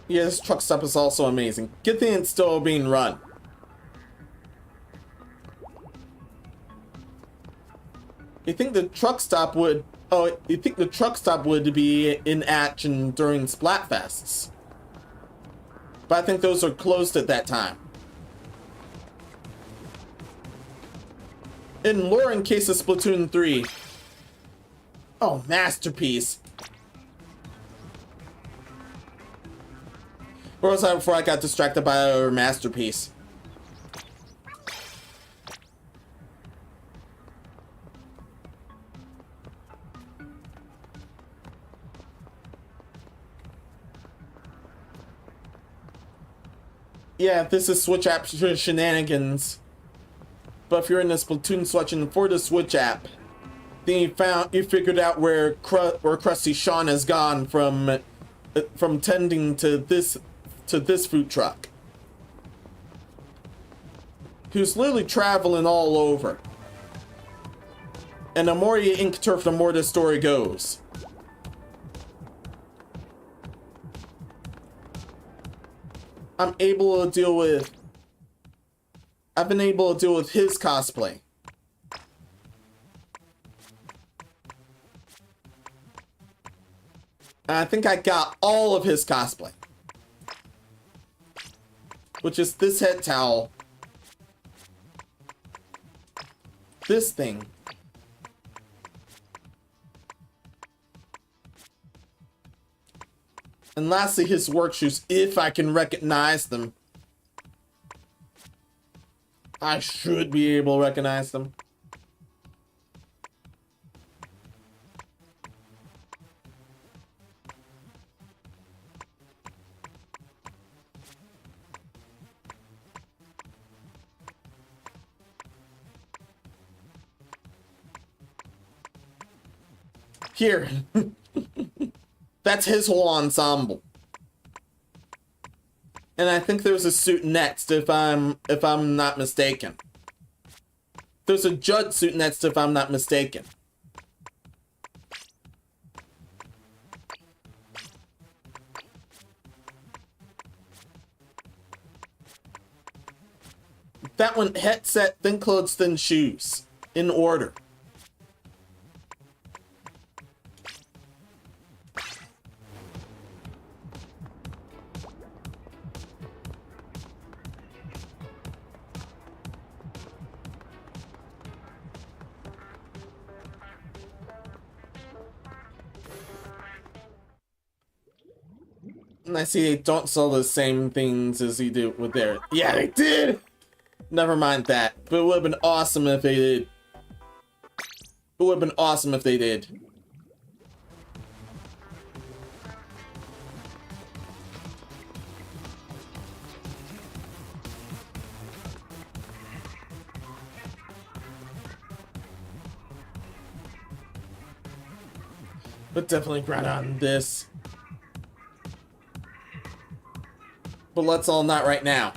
Yeah, this truck stop is also amazing. Good thing it's still being run. You think the truck stop would... Oh, you think the truck stop would be in action during Splatfests. But I think those are closed at that time. In lore in case of Splatoon 3. Oh, masterpiece. Where was I before I got distracted by our masterpiece? Yeah, this is Switch app shenanigans. But if you're in the Splatoon switching for the Switch app, then you figured out where Krusty Sean has gone from tending to this food truck. He was literally traveling all over. And the more you ink turf, the more the story goes. I've been able to deal with his cosplay. And I think I got all of his cosplay. Which is this head towel. This thing. And lastly, his work shoes, if I can recognize them. I should be able to recognize them. Here. That's his whole ensemble. And I think there's a suit next, if I'm not mistaken. There's a Judd suit next, if I'm not mistaken. That one, headset, then clothes, then shoes. In order. And I see they don't sell the same things as he did with their... Yeah, they did! Never mind that. But it would have been awesome if they did. It would have been awesome if they did. But definitely grind on this. But let's all not right now.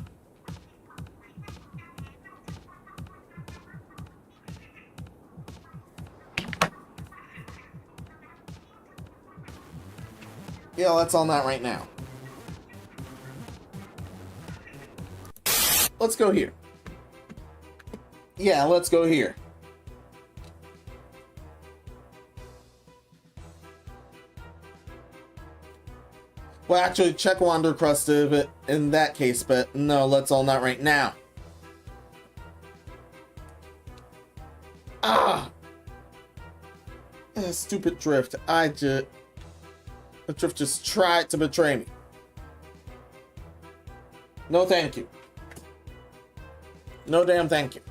Yeah, let's all not right now. Let's go here. Yeah, let's go here. Well, actually, check Wandercrust in that case, but no, let's all not right now. Ah! Stupid drift. The drift just tried to betray me. No thank you. No damn thank you.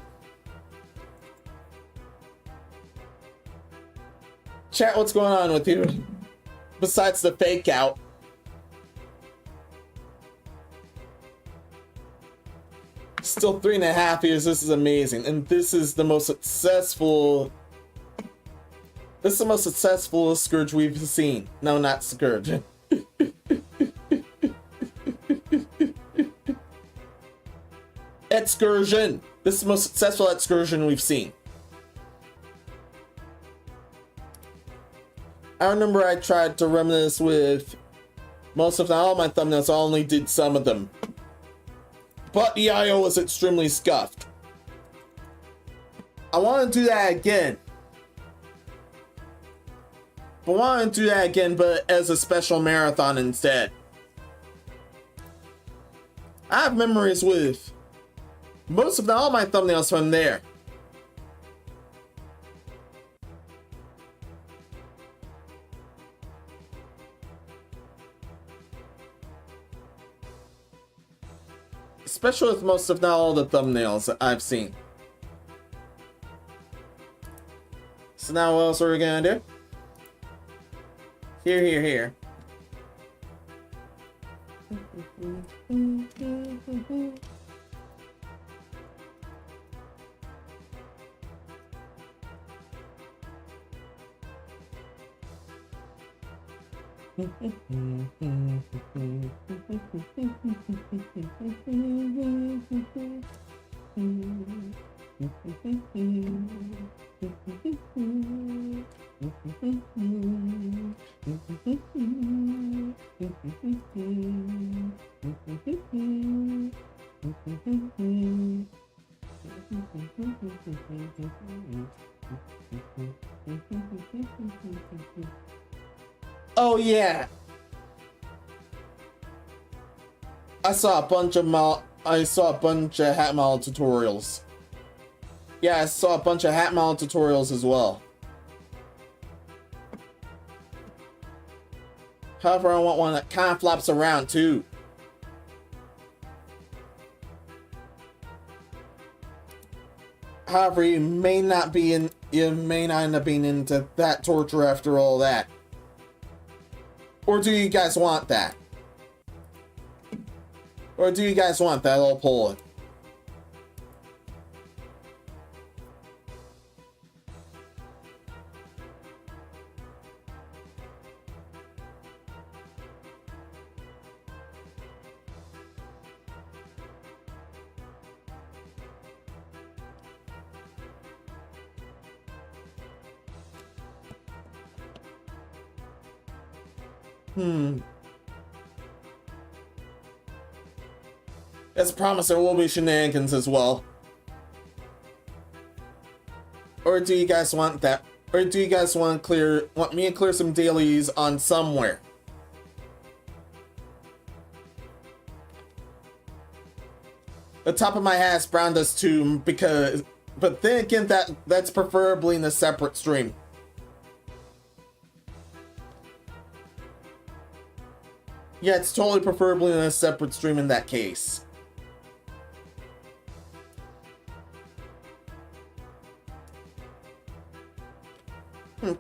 Chat, what's going on with you? Besides the fake out. Still 3.5 years. This is amazing, and this is the most successful. This is the most successful Scourge we've seen. No, not Scourge. Excursion. This is the most successful excursion we've seen. I remember I tried to reminisce with most of all my thumbnails. I only did some of them. But the IO was extremely scuffed. I want to do that again. But as a special marathon instead. I have memories with most of all my thumbnails from there. Especially with most, if not all, the thumbnails that I've seen. So now what else are we gonna do? Here. Oh yeah. I saw a bunch of hat model tutorials. Yeah, I saw a bunch of hat model tutorials as well. However, I want one that kind of flops around too. However, you may not end up being into that torture after all that. Or do you guys want that? Or do you guys want that? I'll pull it. As promised, there will be shenanigans as well. Or do you guys want that? Or do you guys want me to clear some dailies on somewhere? The top of my hat is brown dust too, but then again, that's preferably in a separate stream. Yeah, it's totally preferably in a separate stream in that case.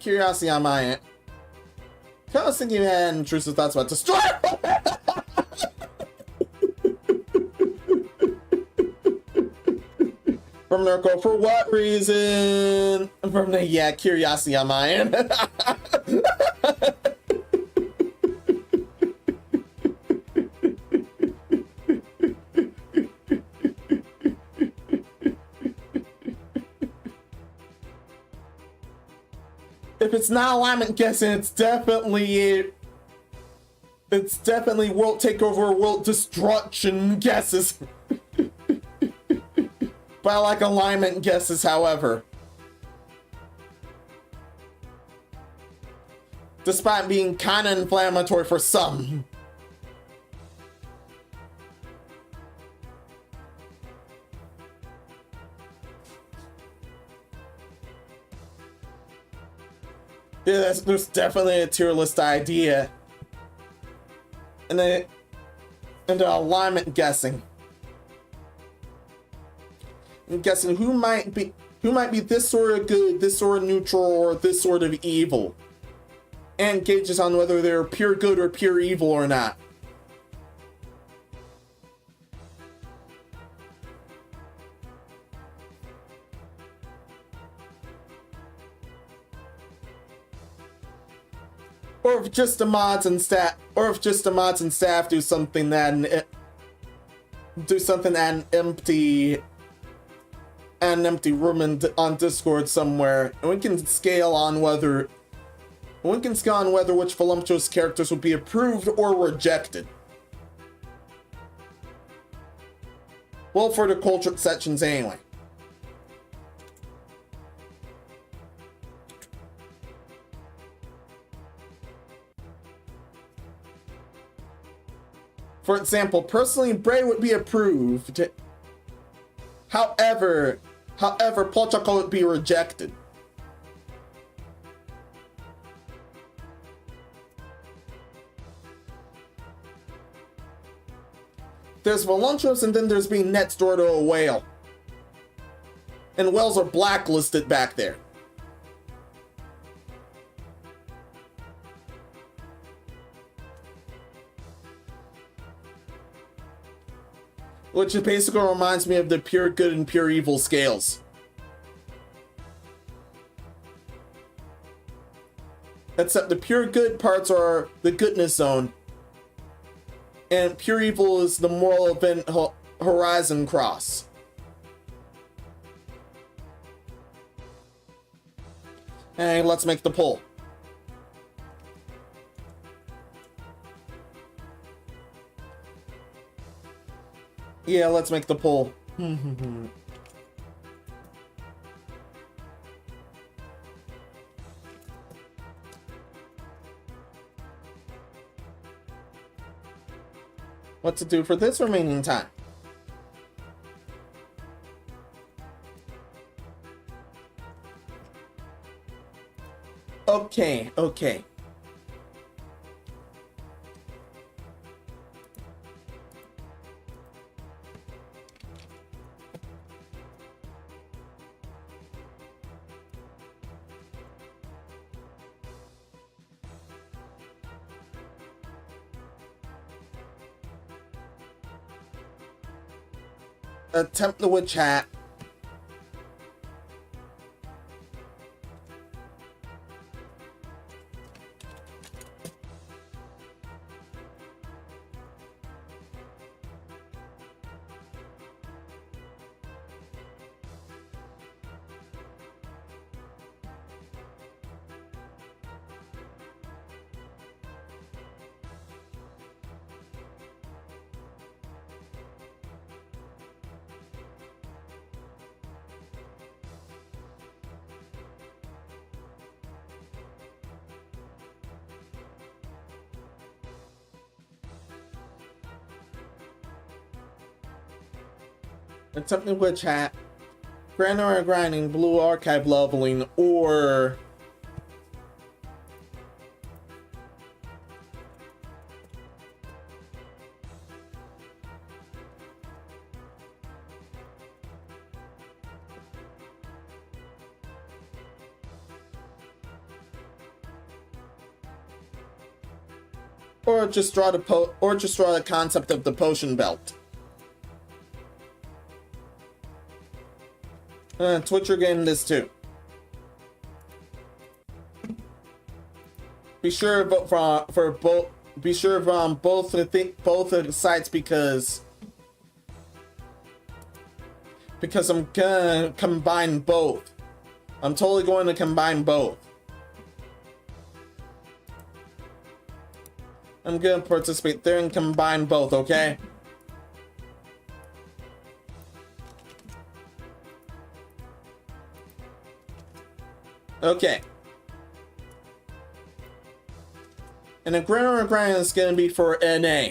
Curiosity on my end. I was thinking you had intrusive thoughts about destroy. From Narco, for what reason? From the curiosity on my end. If it's not alignment guessing, it's definitely world takeover, world destruction guesses. But I like alignment guesses, however. Despite being kind of inflammatory for some. Yeah, there's definitely a tier list idea. And the alignment guessing. I'm guessing who might be this sort of good, this sort of neutral, or this sort of evil. And gauges on whether they're pure good or pure evil or not. Or if just the mods and staff, do something that an empty room on Discord somewhere, and we can scale on whether which voluptuous characters would be approved or rejected. Well, for the culture sections anyway. For example, personally, Bray would be approved. However, Polchako would be rejected. There's voluptuous, and then there's being next door to a whale. And whales are blacklisted back there. Which basically reminds me of the pure good and pure evil scales. Except the pure good parts are the goodness zone, and pure evil is the moral event horizon cross. Hey, let's make the pull. Yeah, let's make the pull. What to do for this remaining time? Okay, okay. Attempt the witch hat. Attempt the witch hat. Granular grinding, blue archive leveling, or just draw the concept of the potion belt. Twitch, you're getting this too. Be sure to vote for both. Be sure from both of the sites because I'm gonna combine both. I'm totally going to combine both. I'm gonna participate there and combine both. Okay. Okay. And the granular grind is going to be for NA.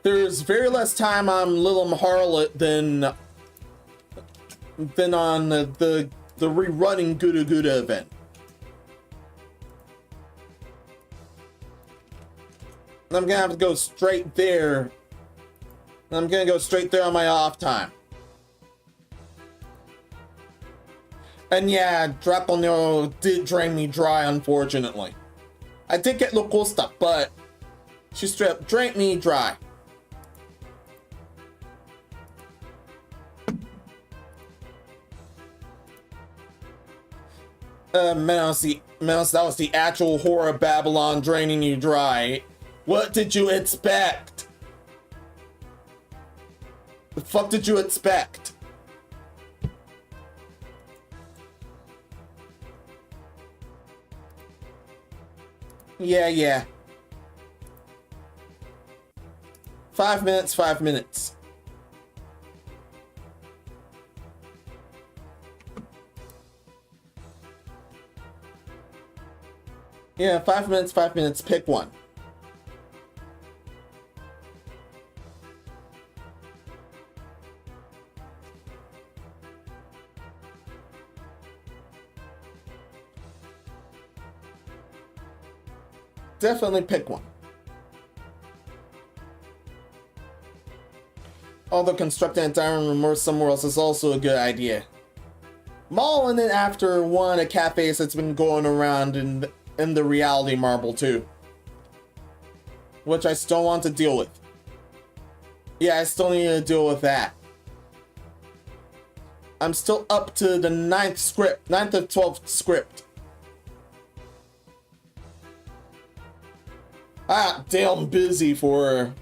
There's very less time on Little Harlot than on the rerunning Gouda Gouda event. I'm going to have to go straight there. I'm going to go straight there on my off time. And yeah, Draponero did drain me dry, unfortunately. I did get Locusta, but she straight up drained me dry. Menos, that was the actual horror of Babylon draining you dry. What did you expect? The fuck did you expect? Yeah. 5 minutes, 5 minutes. Yeah, 5 minutes, 5 minutes, pick one. Definitely pick one. Although constructing a diamond room or somewhere else is also a good idea. Mauling it after one of the cafes that's been going around in the reality marble too. Which I still want to deal with. Yeah, I still need to deal with that. I'm still up to the 9th of 12th script. I got damn busy for...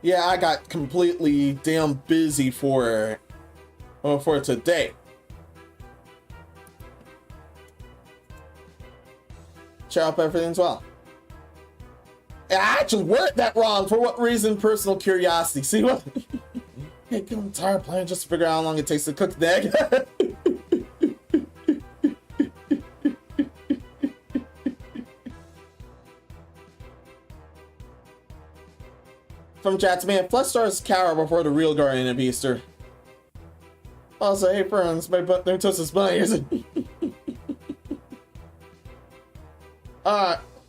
Yeah, I got completely damn busy for today. Check up everything's well. I actually worded that wrong. For what reason? Personal curiosity. See what? Hey, I'm tired of playing just to figure out how long it takes to cook the egg. From Jats, man, flesh stars cower before the real guardian of Easter. Also, hey friends, my toast is bunnies.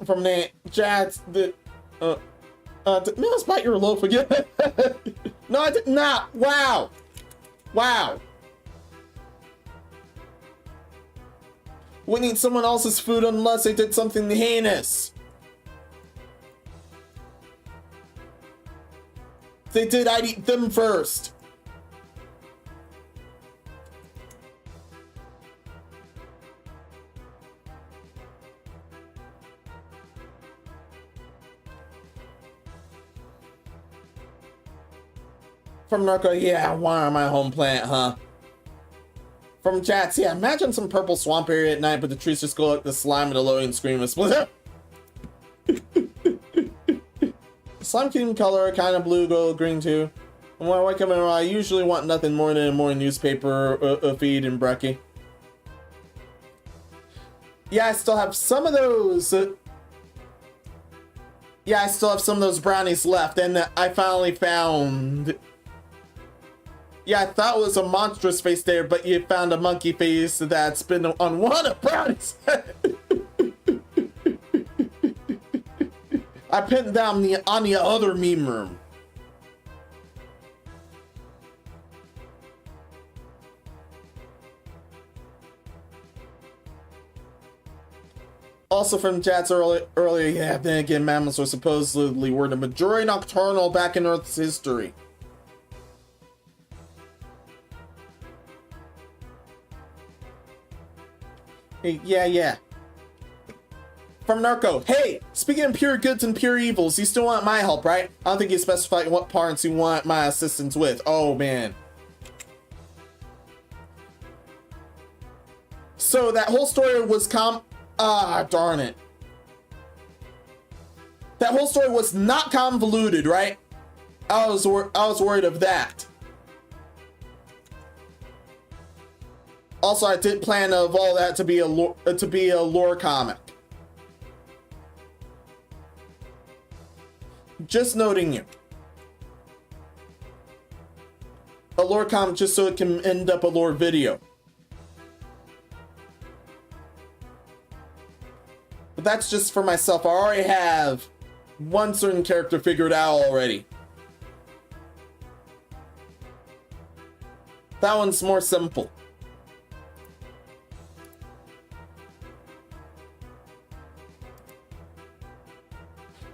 From Nate, Jats, did Menos bite your loaf again? No, I did not. Wow. Wow. Wouldn't eat someone else's food unless they did something heinous. If they did, I'd eat them first. From Narco, yeah, why am I home plant, huh? From Chats, yeah, imagine some purple swamp area at night, but the trees just go like the slime and the loading scream and split. Slime can color, kind of blue, gold, green too. And when I wake up, I usually want nothing more than a morning newspaper, a feed, and brekkie. Yeah, I still have some of those. Yeah, I still have some of those brownies left, and I finally found. Yeah, I thought it was a monstrous face there, but you found a monkey face that's been on one of brownies. I pinned down on the other meme room. Also from chats earlier, yeah, then again, mammals were supposedly were the majority nocturnal back in Earth's history. Yeah. From Narco, hey, speaking of pure goods and pure evils, you still want my help, right? I don't think you specified what parts you want my assistance with. Oh, man. So that whole story was darn it. That whole story was not convoluted, right? I was worried of that. Also, I did plan of all that to be a lore comic. Just noting you. A lore comic just so it can end up a lore video. But that's just for myself. I already have one certain character figured out already. That one's more simple.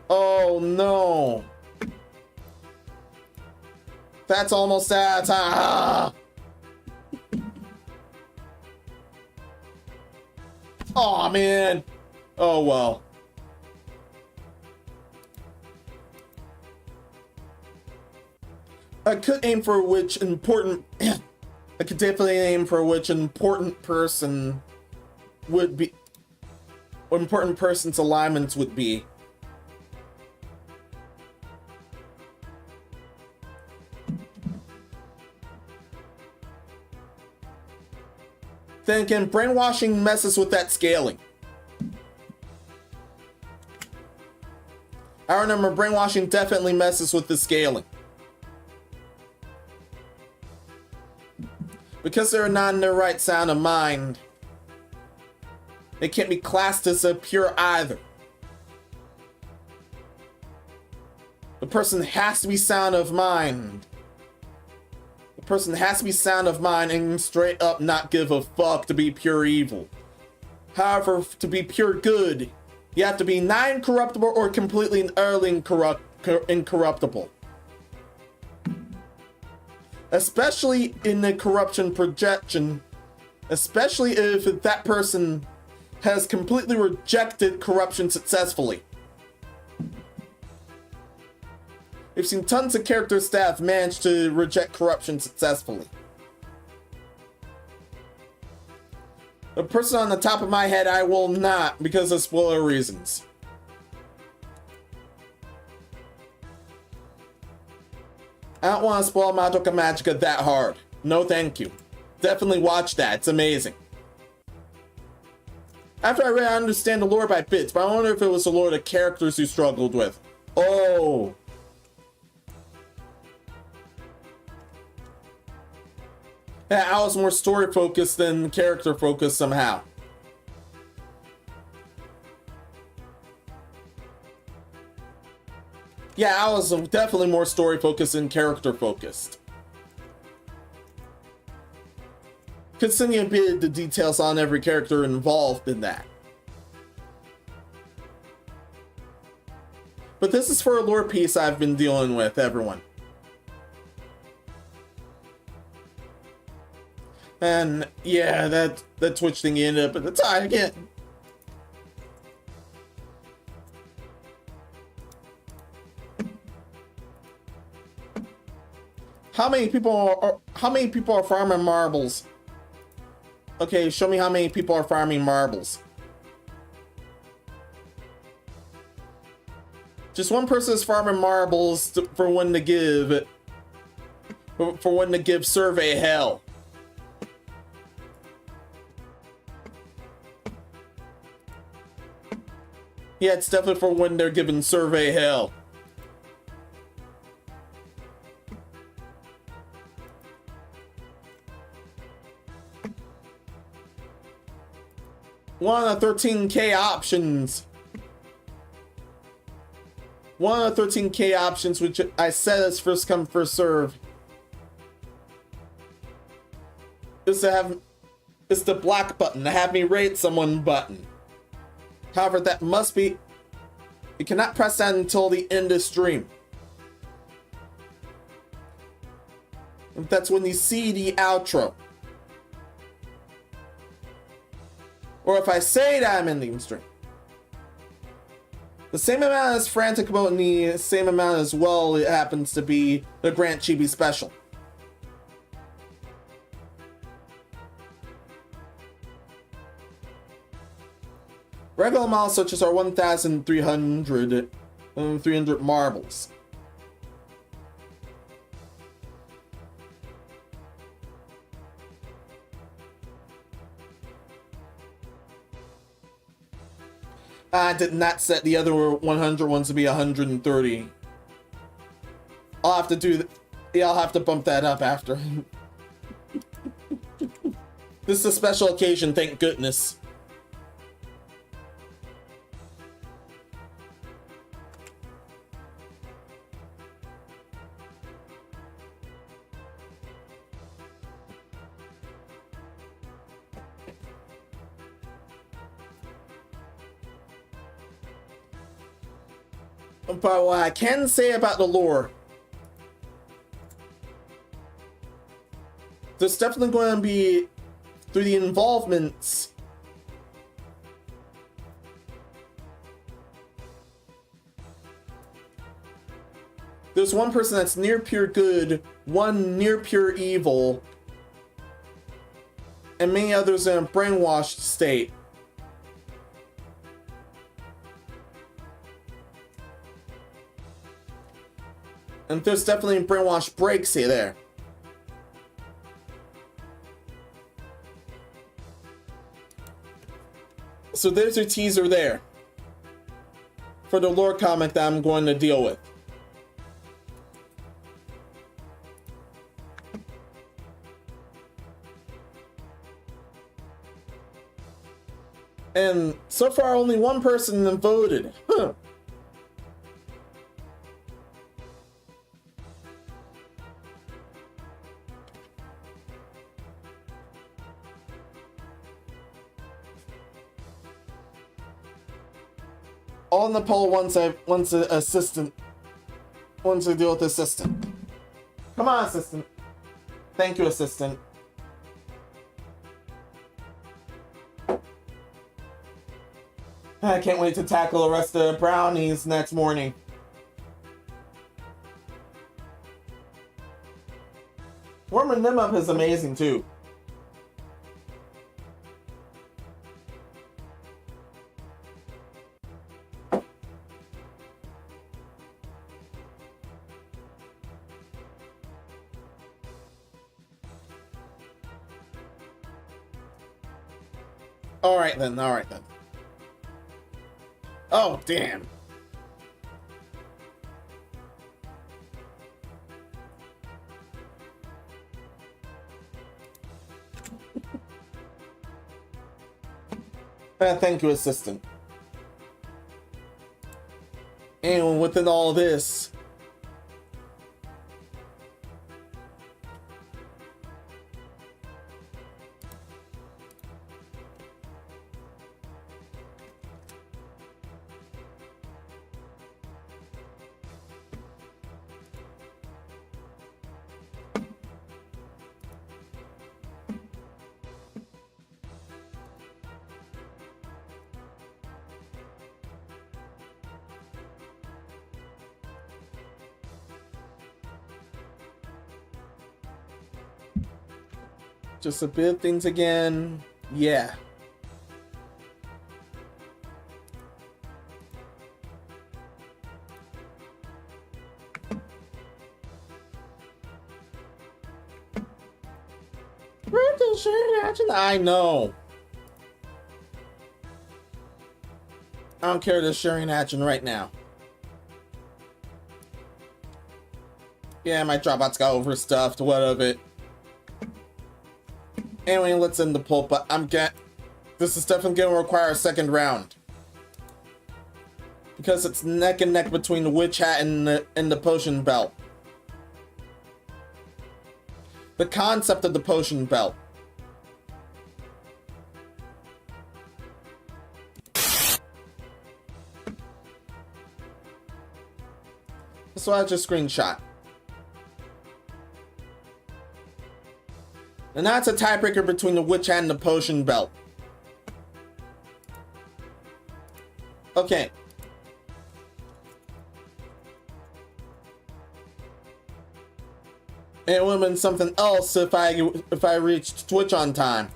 Oh no. That's almost out of time. Ah. Oh man. Oh well. I could aim for which important I could definitely aim for which important person would be what important person's alignments would be. Then again, brainwashing messes with that scaling. I remember brainwashing definitely messes with the scaling. Because they're not in their right sound of mind, they can't be classed as a pure either. The person has to be sound of mind. The person has to be sound of mind and straight up not give a fuck to be pure evil. However, to be pure good, you have to be non-corruptible or completely and utterly incorruptible. Especially in the corruption projection. Especially if that person has completely rejected corruption successfully. We've seen tons of character staff manage to reject corruption successfully. The person on the top of my head, I will not, because of spoiler reasons. I don't want to spoil Madoka Magica that hard. No thank you. Definitely watch that, it's amazing. After I really understand the lore by bits, but I wonder if it was the lore the characters who struggled with. Oh. Yeah, I was more story focused than character focused somehow. Yeah, I was definitely more story focused than character focused. Considering a bit of the details on every character involved in that. But this is for a lore piece I've been dealing with, everyone. And yeah, that Twitch thing ended up at the time again. How many people are farming marbles? Okay, show me how many people are farming marbles. Just one person is farming marbles for when to give. For when to give survey hell. Yeah, it's definitely for when they're giving survey hell. One of the 13K options. One of the 13K options, which I said is first come, first serve, is the black button, the have me rate someone button. However, that must be, you cannot press that until the end of stream. That's when you see the outro. Or if I say that I'm ending stream. The same amount as Frantic About, and the same amount as well it happens to be the Grant Chibi special. Regular models such as our 1,300 300 marbles. I did not set the other 100 ones to be 130. I'll have to do yeah, I'll have to bump that up after. This is a special occasion, thank goodness. But what I can say about the lore, there's definitely going to be, through the involvements, there's one person that's near pure good, one near pure evil, and many others in a brainwashed state. And there's definitely brainwash breaks here there. So there's your teaser there for the lore comic that I'm going to deal with. And so far only one person voted. Huh. On the poll once I deal with assistant. Come on, assistant. Thank you, assistant. I can't wait to tackle the rest of the brownies next morning. Warming them up is amazing too. Alright then, alright then. Oh, damn. Thank you, assistant. And within all this, just a bit of things again. Yeah. I know. I don't care, the sharing action right now. Yeah, my Dropbox got overstuffed, what of it. Anyway, let's end the poll, but this is definitely gonna require a second round. Because it's neck and neck between the witch hat and the potion belt. The concept of the potion belt. That's what I just screenshot. And that's a tiebreaker between the witch hat and the potion belt. Okay. It would have been something else if I reached Twitch on time.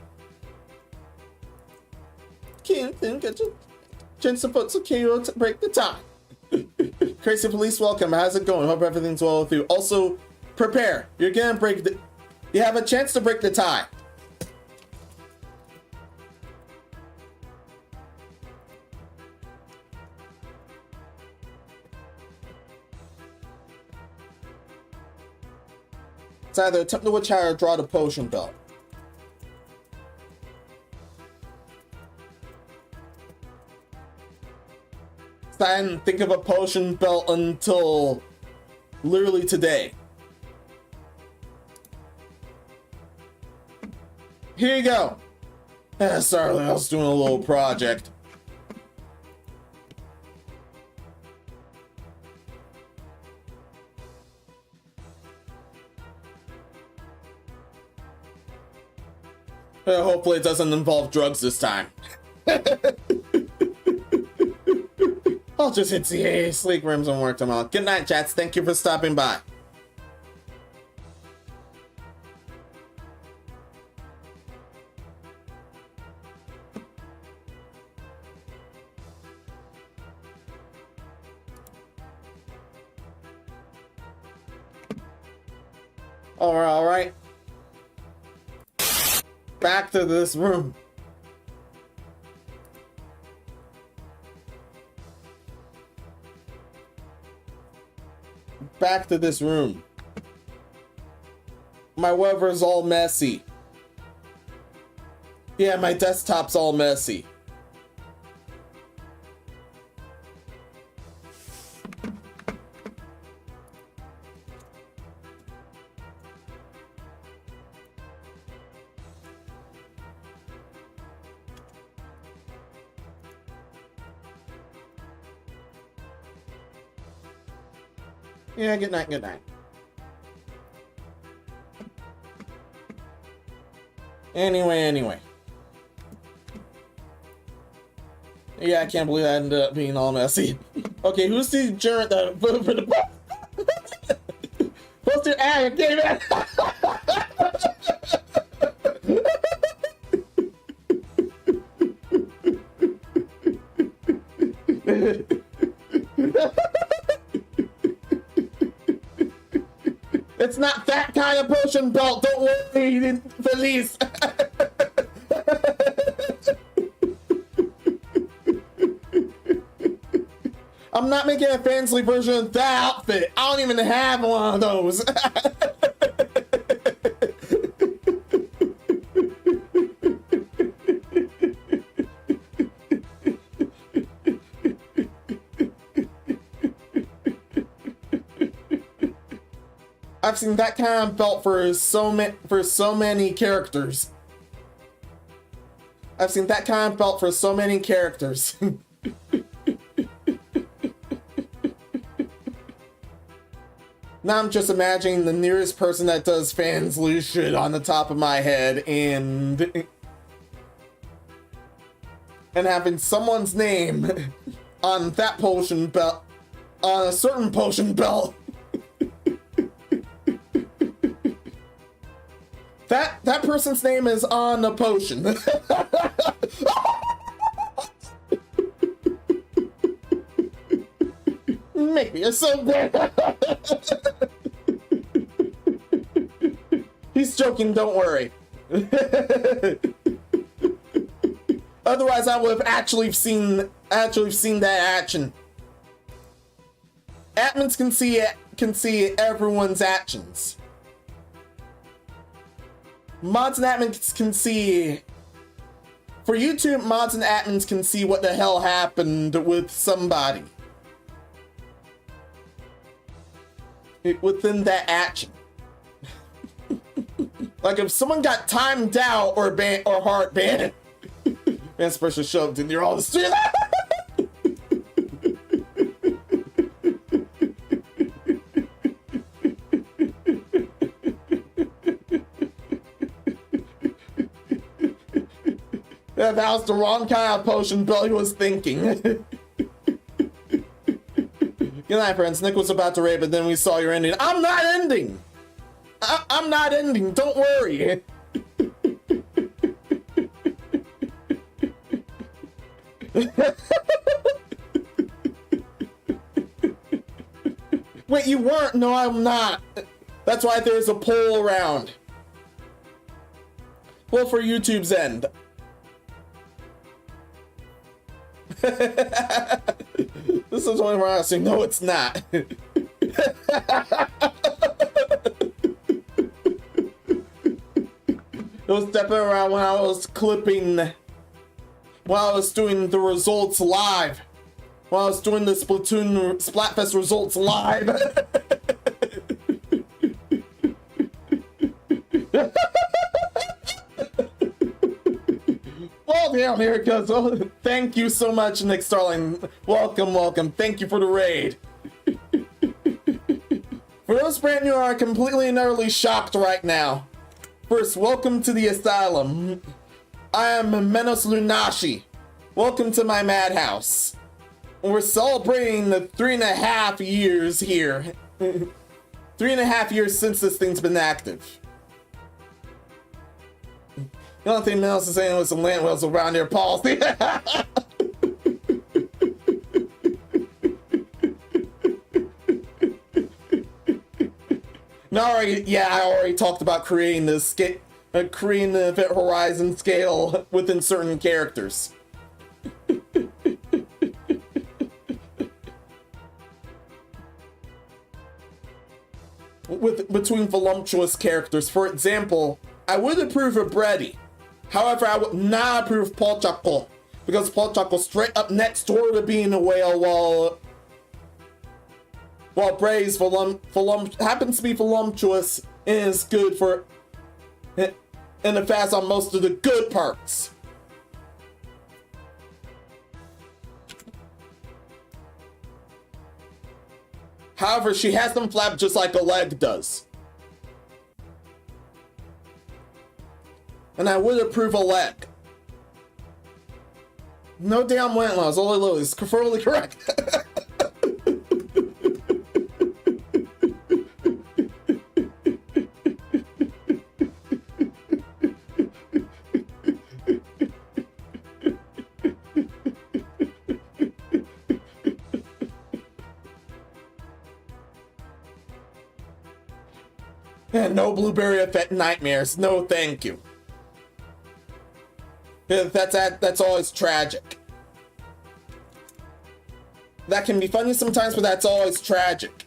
Can't think of chance to put some KO to break the tie. Crazy Police, welcome. How's it going? Hope everything's well with you. Also, prepare. You're gonna break the... You have a chance to break the tie. It's either attempt the witch hat or draw the potion belt. I didn't think of a potion belt until literally today. Here you go. Sorry, I was doing a little project. Hopefully it doesn't involve drugs this time. I'll just hit CA, sleek rims, and work them out. Good night, chats. Thank you for stopping by. All right. Back to this room. Back to this room. My weather's all messy. Yeah, my desktop's all messy. Yeah, good night, good night. Anyway. Yeah, I can't believe that ended up being all messy. Okay, who's the gerent that voted for the post your ad, game it. It's not that kind of potion belt, don't worry, Felice. I'm not making a fancy version of that outfit. I don't even have one of those. I've seen that kind of belt for so many characters. I've seen that kind of belt for so many characters. Now I'm just imagining the nearest person that does fans lose shit on the top of my head and having someone's name on that potion belt, on a certain potion belt. That person's name is on the potion. Make me so bad. He's joking, don't worry. Otherwise, I would have actually seen that action. Admins can see everyone's actions. Mods and admins can see. For YouTube, mods and admins can see what the hell happened with somebody within that action. Like if someone got timed out or banned or hard banned, man, special shoved in near all the street. That was the wrong kind of potion Billy was thinking. Good night, friends. Nick was about to raid, but then we saw your ending. I'm not ending! I'm not ending, don't worry. Wait, you weren't? No, I'm not. That's why there's a poll around. Well, for YouTube's end. This is only where I say no, it's not. It was stepping around when I was while I was doing the results live. While I was doing the Splatfest results live. Well, damn, here it goes. Oh, thank you so much, Nick Starling. Welcome, welcome. Thank you for the raid. For those brand new who are completely and utterly shocked right now. First, welcome to the asylum. I am Menos Lunashi. Welcome to my madhouse. We're celebrating the 3.5 years here. 3.5 years since this thing's been active. The only thing Menos is saying was some land whales around their policy. I already talked about creating the Event Horizon scale within certain characters. Between voluptuous characters. For example, I would approve of Brady. However, I would not approve Paul Chuckle, because Paul Chuckle's straight up next door to being a whale, while Brady's happens to be voluptuous and is good for and the fast on most of the good parts. However, she has them flap just like a leg does. And I would approve a leg. No damn wetlands, only lilies. Fully correct. And no blueberry effect nightmares. No, thank you. Yeah, that's always tragic. That can be funny sometimes, but that's always tragic.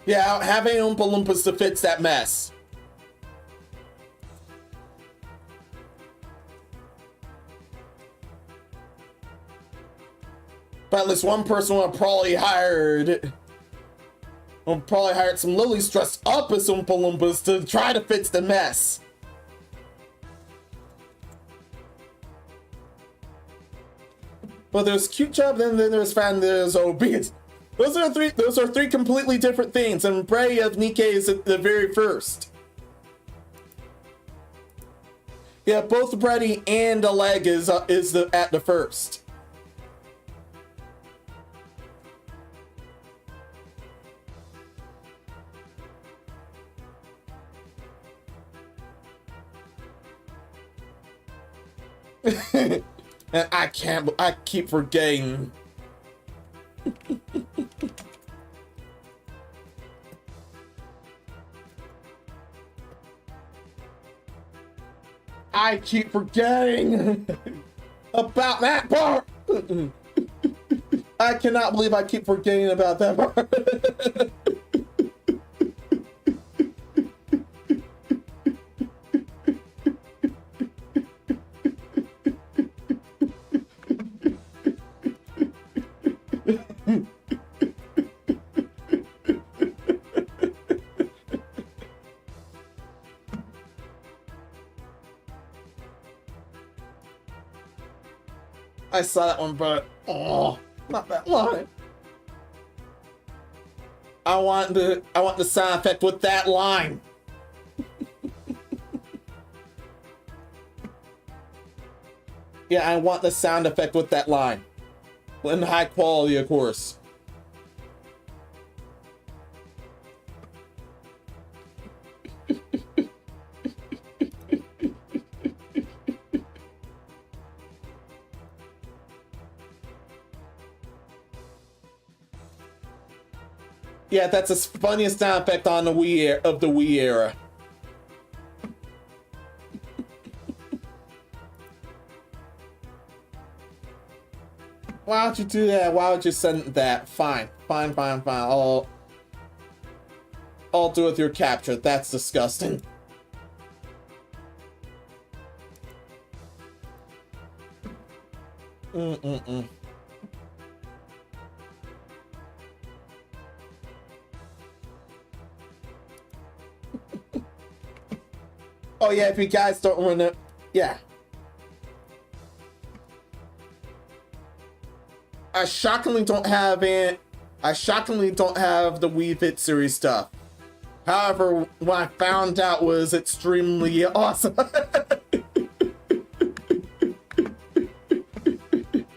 Yeah, having Oompa Loompas to fix that mess. But at least one person will probably hired some lilies dressed up as Oompa Loompas to try to fix the mess. Well, there's cute chub, then there's fan, there's obese. Those are three completely different things, and Bray of Nikkei is at the very first. Yeah, both Brady and a leg is at the first. And I keep forgetting. I keep forgetting about that part. I cannot believe I keep forgetting about that part. I saw that one, but oh, not that line. I want the sound effect with that line. Yeah, I want the sound effect with that line. In high quality, of course. Yeah, that's the funniest sound effect on the Wii era. Why would you do that? Why would you send that? Fine. I'll do with your capture. That's disgusting. Oh yeah, if you guys don't remember, yeah. I shockingly don't have the Wii Fit series stuff. However, what I found out was extremely awesome.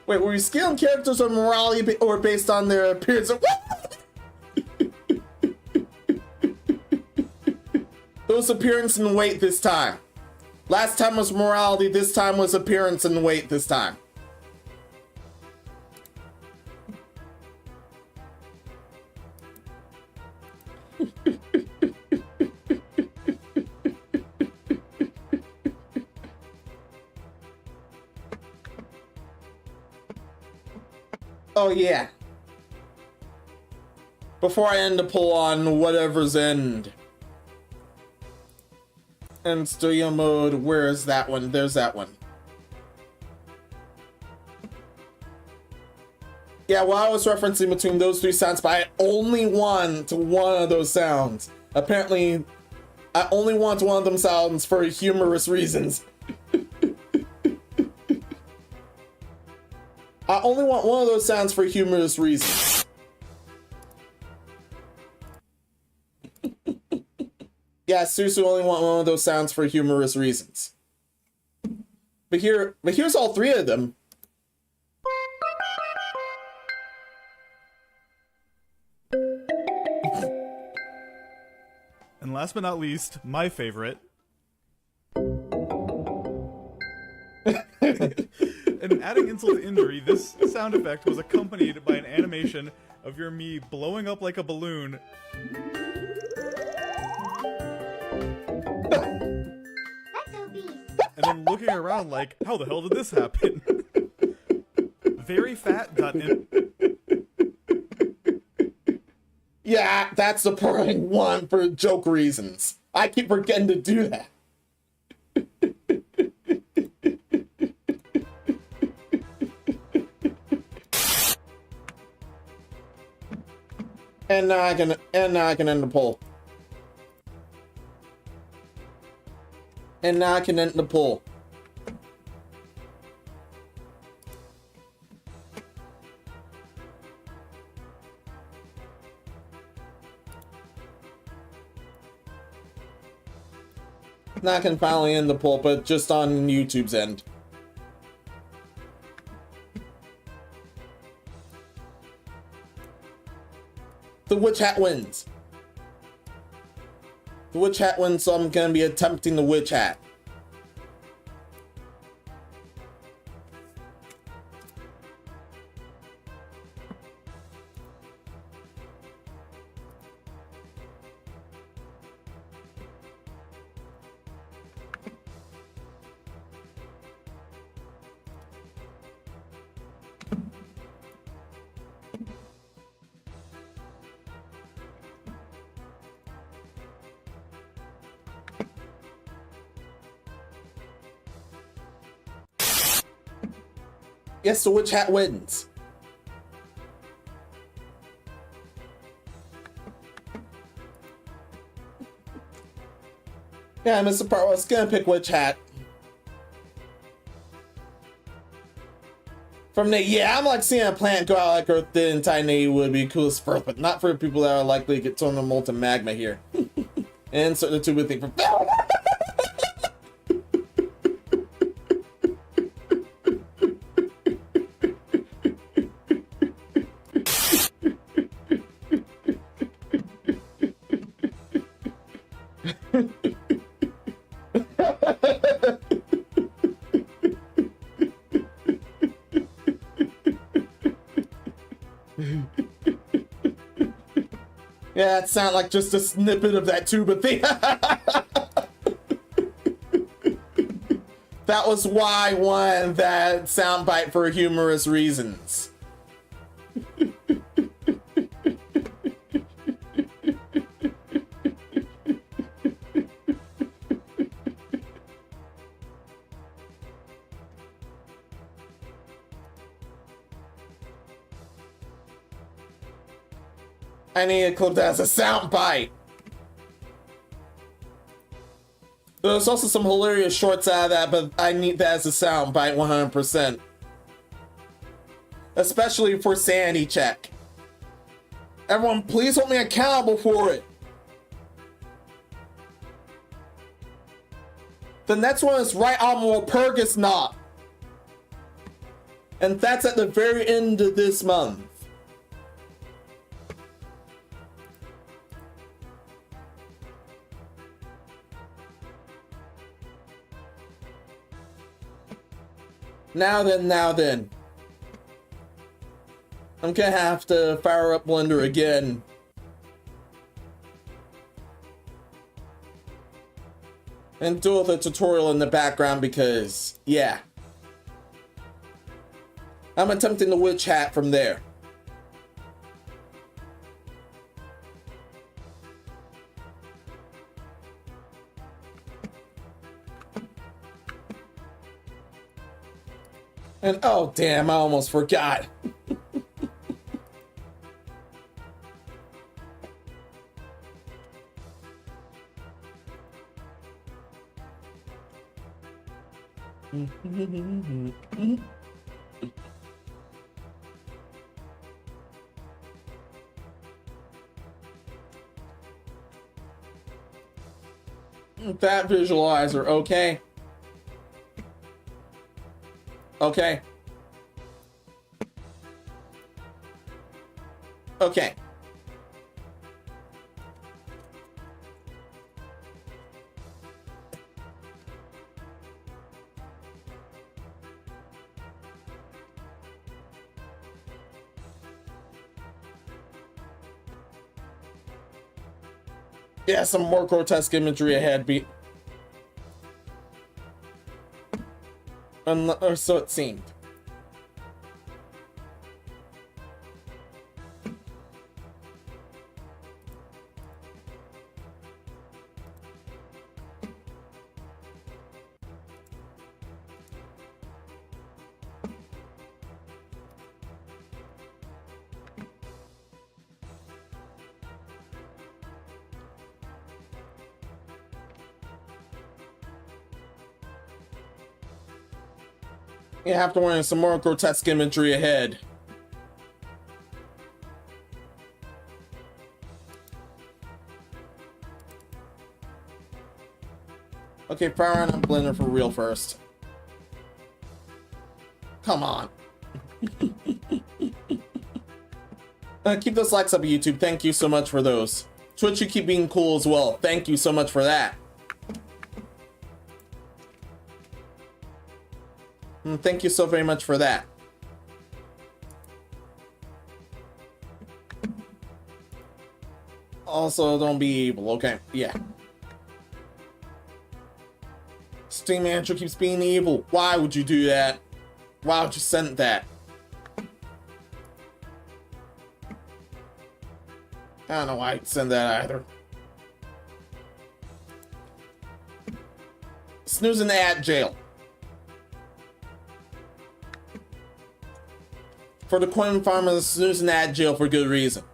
Wait, were you scaling characters on morality or based on their appearance? It was appearance and weight this time. Last time was morality, this time was appearance and weight this time. Oh yeah. Before I end the pull on whatever's end. And studio mode, where is that one? There's that one. Yeah, well, I was referencing between those three sounds, but I only want one of those sounds. Apparently, I only want one of them sounds for humorous reasons. I only want one of those sounds for humorous reasons. Yeah, I seriously only want one of those sounds for humorous reasons. But here's all three of them. And last but not least, my favorite. And adding insult to injury, this sound effect was accompanied by an animation of your me blowing up like a balloon. And then looking around like, how the hell did this happen? Very fat. Yeah, that's the perfect one for joke reasons. I keep forgetting to do that. And now I can end the poll. And now I can end the poll. Now I can finally end the poll, but just on YouTube's end. The witch hat wins. The witch hat wins, so I'm gonna be attempting the witch hat. Yes, the witch hat wins. Yeah, Mr. Part, I was gonna pick witch hat. From Nate, yeah, I'm like seeing a plant go out like Earth did in Tiny would be cool as first, but not for people that are likely to get thrown in molten magma here. And insert the tube thing for Yeah, it sounded like just a snippet of that tuba thing. That was why I wanted that soundbite for humorous reasons. I need a clip that has a sound bite. There's also some hilarious shorts out of that, but I need that as a sound bite 100%. Especially for sanity check. Everyone, please hold me accountable for it. The next one is right on Walpurgis Knot. And that's at the very end of this month. Now then. I'm gonna have to fire up Blender again. And do the tutorial in the background because, yeah. I'm attempting the witch hat from there. And oh damn, I almost forgot. That visualizer, okay. Okay. Okay. Yeah, some more grotesque imagery ahead. Or so it seemed. You have to warn some more grotesque imagery ahead. Okay, fire on Blender for real first. Come on. Keep those likes up, YouTube. Thank you so much for those. Twitch, you keep being cool as well. Thank you so much for that. Thank you so very much for that. Also, don't be evil, okay? Yeah. Steam Manager keeps being evil. Why would you do that? Why would you send that? I don't know why I'd send that either. Snoozing at jail. For the coin farmers, snoozing at jail for good reason.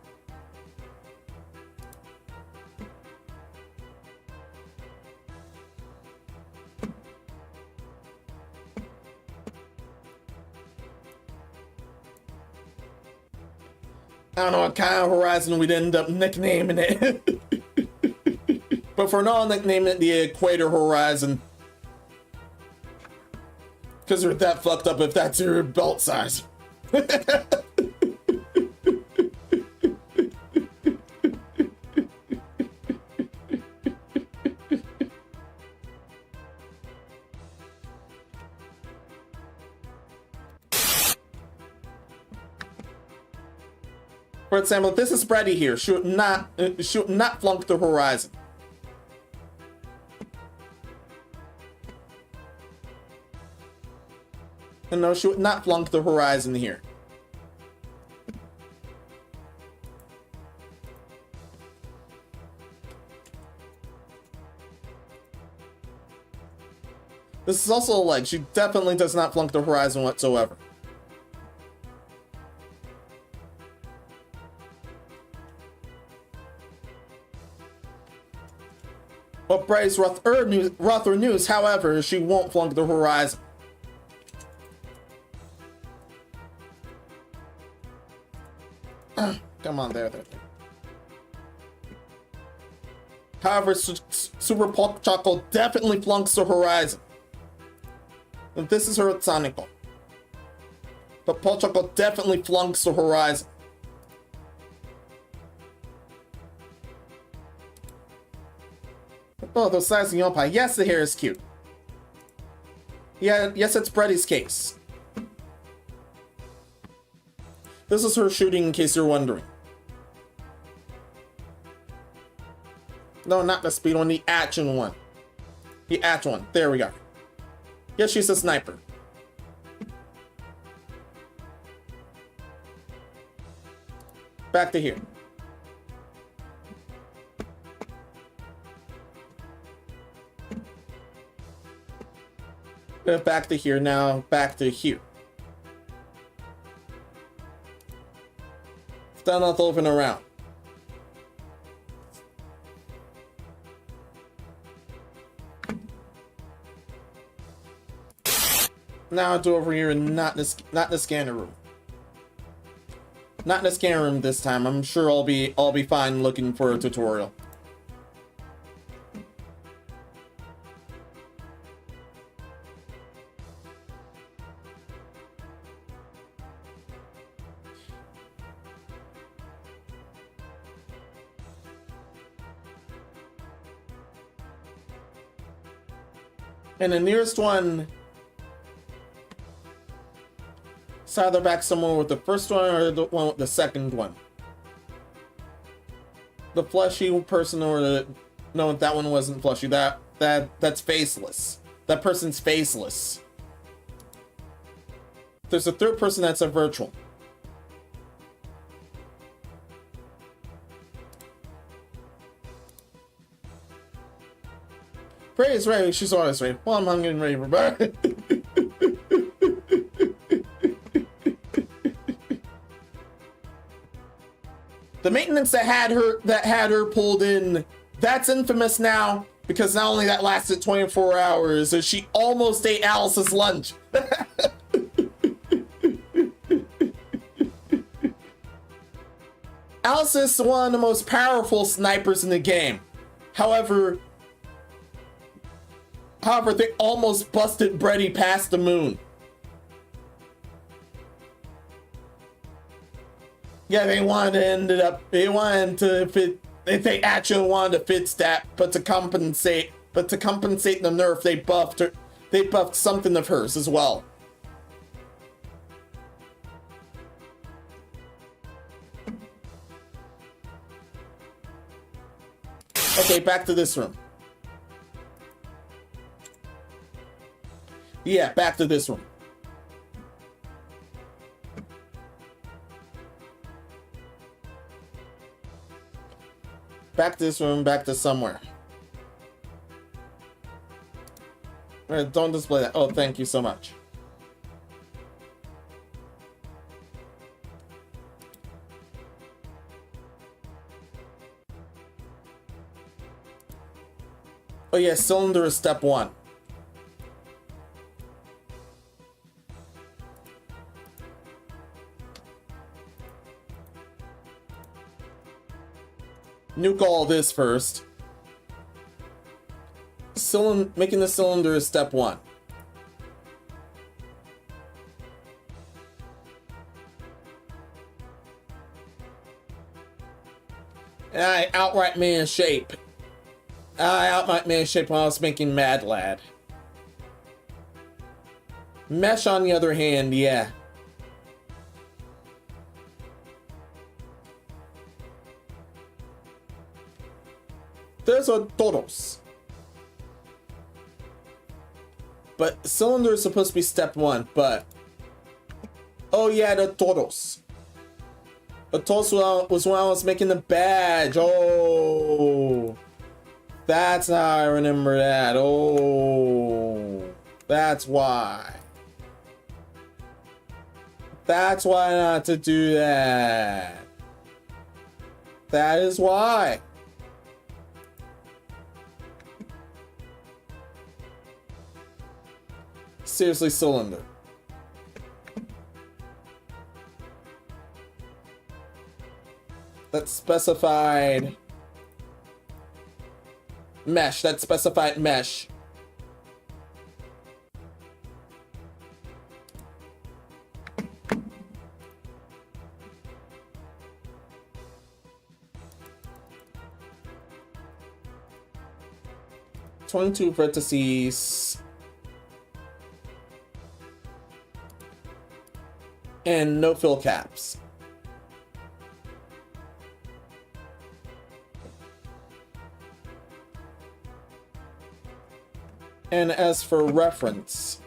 I don't know what kind of horizon we'd end up nicknaming it. But for now, I'll nickname it the Equator Horizon. Because you're that fucked up if that's your belt size. For example, this is Freddy here. Should not flunk the horizon. And no, should not flunk the horizon here. This is also a leg. She definitely does not flunk the horizon whatsoever. But Bryce Rother News, however, she won't flunk the horizon. Come on, there. However, Super Pork Chocolate definitely flunks the horizon. And this is her Sonical. But Pork Chocolate definitely flunks the horizon. Oh, those size of Yompai. Yes, the hair is cute. Yeah, yes, it's Freddy's case. This is her shooting, in case you're wondering. No, not the speed one, the action one. The action one. There we go. Yes, she's a sniper. Back to here. Back to here now. Back to here. Still not loafing around. Now I'll do over here and not in the scanner room. Not in the scanner room this time. I'm sure I'll be fine looking for a tutorial. And the nearest one, it's either back somewhere with the first one or the one with the second one. The fleshy person or the... No, that one wasn't fleshy. That's faceless. That person's faceless. There's a third person that's a virtual. Praise ready, she's always ready. Well, I'm getting ready for bed. The maintenance that had her pulled in, that's infamous now, because not only that lasted 24 hours, is she almost ate Alice's lunch. Alice is one of the most powerful snipers in the game. However, they almost busted Brady past the moon. Yeah, they actually wanted to fix that, but to compensate the nerf, they buffed something of hers as well. Okay, back to this room. Yeah, back to this room. Back to this room, back to somewhere. Don't display that. Oh, thank you so much. Oh yeah, cylinder is step 1. Nuke all this first. Making the cylinder is step 1. And I outright made a shape. When I was making Madlad. Mesh, on the other hand, yeah. There's a todos. But cylinder is supposed to be step 1, but... Oh yeah, the todos. The todos was when I was making the badge. Oh... That's how I remember that. Oh... That's why. That's why not to do that. That is why. Seriously, cylinder. That specified mesh. That specified mesh. "22 vertices and no fill caps." And as for reference,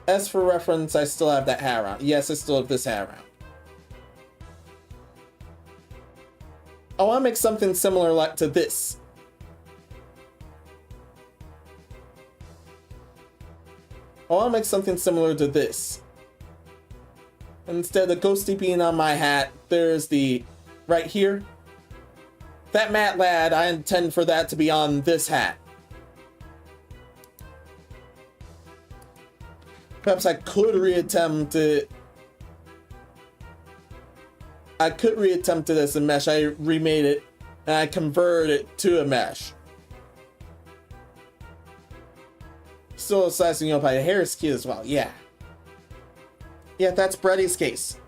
I still have that hat around. Yes, I still have this hat around. I want to make something similar like to this. Instead of ghosty being on my hat, there's the right here. That Madlad, I intend for that to be on this hat. Perhaps I could reattempt it. I could reattempt it as a mesh. I remade it and I converted it to a mesh. Still slicing up by a hair's key as well. Yeah. Yeah, that's Brady's case.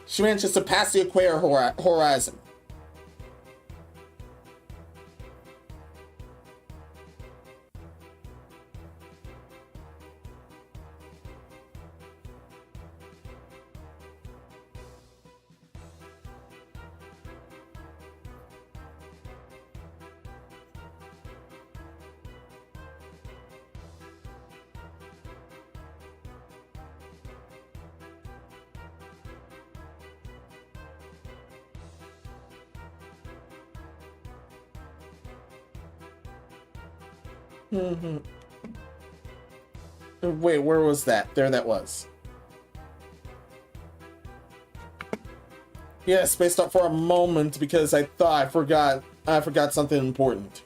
She manages to pass the Aquare horizon. Wait, where was that? There that was. Yeah, spaced out for a moment because I thought I forgot something important.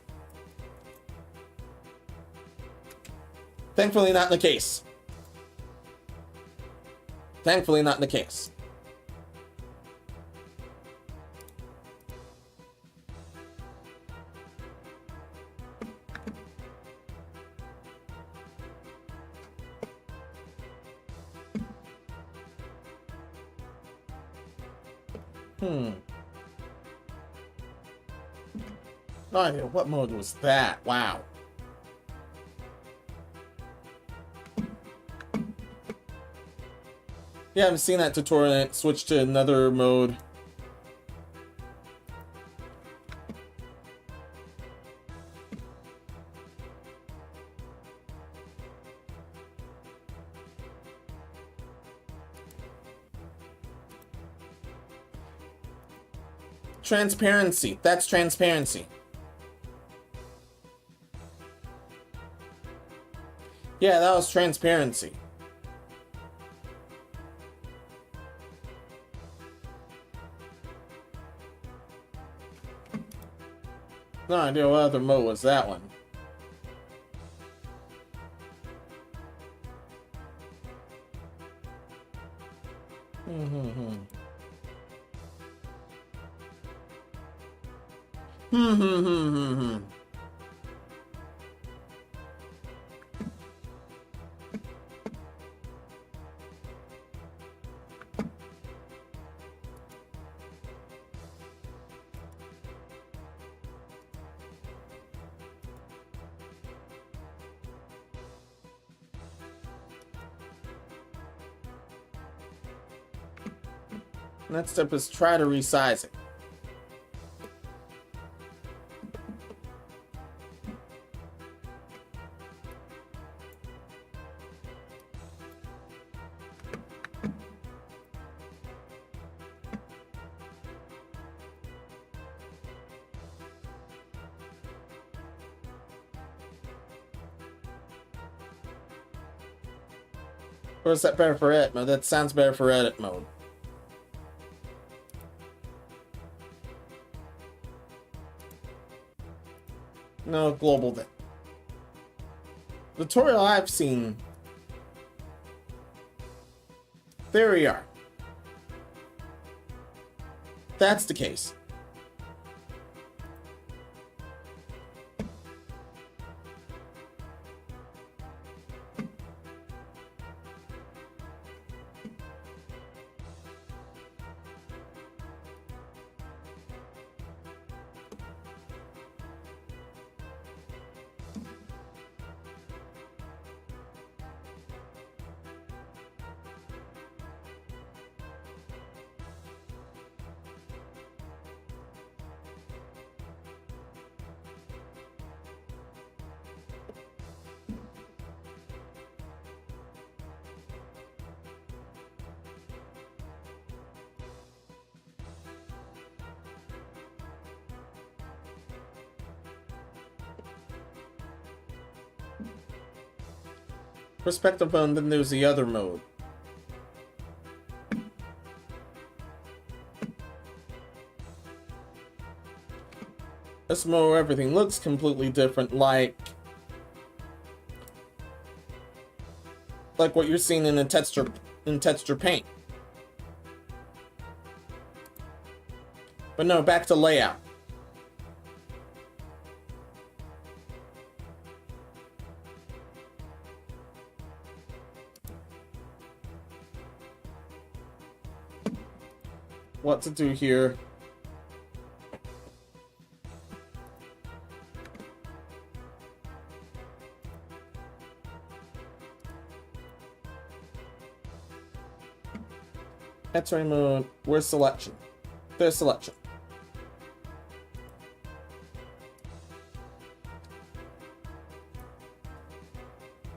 Thankfully not in the case. Thankfully not in the case. No idea what mode was that. Wow. Yeah, I've seen that tutorial and it switched to another mode. Transparency. That's transparency. Yeah, that was transparency. No idea what other mode was that one. Next step is try to resize it. Or is that better for edit mode? That sounds better for edit mode. No, global then. The tutorial I've seen. There we are. That's the case. Perspective mode, then there's the other mode. This mode, everything looks completely different, like like what you're seeing in the texture paint. But no, back to layout. What to do here? X-ray mode. Where's selection? There's selection.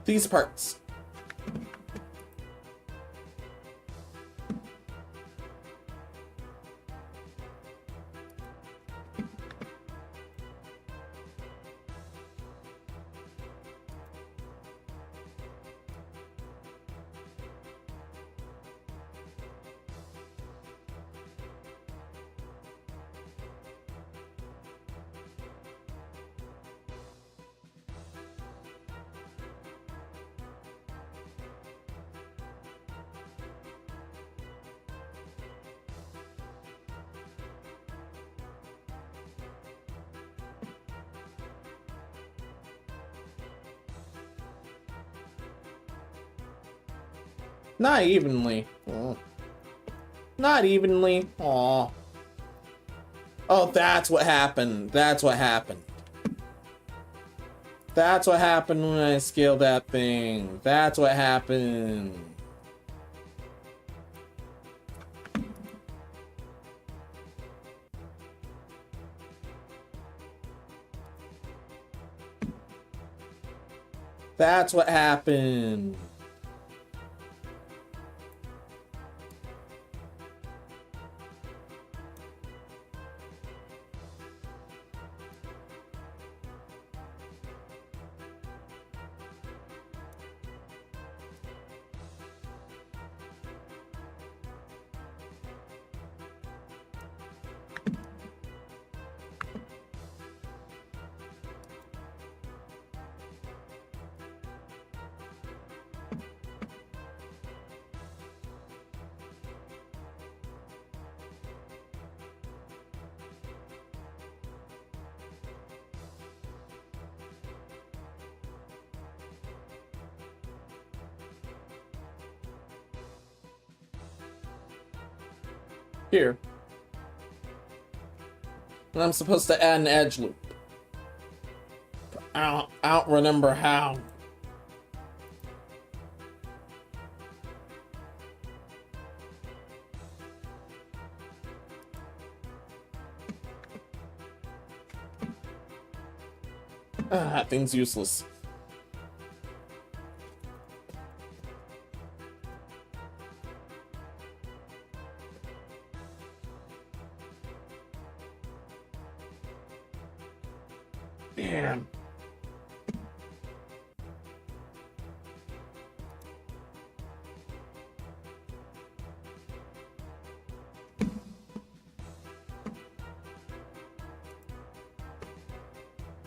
These parts. Not evenly. Not evenly. Aw. Oh, that's what happened. That's what happened. That's what happened when I scaled that thing. That's what happened. That's what happened. Here. And I'm supposed to add an edge loop. I don't remember how. That thing's useless. Damn.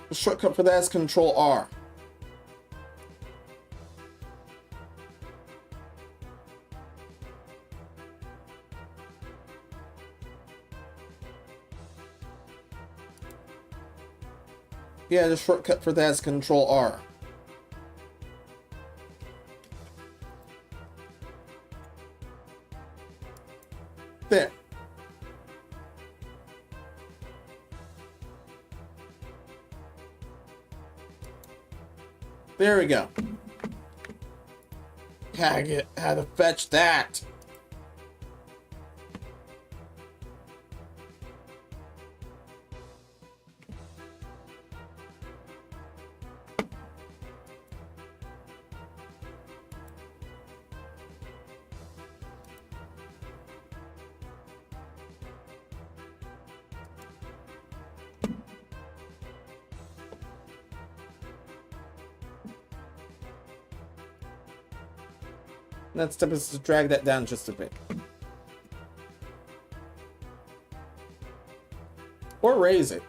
The shortcut for that is Control R. Yeah, the shortcut for that is Control R. There. There we go. Gotta get how to fetch that. Next step is to drag that down just a bit. Or raise it.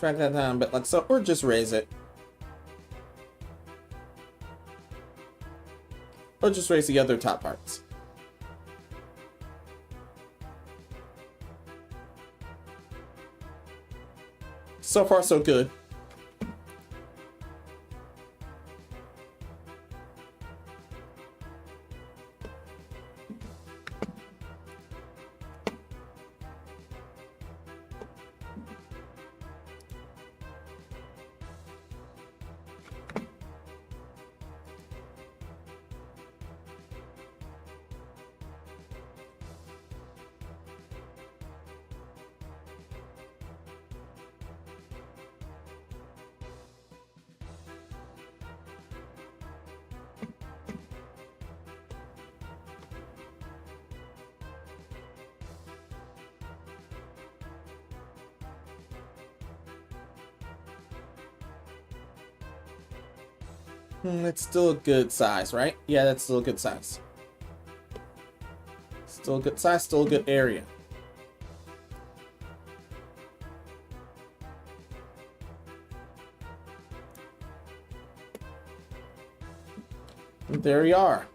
Drag that down a bit like so, or just raise it. Or just raise the other top parts. So far, so good. It's still a good size, right? Yeah, that's still a good size. Still a good size, still a good area. And there you are.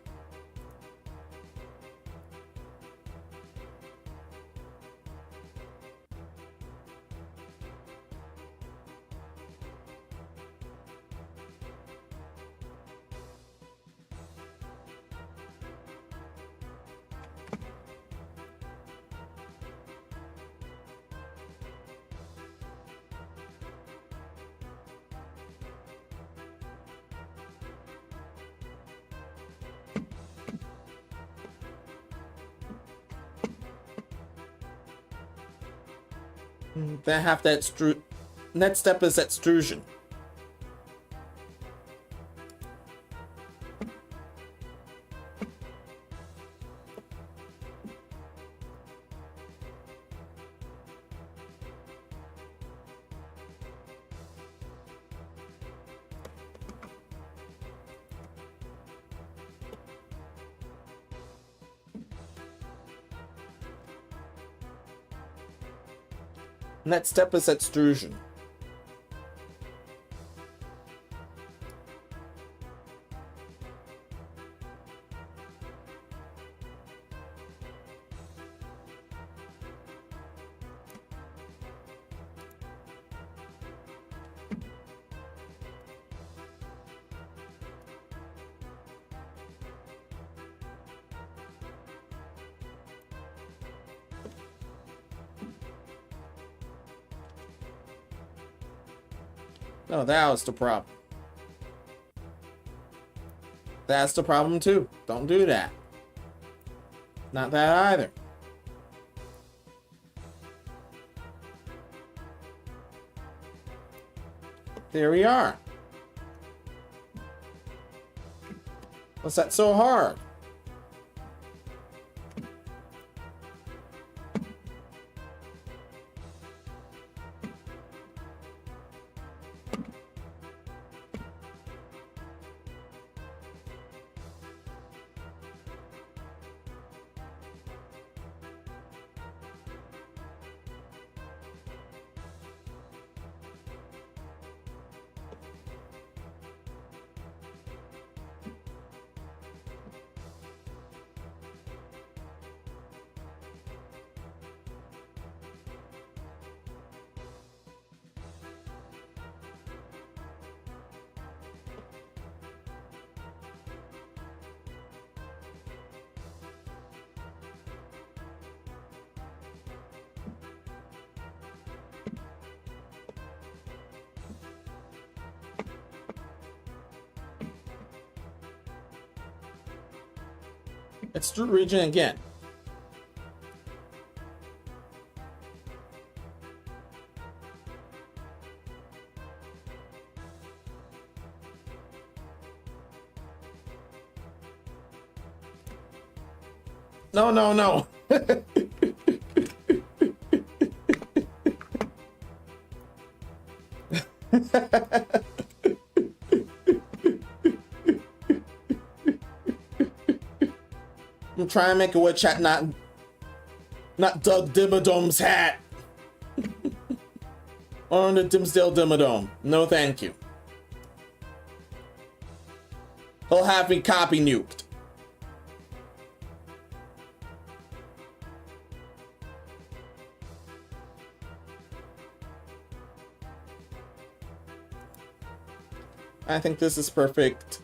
Then have that next step is extrusion. Next step is extrusion. No, that was the problem. That's the problem too. Don't do that. Not that either. There we are. What's that so hard? Extrude region again. No, no, no. I'm trying to make a witch hat, not Doug Dimmadome's hat. On the Dimsdale Dimmadome. No thank you. He'll have me copy nuked. I think this is perfect.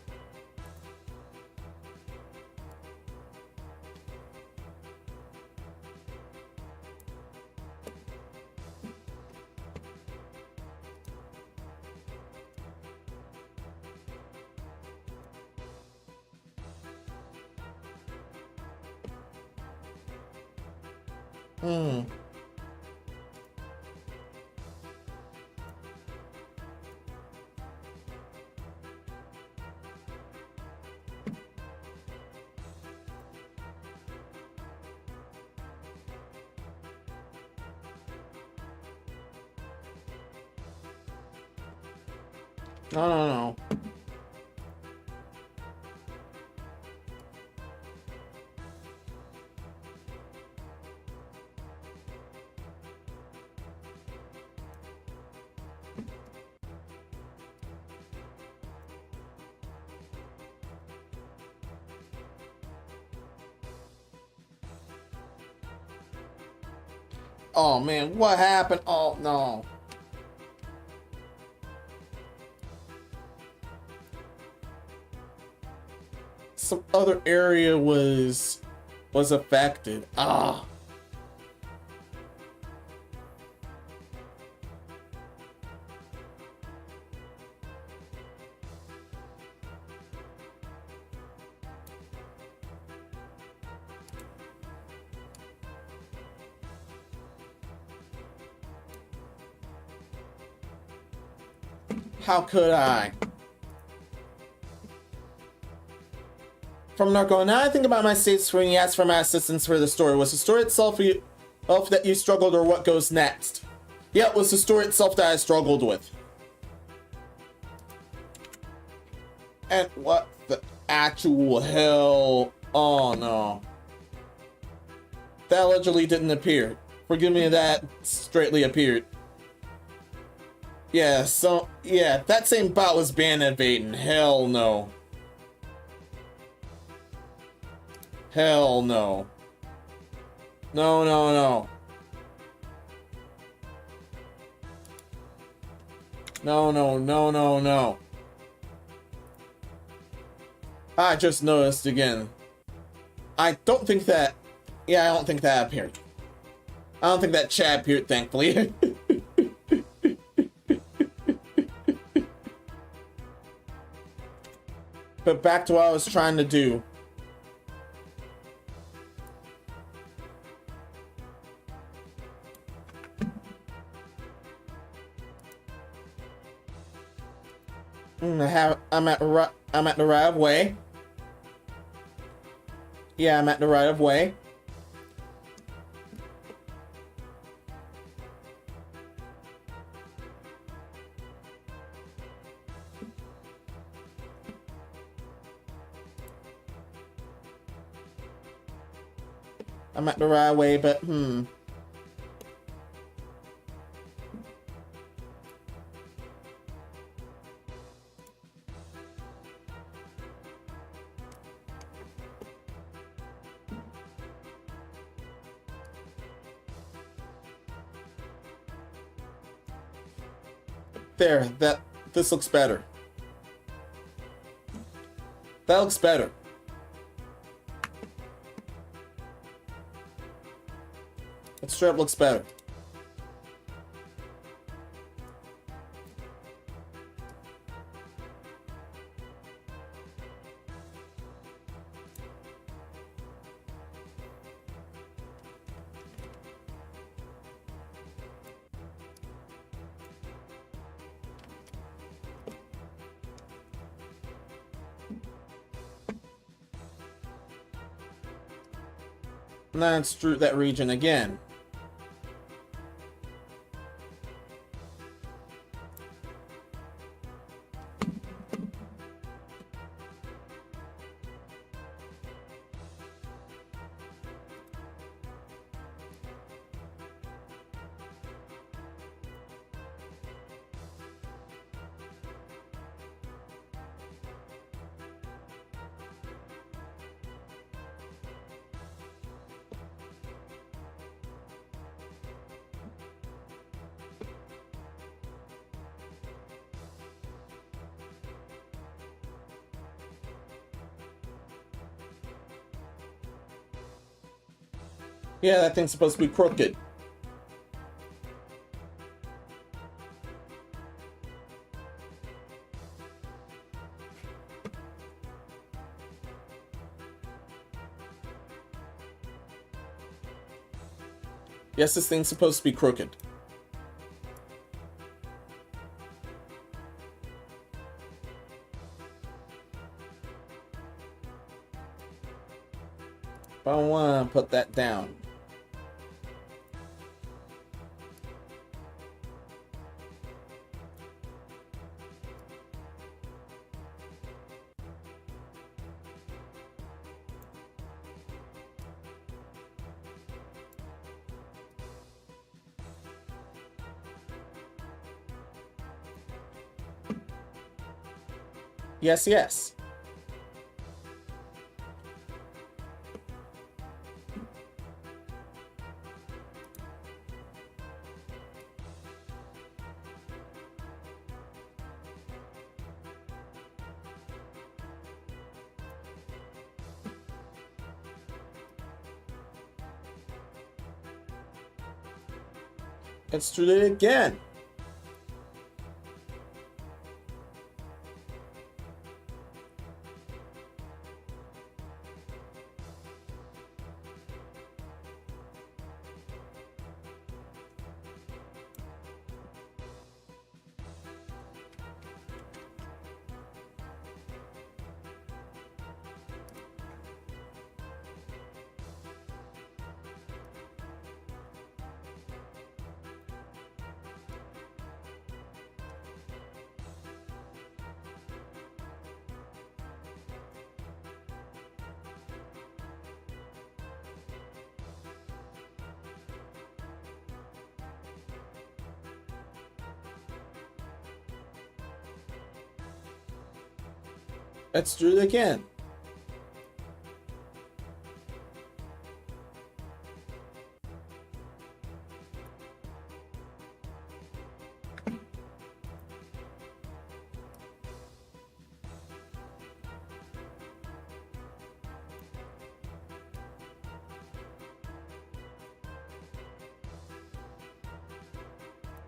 No. Oh man, what happened? Oh no. Some other area was affected. Ah. How could I? From Narco, now I think about my states when you asked for my assistance for the story. Was the story itself that you struggled, or what goes next? Yeah, it was the story itself that I struggled with. And what the actual hell? Oh no. That allegedly didn't appear. Forgive me, that straightly appeared. Yeah, so, yeah, that same bot was banned evading. Hell no. Hell no. No. No. I just noticed again. I don't think that appeared. I don't think that chat appeared, thankfully. But back to what I was trying to do. I'm at the right of way. Yeah, I'm at the right of way. I'm at the right way, but There, this looks better. That looks better. That strip looks better. Now let's street that region again. Yeah, that thing's supposed to be crooked. Yes, this thing's supposed to be crooked. But I want to put that down. Yes, yes. Let's do it again. Let's do it again.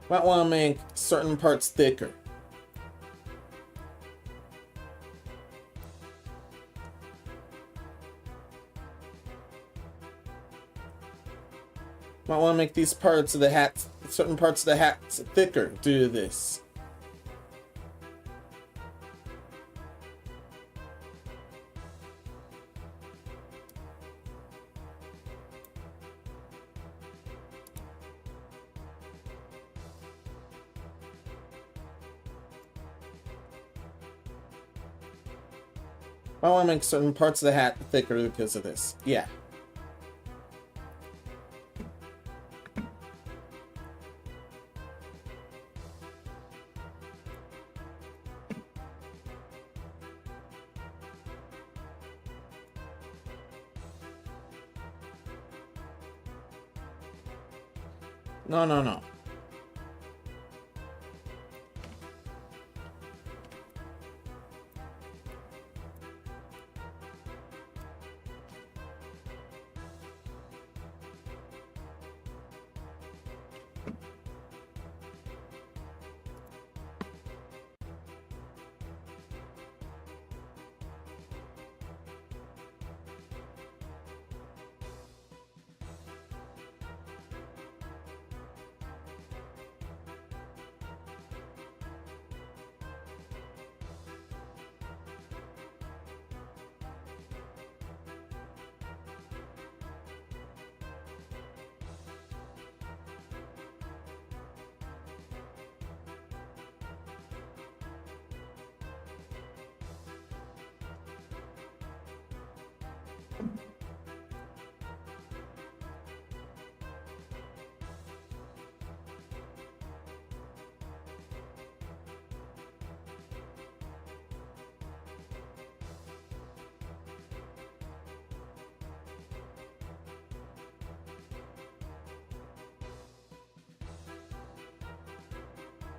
Might want to make certain parts thicker. Might want to make these parts of the hat, certain parts of the hat thicker due to this. I want to make certain parts of the hat thicker because of this. Yeah. No, no, no.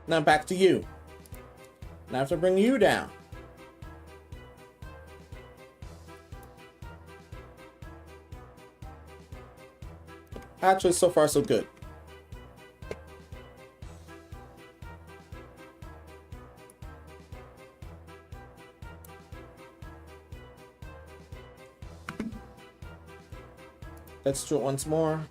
Now back to you. Now I have to bring you down. Actually, so far so good. Let's do it once more.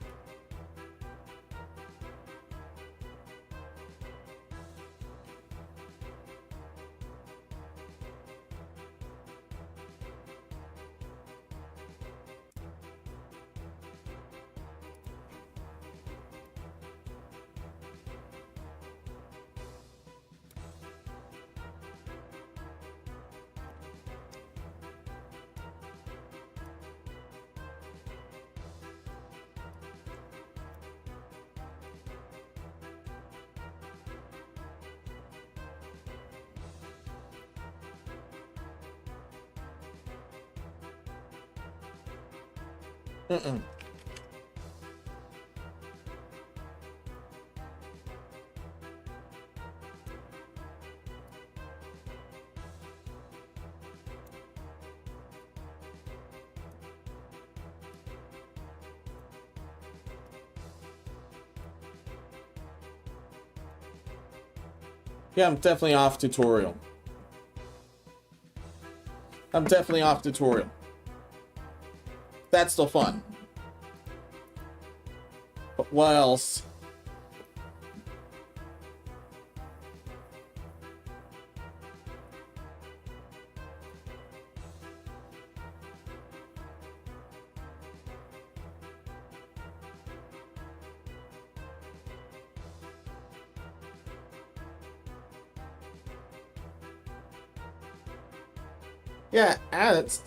Mm-mm. Yeah, I'm definitely off tutorial. I'm definitely off tutorial. That's still fun. But what else? Yeah, and it's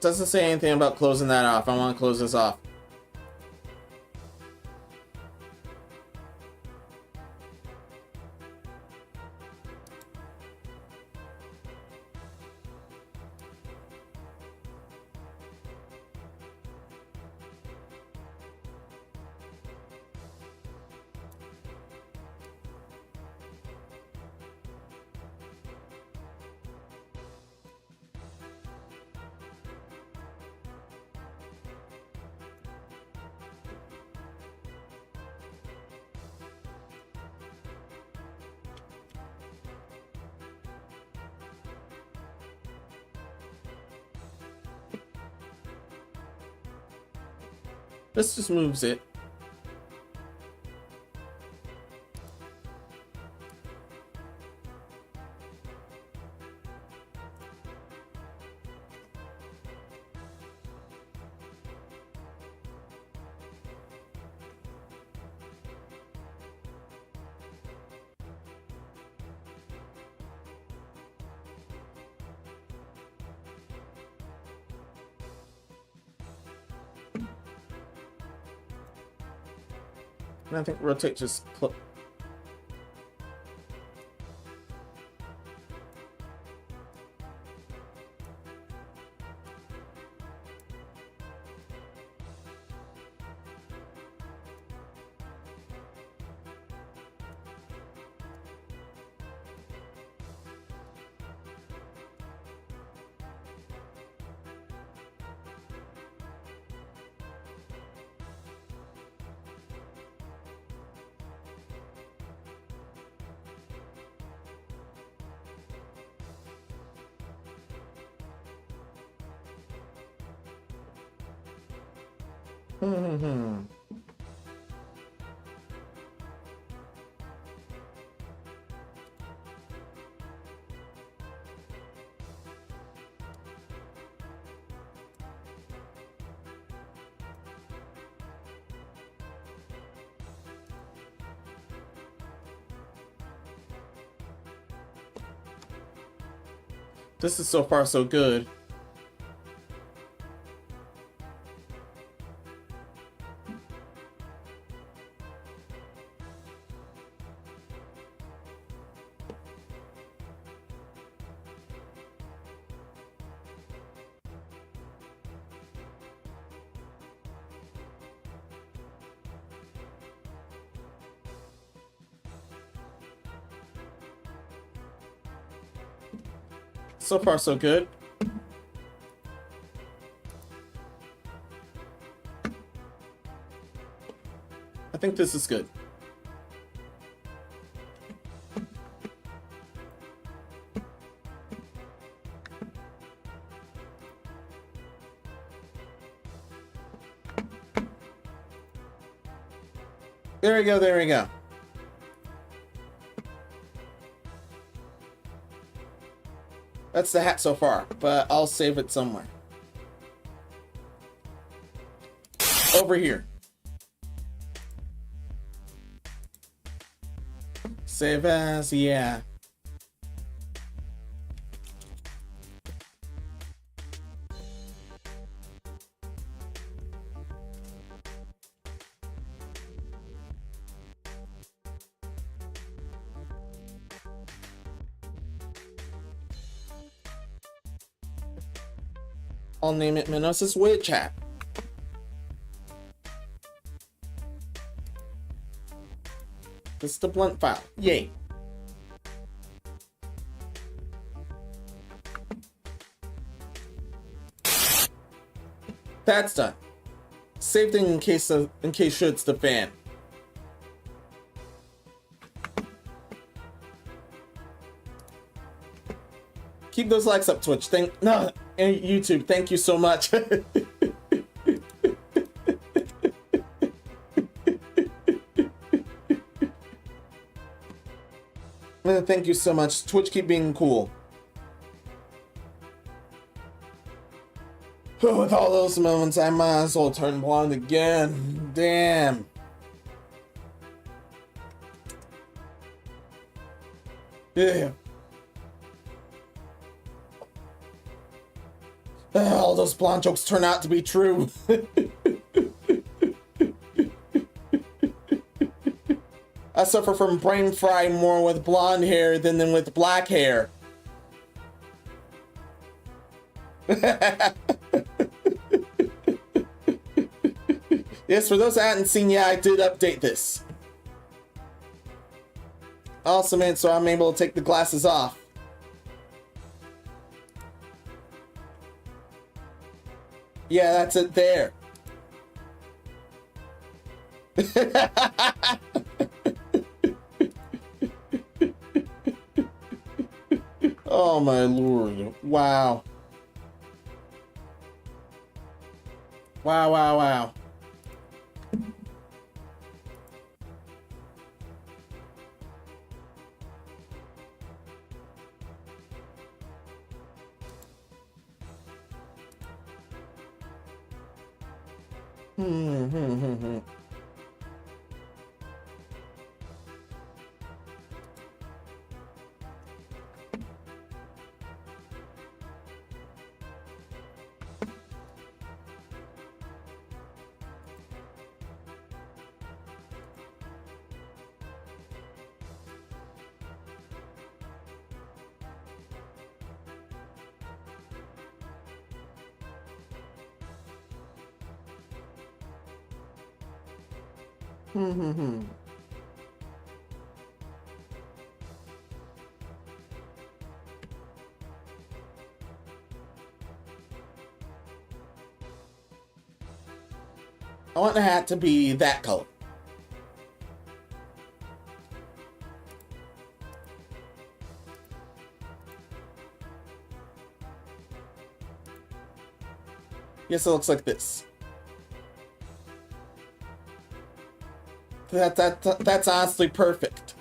doesn't say anything about closing that off. I want to close this off. This just moves it. And I think rotate just This is so far so good. So far, so good. I think this is good. There we go, there we go. That's the hat so far, but I'll save it somewhere. Over here. Save as, yeah. I'll name it Menos' Witch Hat. This is the blunt file. Yay. That's done. Saved it in case shit's the fan. Keep those likes up, Twitch. And YouTube. Thank you so much. Thank you so much. Twitch, keep being cool. With all those moments, I might as well turn blonde again. Damn. Yeah. All those blonde jokes turn out to be true. I suffer from brain fry more with blonde hair than with black hair. Yes, for those that hadn't seen, yeah, I did update this. Awesome, man, so I'm able to take the glasses off. Yeah, that's it there. Oh my lord. Wow. Wow, wow, wow. I want the hat to be that color. Yes, it looks like this. That's honestly perfect.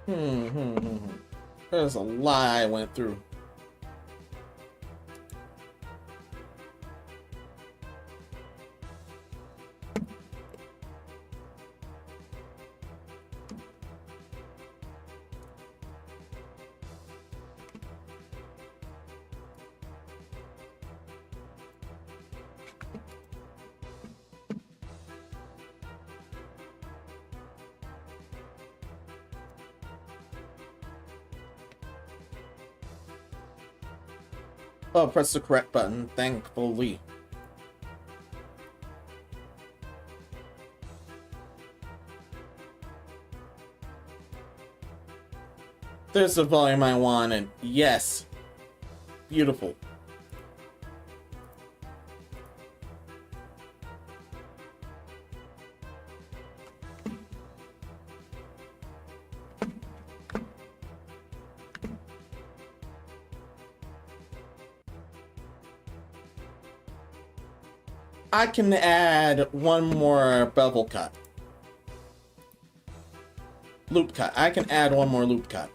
There's a lie I went through. Oh, press the correct button, thankfully. There's the volume I wanted. Yes. Beautiful. I can add one more bevel cut. Loop cut. I can add one more loop cut.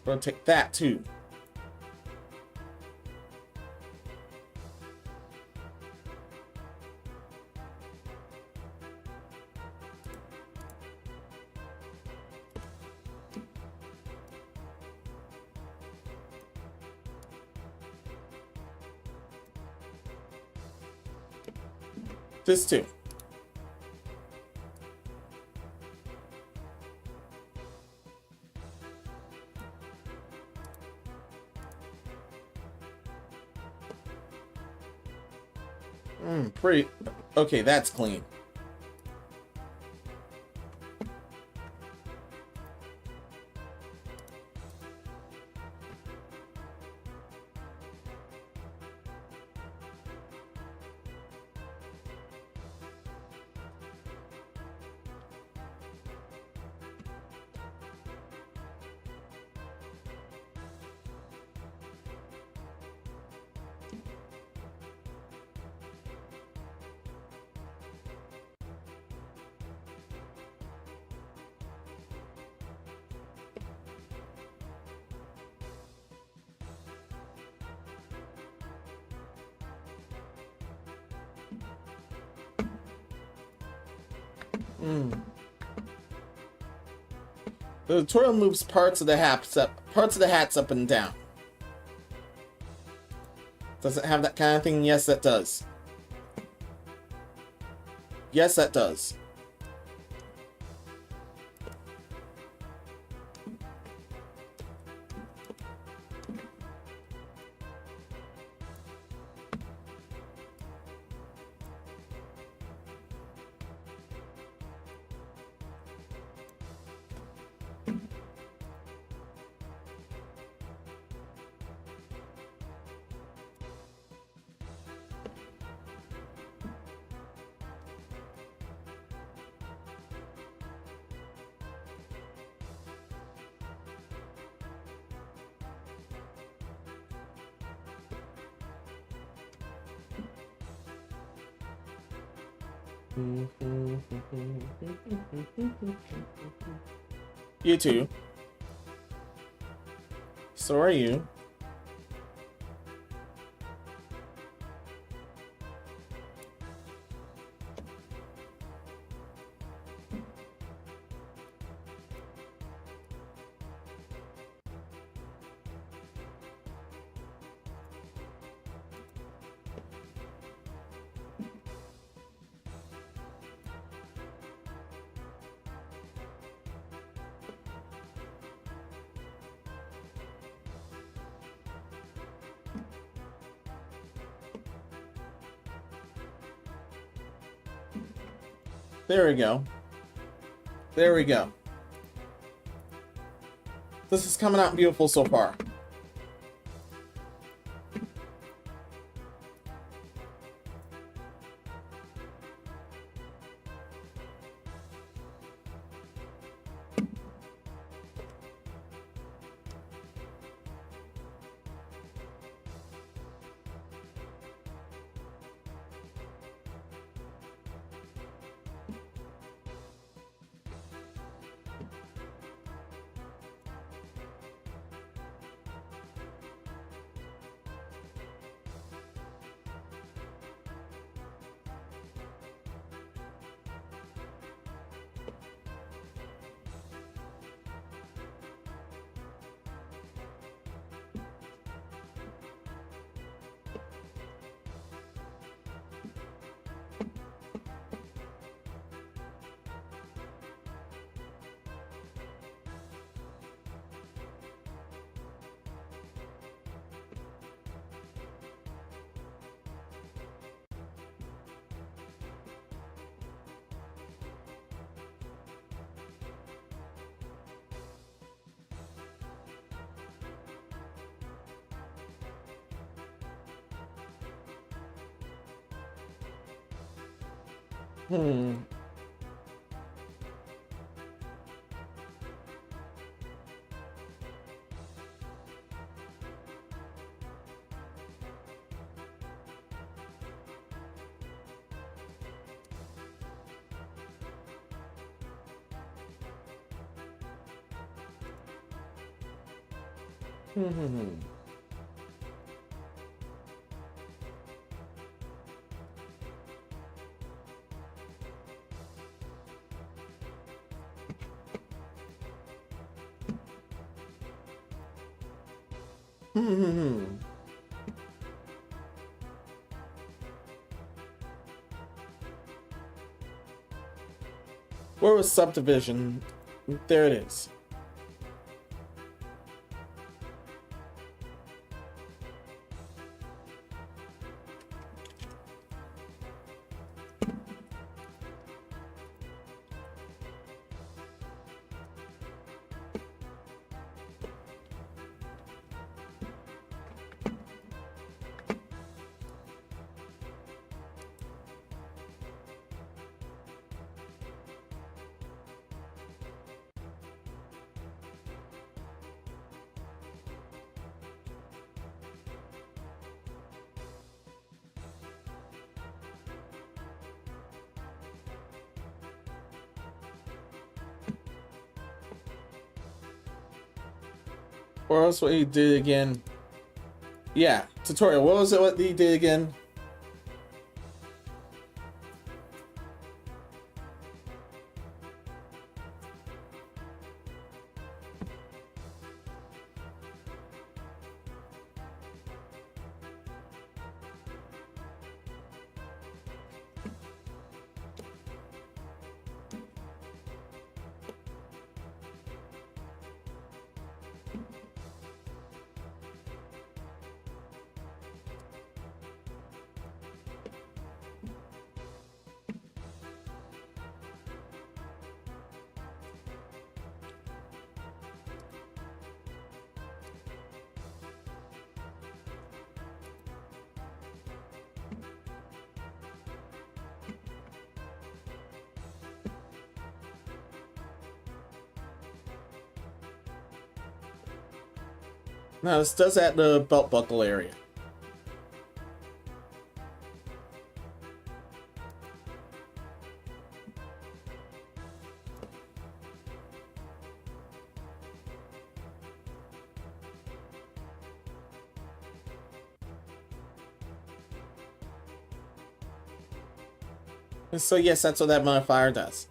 We'll take that too. This too. Pretty. Okay, that's clean. The tutorial moves parts of the hats up and down. Does it have that kind of thing? Yes, that does. Yes, that does. You too. So are you. There we go. There we go. This is coming out beautiful so far. Hmm. Hmm. Hmm. Where was subdivision? There it is. Or else what he did again. Yeah, tutorial. What was it what he did again? No, this does at the belt buckle area. And so yes, that's what that modifier does.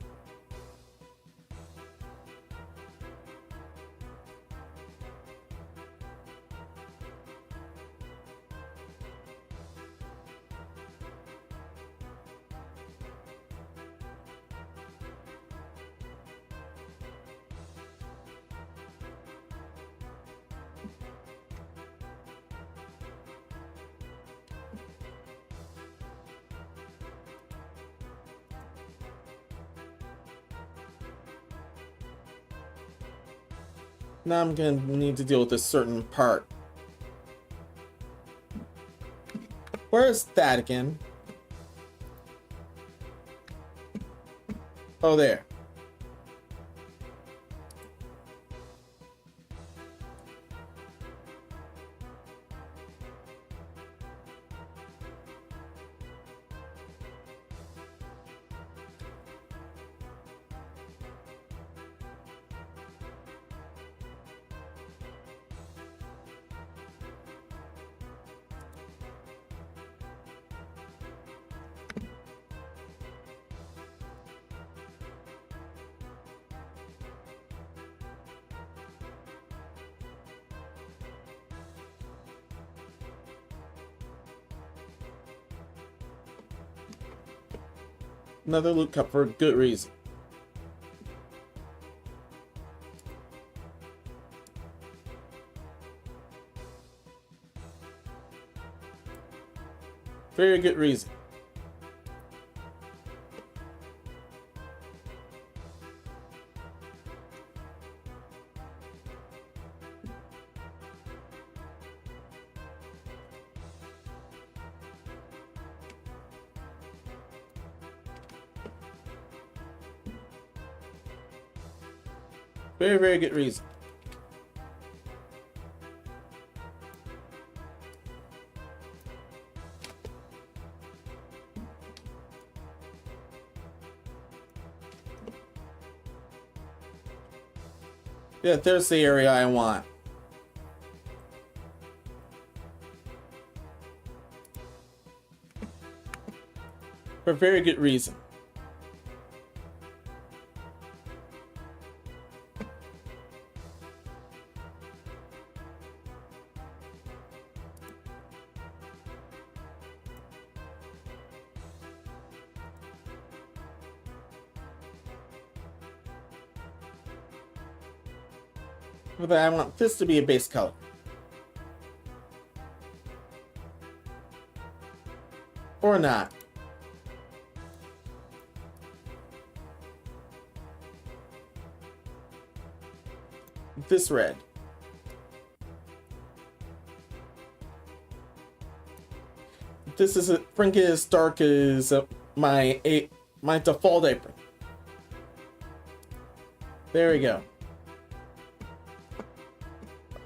Now I'm gonna need to deal with this certain part. Where is that again? Oh, there. Another loot cup for a good reason. Very good reason. Very, very good reason. Yeah, there's the area I want. For a very good reason. But I want this to be a base color. Or not. This red. This is frankly as dark as my default apron. There we go.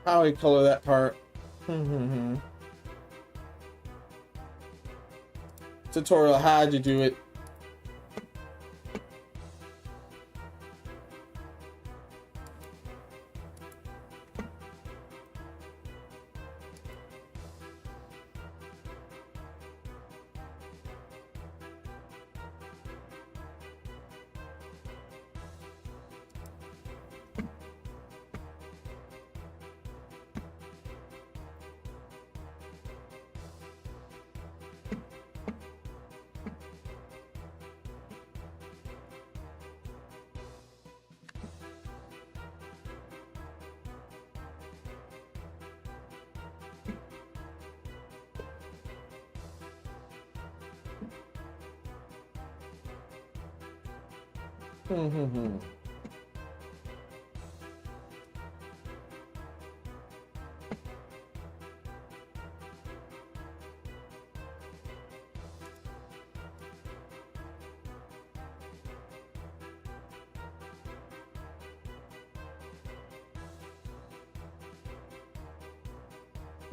How I color that part. Tutorial how to do it.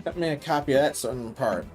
Got me a copy of that certain part.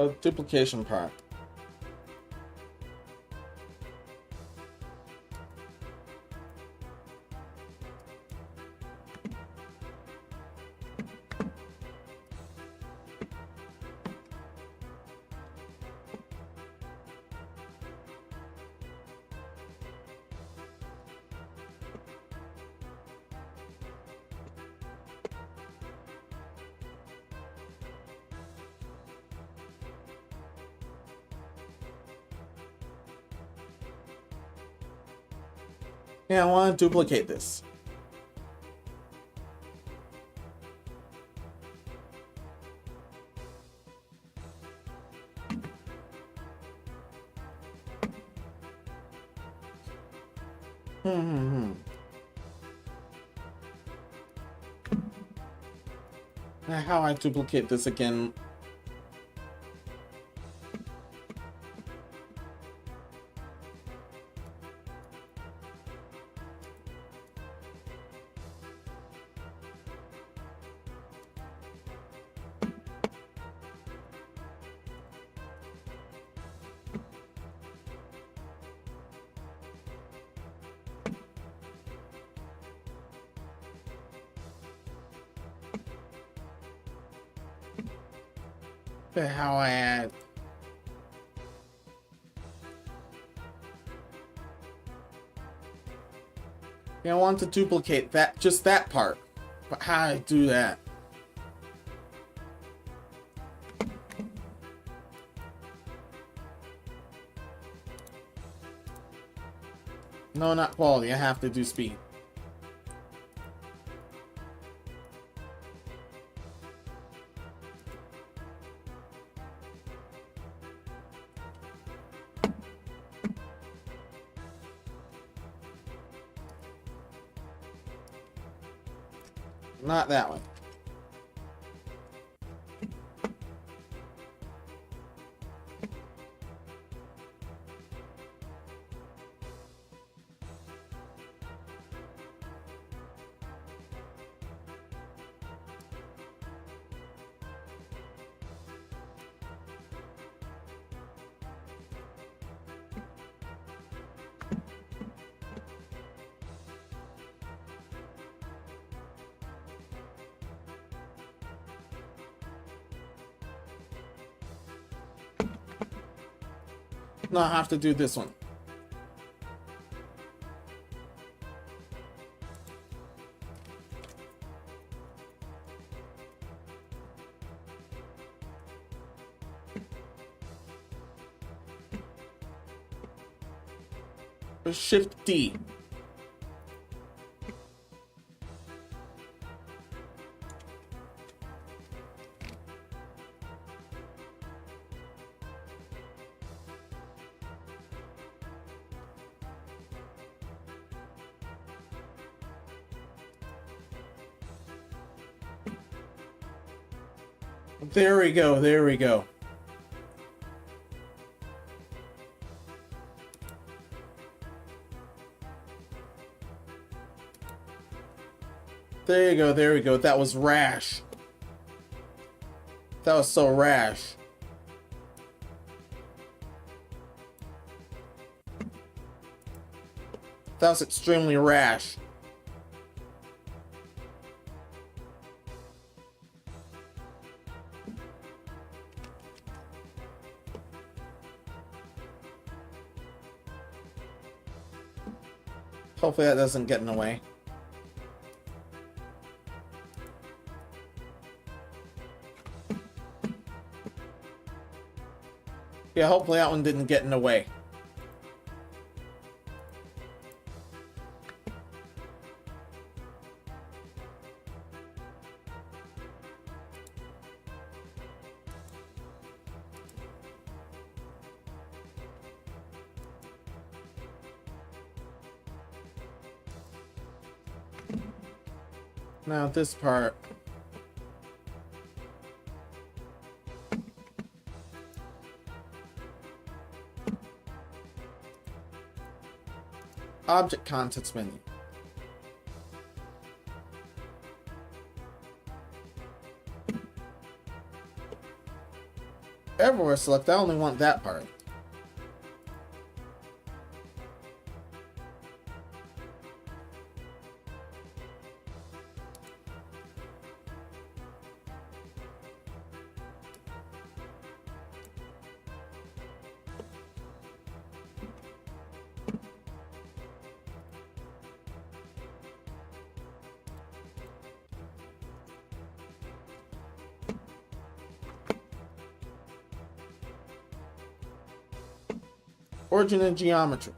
A duplication part. Yeah, I want to duplicate this. Now, how I duplicate this again? the hell I had. Yeah, I want to duplicate that, just that part. But how do I do that? No, not quality. I have to do speed. Not that one. No, I have to do this one. Shift D. There we go, there we go. There you go, there we go. That was rash. That was so rash. That was extremely rash. Hopefully that doesn't get in the way. Yeah, hopefully that one didn't get in the way. Now this part. Object contents menu. Everywhere select, I only want that part. Origin and geometry.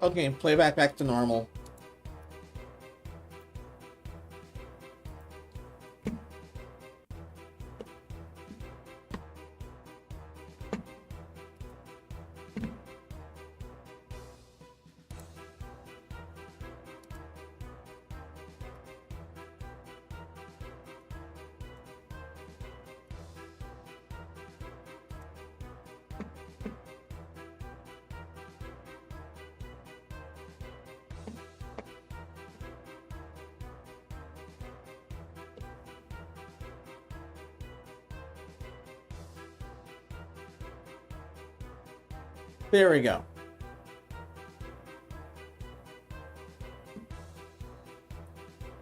Okay, playback back to normal. There we go.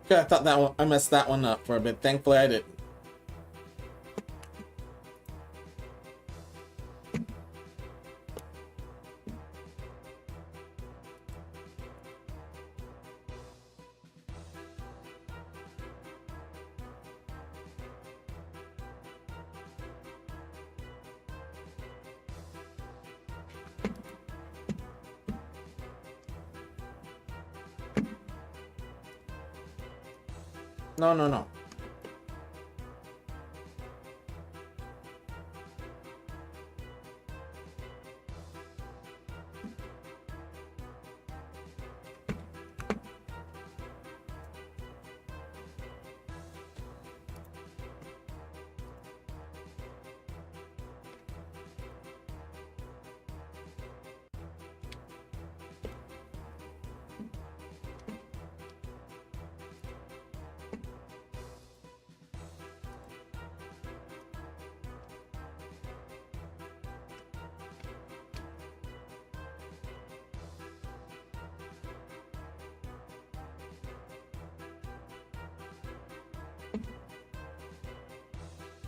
Okay, I thought that one, I messed that one up for a bit. Thankfully, I didn't. No, no, no.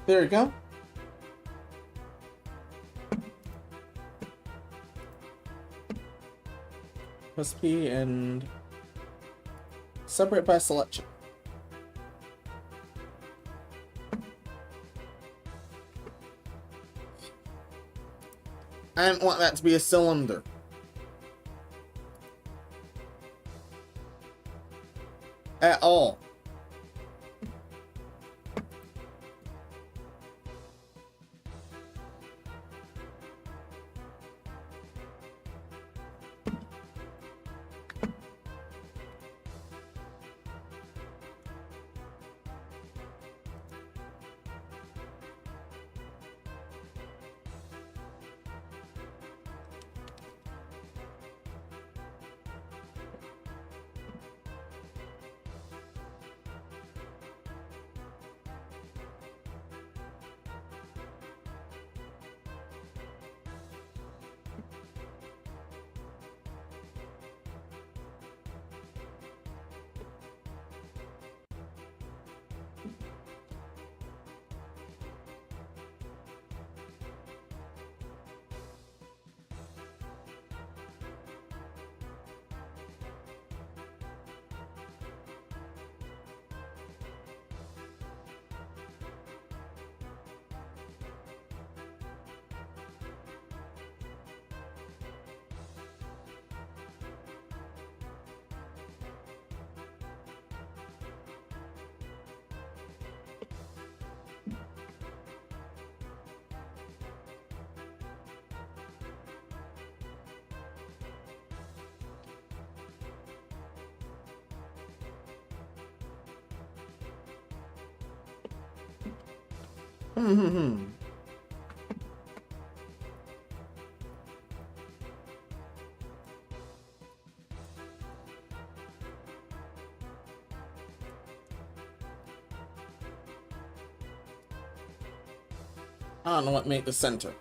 There you go. Must be and separate by selection. I didn't want that to be a cylinder. At all. I don't know what made the center.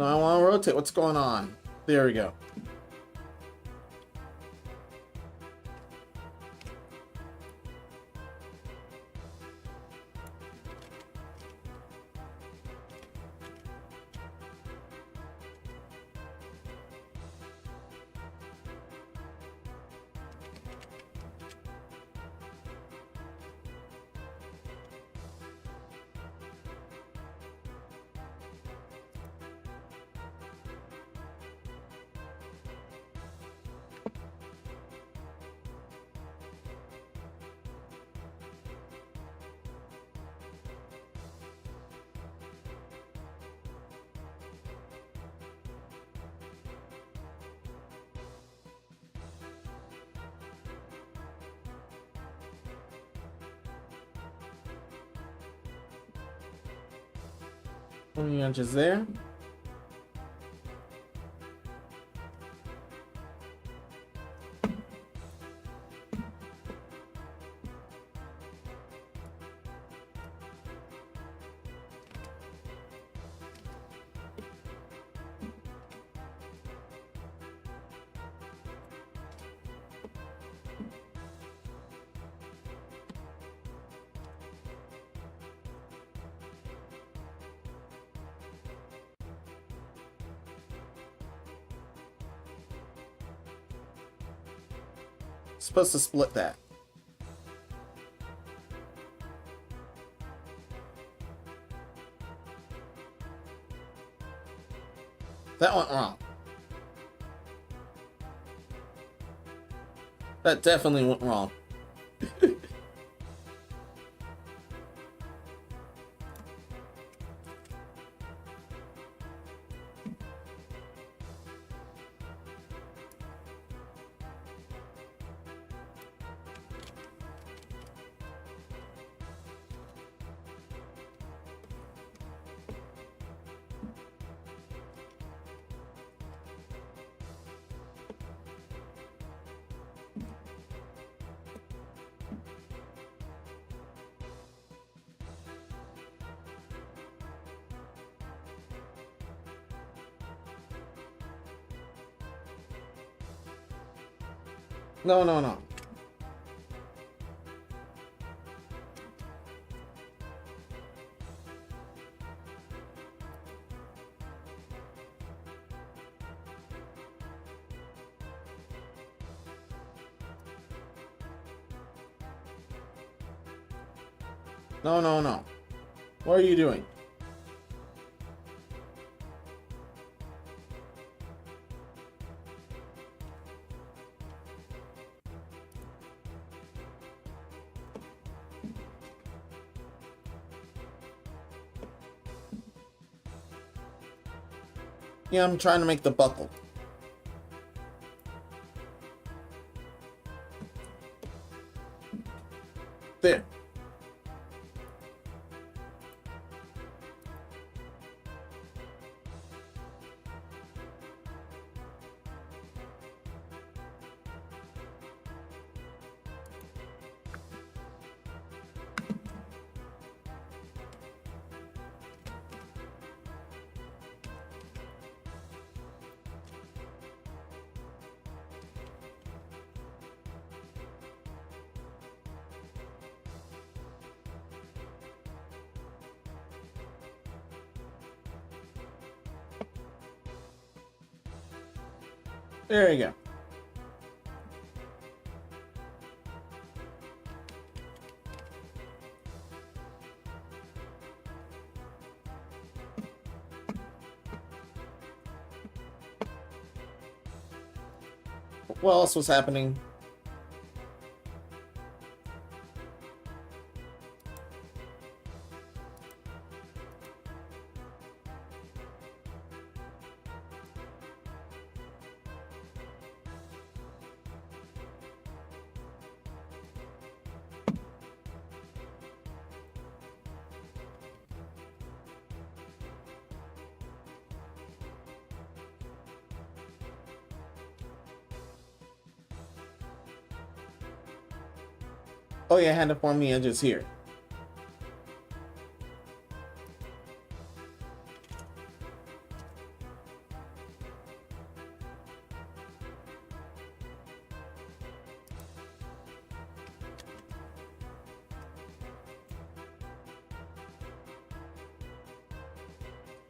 No, I want to rotate. What's going on? There we go. How many inches there? Supposed to split that. That went wrong. That definitely went wrong. No, no, no. No, no, no. What are you doing? Yeah, I'm trying to make the buckle. There. There you go. What else was happening? Oh yeah, I had to form the edges here.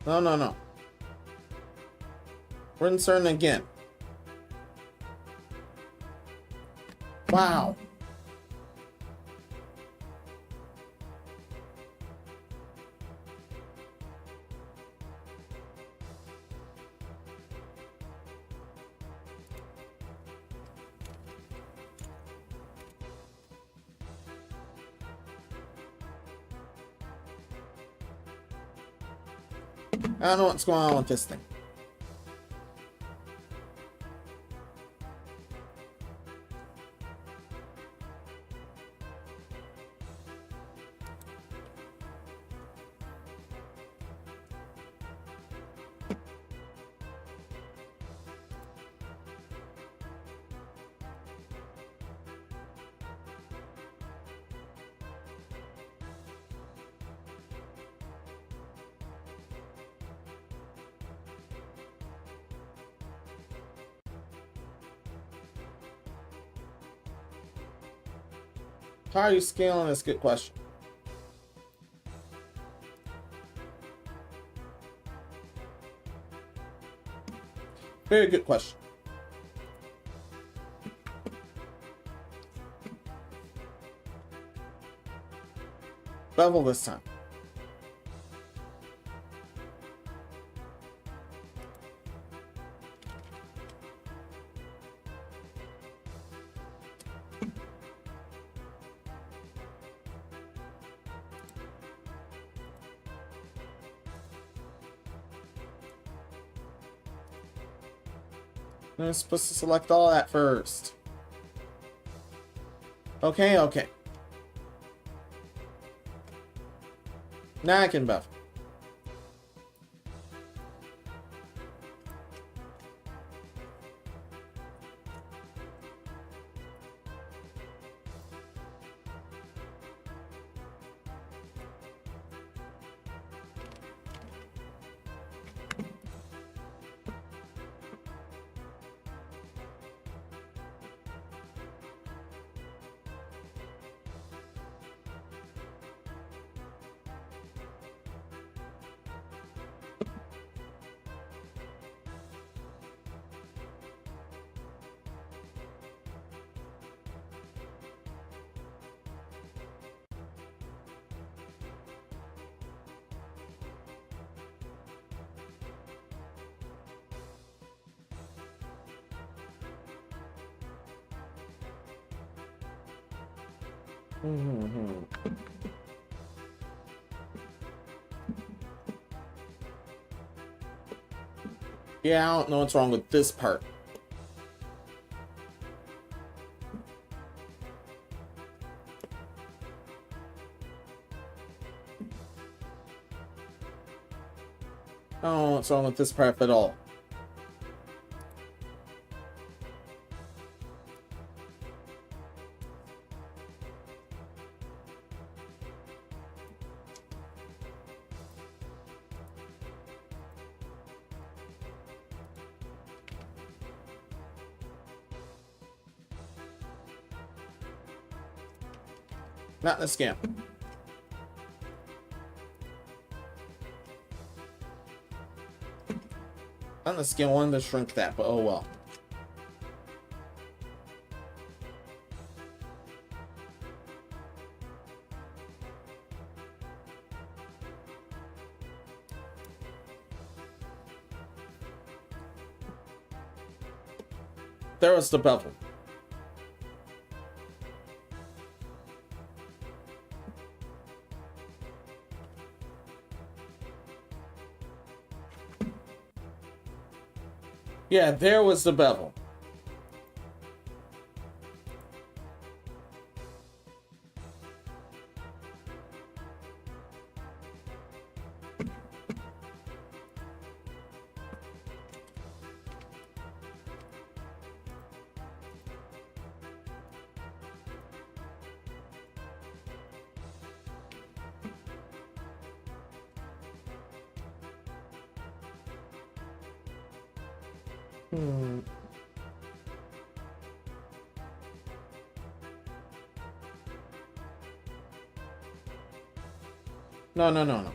No, no, no. We're inserting again. Wow. I don't know what's going on with this thing. How are you scaling this? Good question. Very good question. Bevel this time. I'm supposed to select all that first. Okay, okay. Now I can bevel. Yeah, I don't know what's wrong with this part. I don't know what's wrong with this part at all. Not in the scam. On the scale, I wanted to shrink that, but oh well. There was the bevel. Yeah, there was the bevel. No, no, no, no.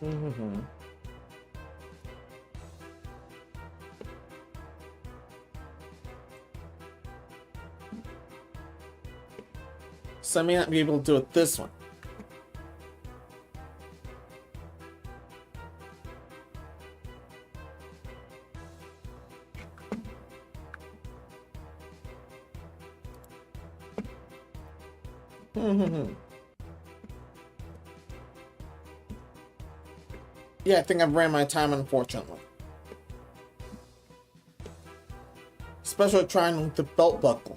Mm-hmm. So I may not be able to do it this one. Yeah, I think I've ran my time, unfortunately. Especially trying with the belt buckle.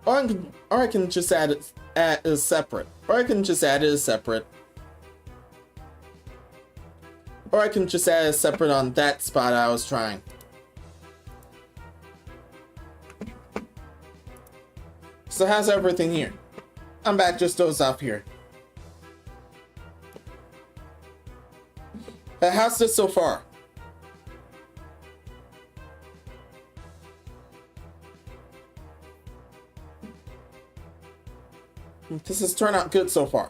Or I can just add it as separate. Or I can just add it as separate. Or I can just add it separate on that spot I was trying. So how's everything here? I'm back, just dozed off here. How's this so far? This has turned out good so far.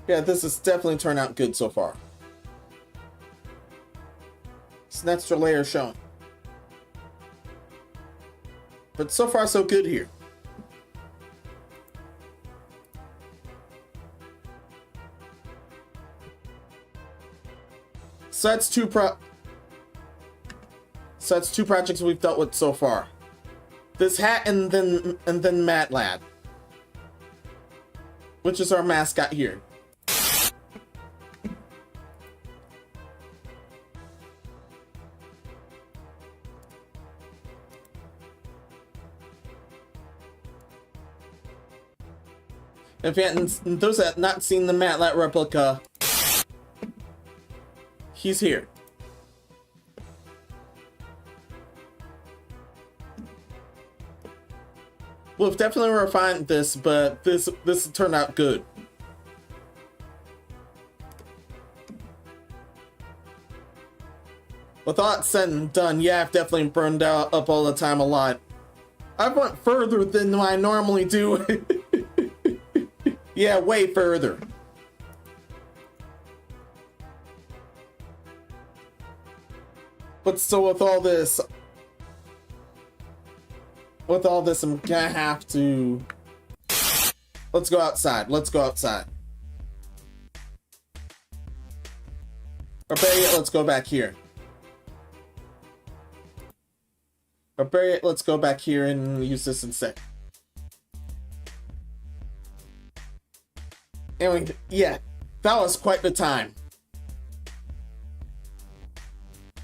Yeah, this has definitely turned out good so far. It's an extra layer shown. But so far so good here. So that's two projects we've dealt with so far. This hat and then Madlad, which is our mascot here. If you hadn't, those that have not seen the Madlad replica, he's here. We've definitely refined this, but this turned out good. With all that said and done, yeah, I've definitely burned out up all the time a lot. I went further than I normally do. Yeah, way further. But still, with all this, I'm gonna have to... Let's go outside. Let's go outside. Or better yet, let's go back here. Or better yet, let's go back here and use this instead. Anyway, yeah, that was quite the time.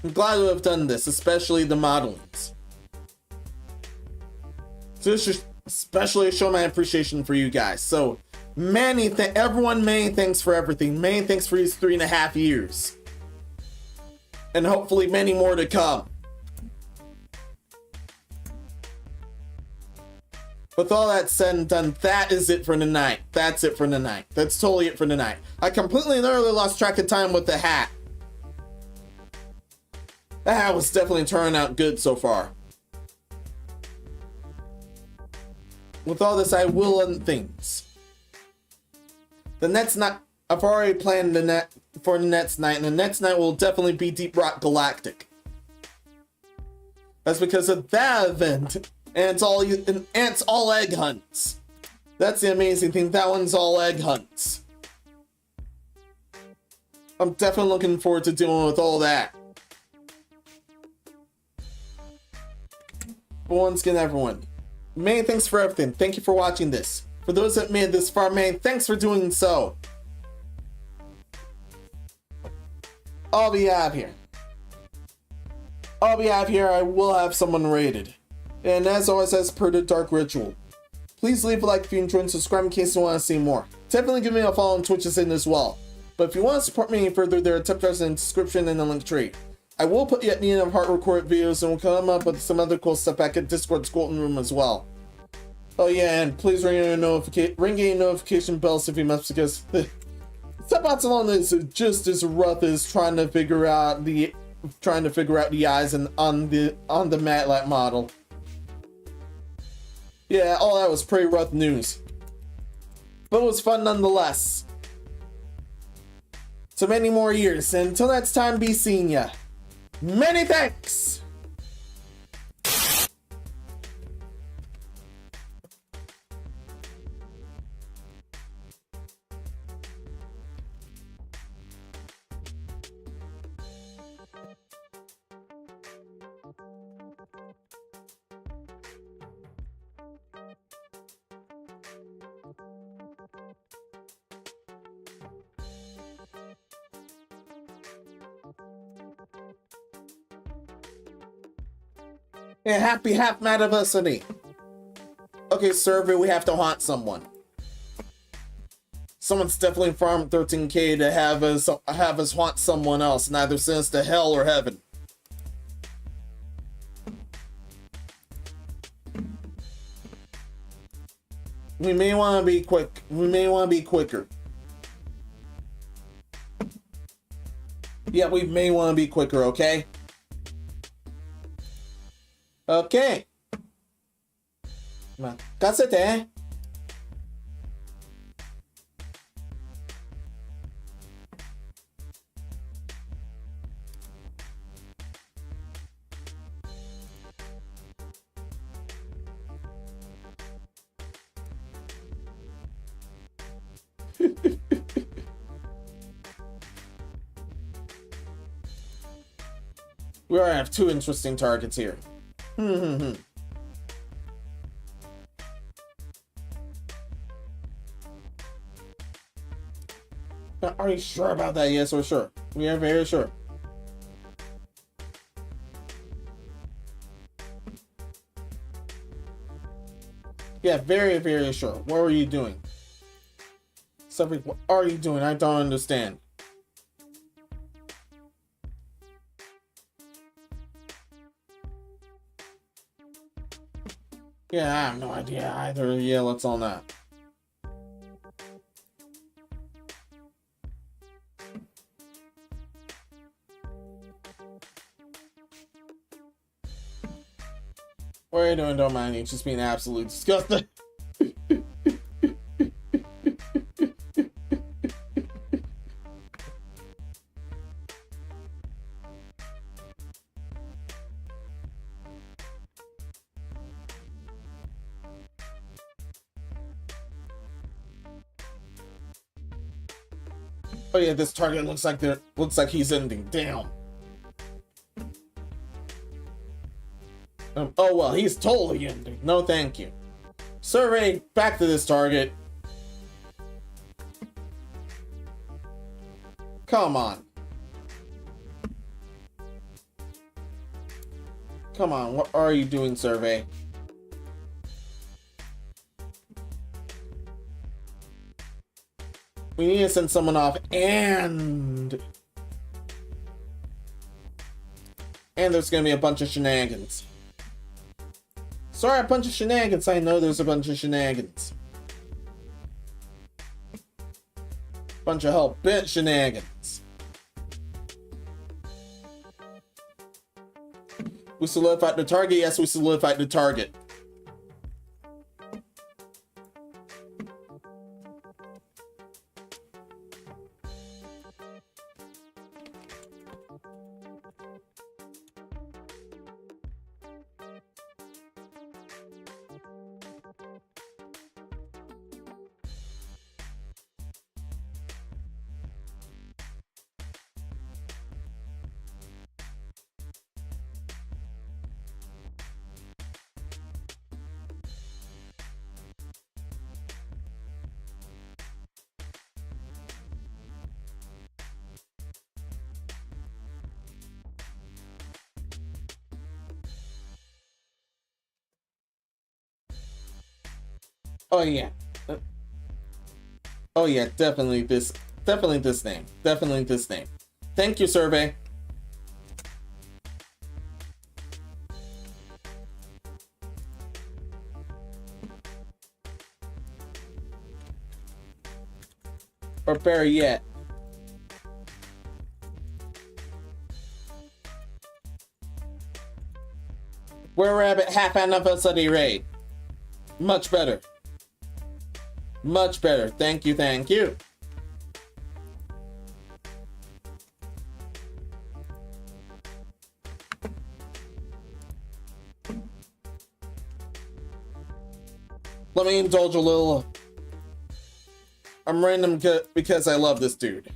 I'm glad to have done this, especially the modelings. So this should especially show my appreciation for you guys. So many thanks for everything. Many thanks for these 3.5 years. And hopefully many more to come. With all that said and done, that is it for tonight. That's it for tonight. That's totally it for tonight. I completely and utterly lost track of time with the hat. The hat was definitely turning out good so far. With all this, I will end things. The next night, I've already planned the net for the next night, and the next night will definitely be Deep Rock Galactic. That's because of that event, and it's all egg hunts. That's the amazing thing. That one's all egg hunts. I'm definitely looking forward to dealing with all that. But once again, everyone, many thanks for everything. Thank you for watching this. For those that made it this far, many thanks for doing so. I'll be out of here. I will have someone rated. And as always, as per the Dark Ritual, please leave a like if you enjoyed and subscribe in case you want to see more. Definitely give me a follow on Twitch in as well. But if you want to support me any further, there are tip jars in the description and the link tree. I will put you at the end of hard recorded videos, and we'll come up with some other cool stuff back at Discord's Golden Room as well. Oh yeah, and please ring any notification bells if you must, because step outs alone is just as rough as trying to figure out the eyes on the Madlad model. Yeah, all that was pretty rough news. But it was fun nonetheless. So many more years, and until next time, be seeing ya. Many thanks! And happy Maddiversary. Okay, survey, we have to haunt someone. Someone's definitely farmed 13k to have us haunt someone else, and either send us to hell or heaven. We may want to be quick. We may want to be quicker. Yeah, we may want to be quicker, okay? Okay. Makasete. We already have two interesting targets here. Are you sure about that? Yes, we're sure. We are very sure. Yeah, very, very sure. What were you doing? Something, what are you doing? I don't understand. Yeah, I have no idea either. Yeah, let's all that. What are you doing? Don't mind me. It's just being absolutely disgusting. Oh yeah, this target looks like he's ending. Damn. Oh well, he's totally ending. No, thank you. Survey, back to this target. Come on. Come on, what are you doing, survey? We need to send someone off, and there's gonna be a bunch of shenanigans. Sorry, a bunch of shenanigans. I know there's a bunch of shenanigans. Bunch of hell-bent shenanigans. We solidified the target. Yes, we solidified the target. Oh yeah. Oh yeah, definitely this name. Definitely this name. Thank you, survey. Or better yet. Where Rabbit half anniversary raid. Much better. Much better. Thank you, thank you. Let me indulge a little. I'm random because I love this dude.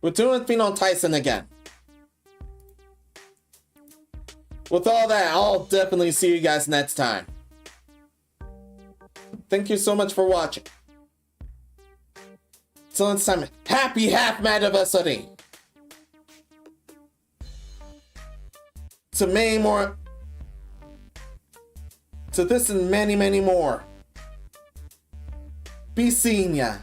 We're doing Phenol Tyson again. With all that, I'll definitely see you guys next time. Thank you so much for watching. Till next time, happy Maddiversary! To many more. To this and many, many more. Be seeing ya.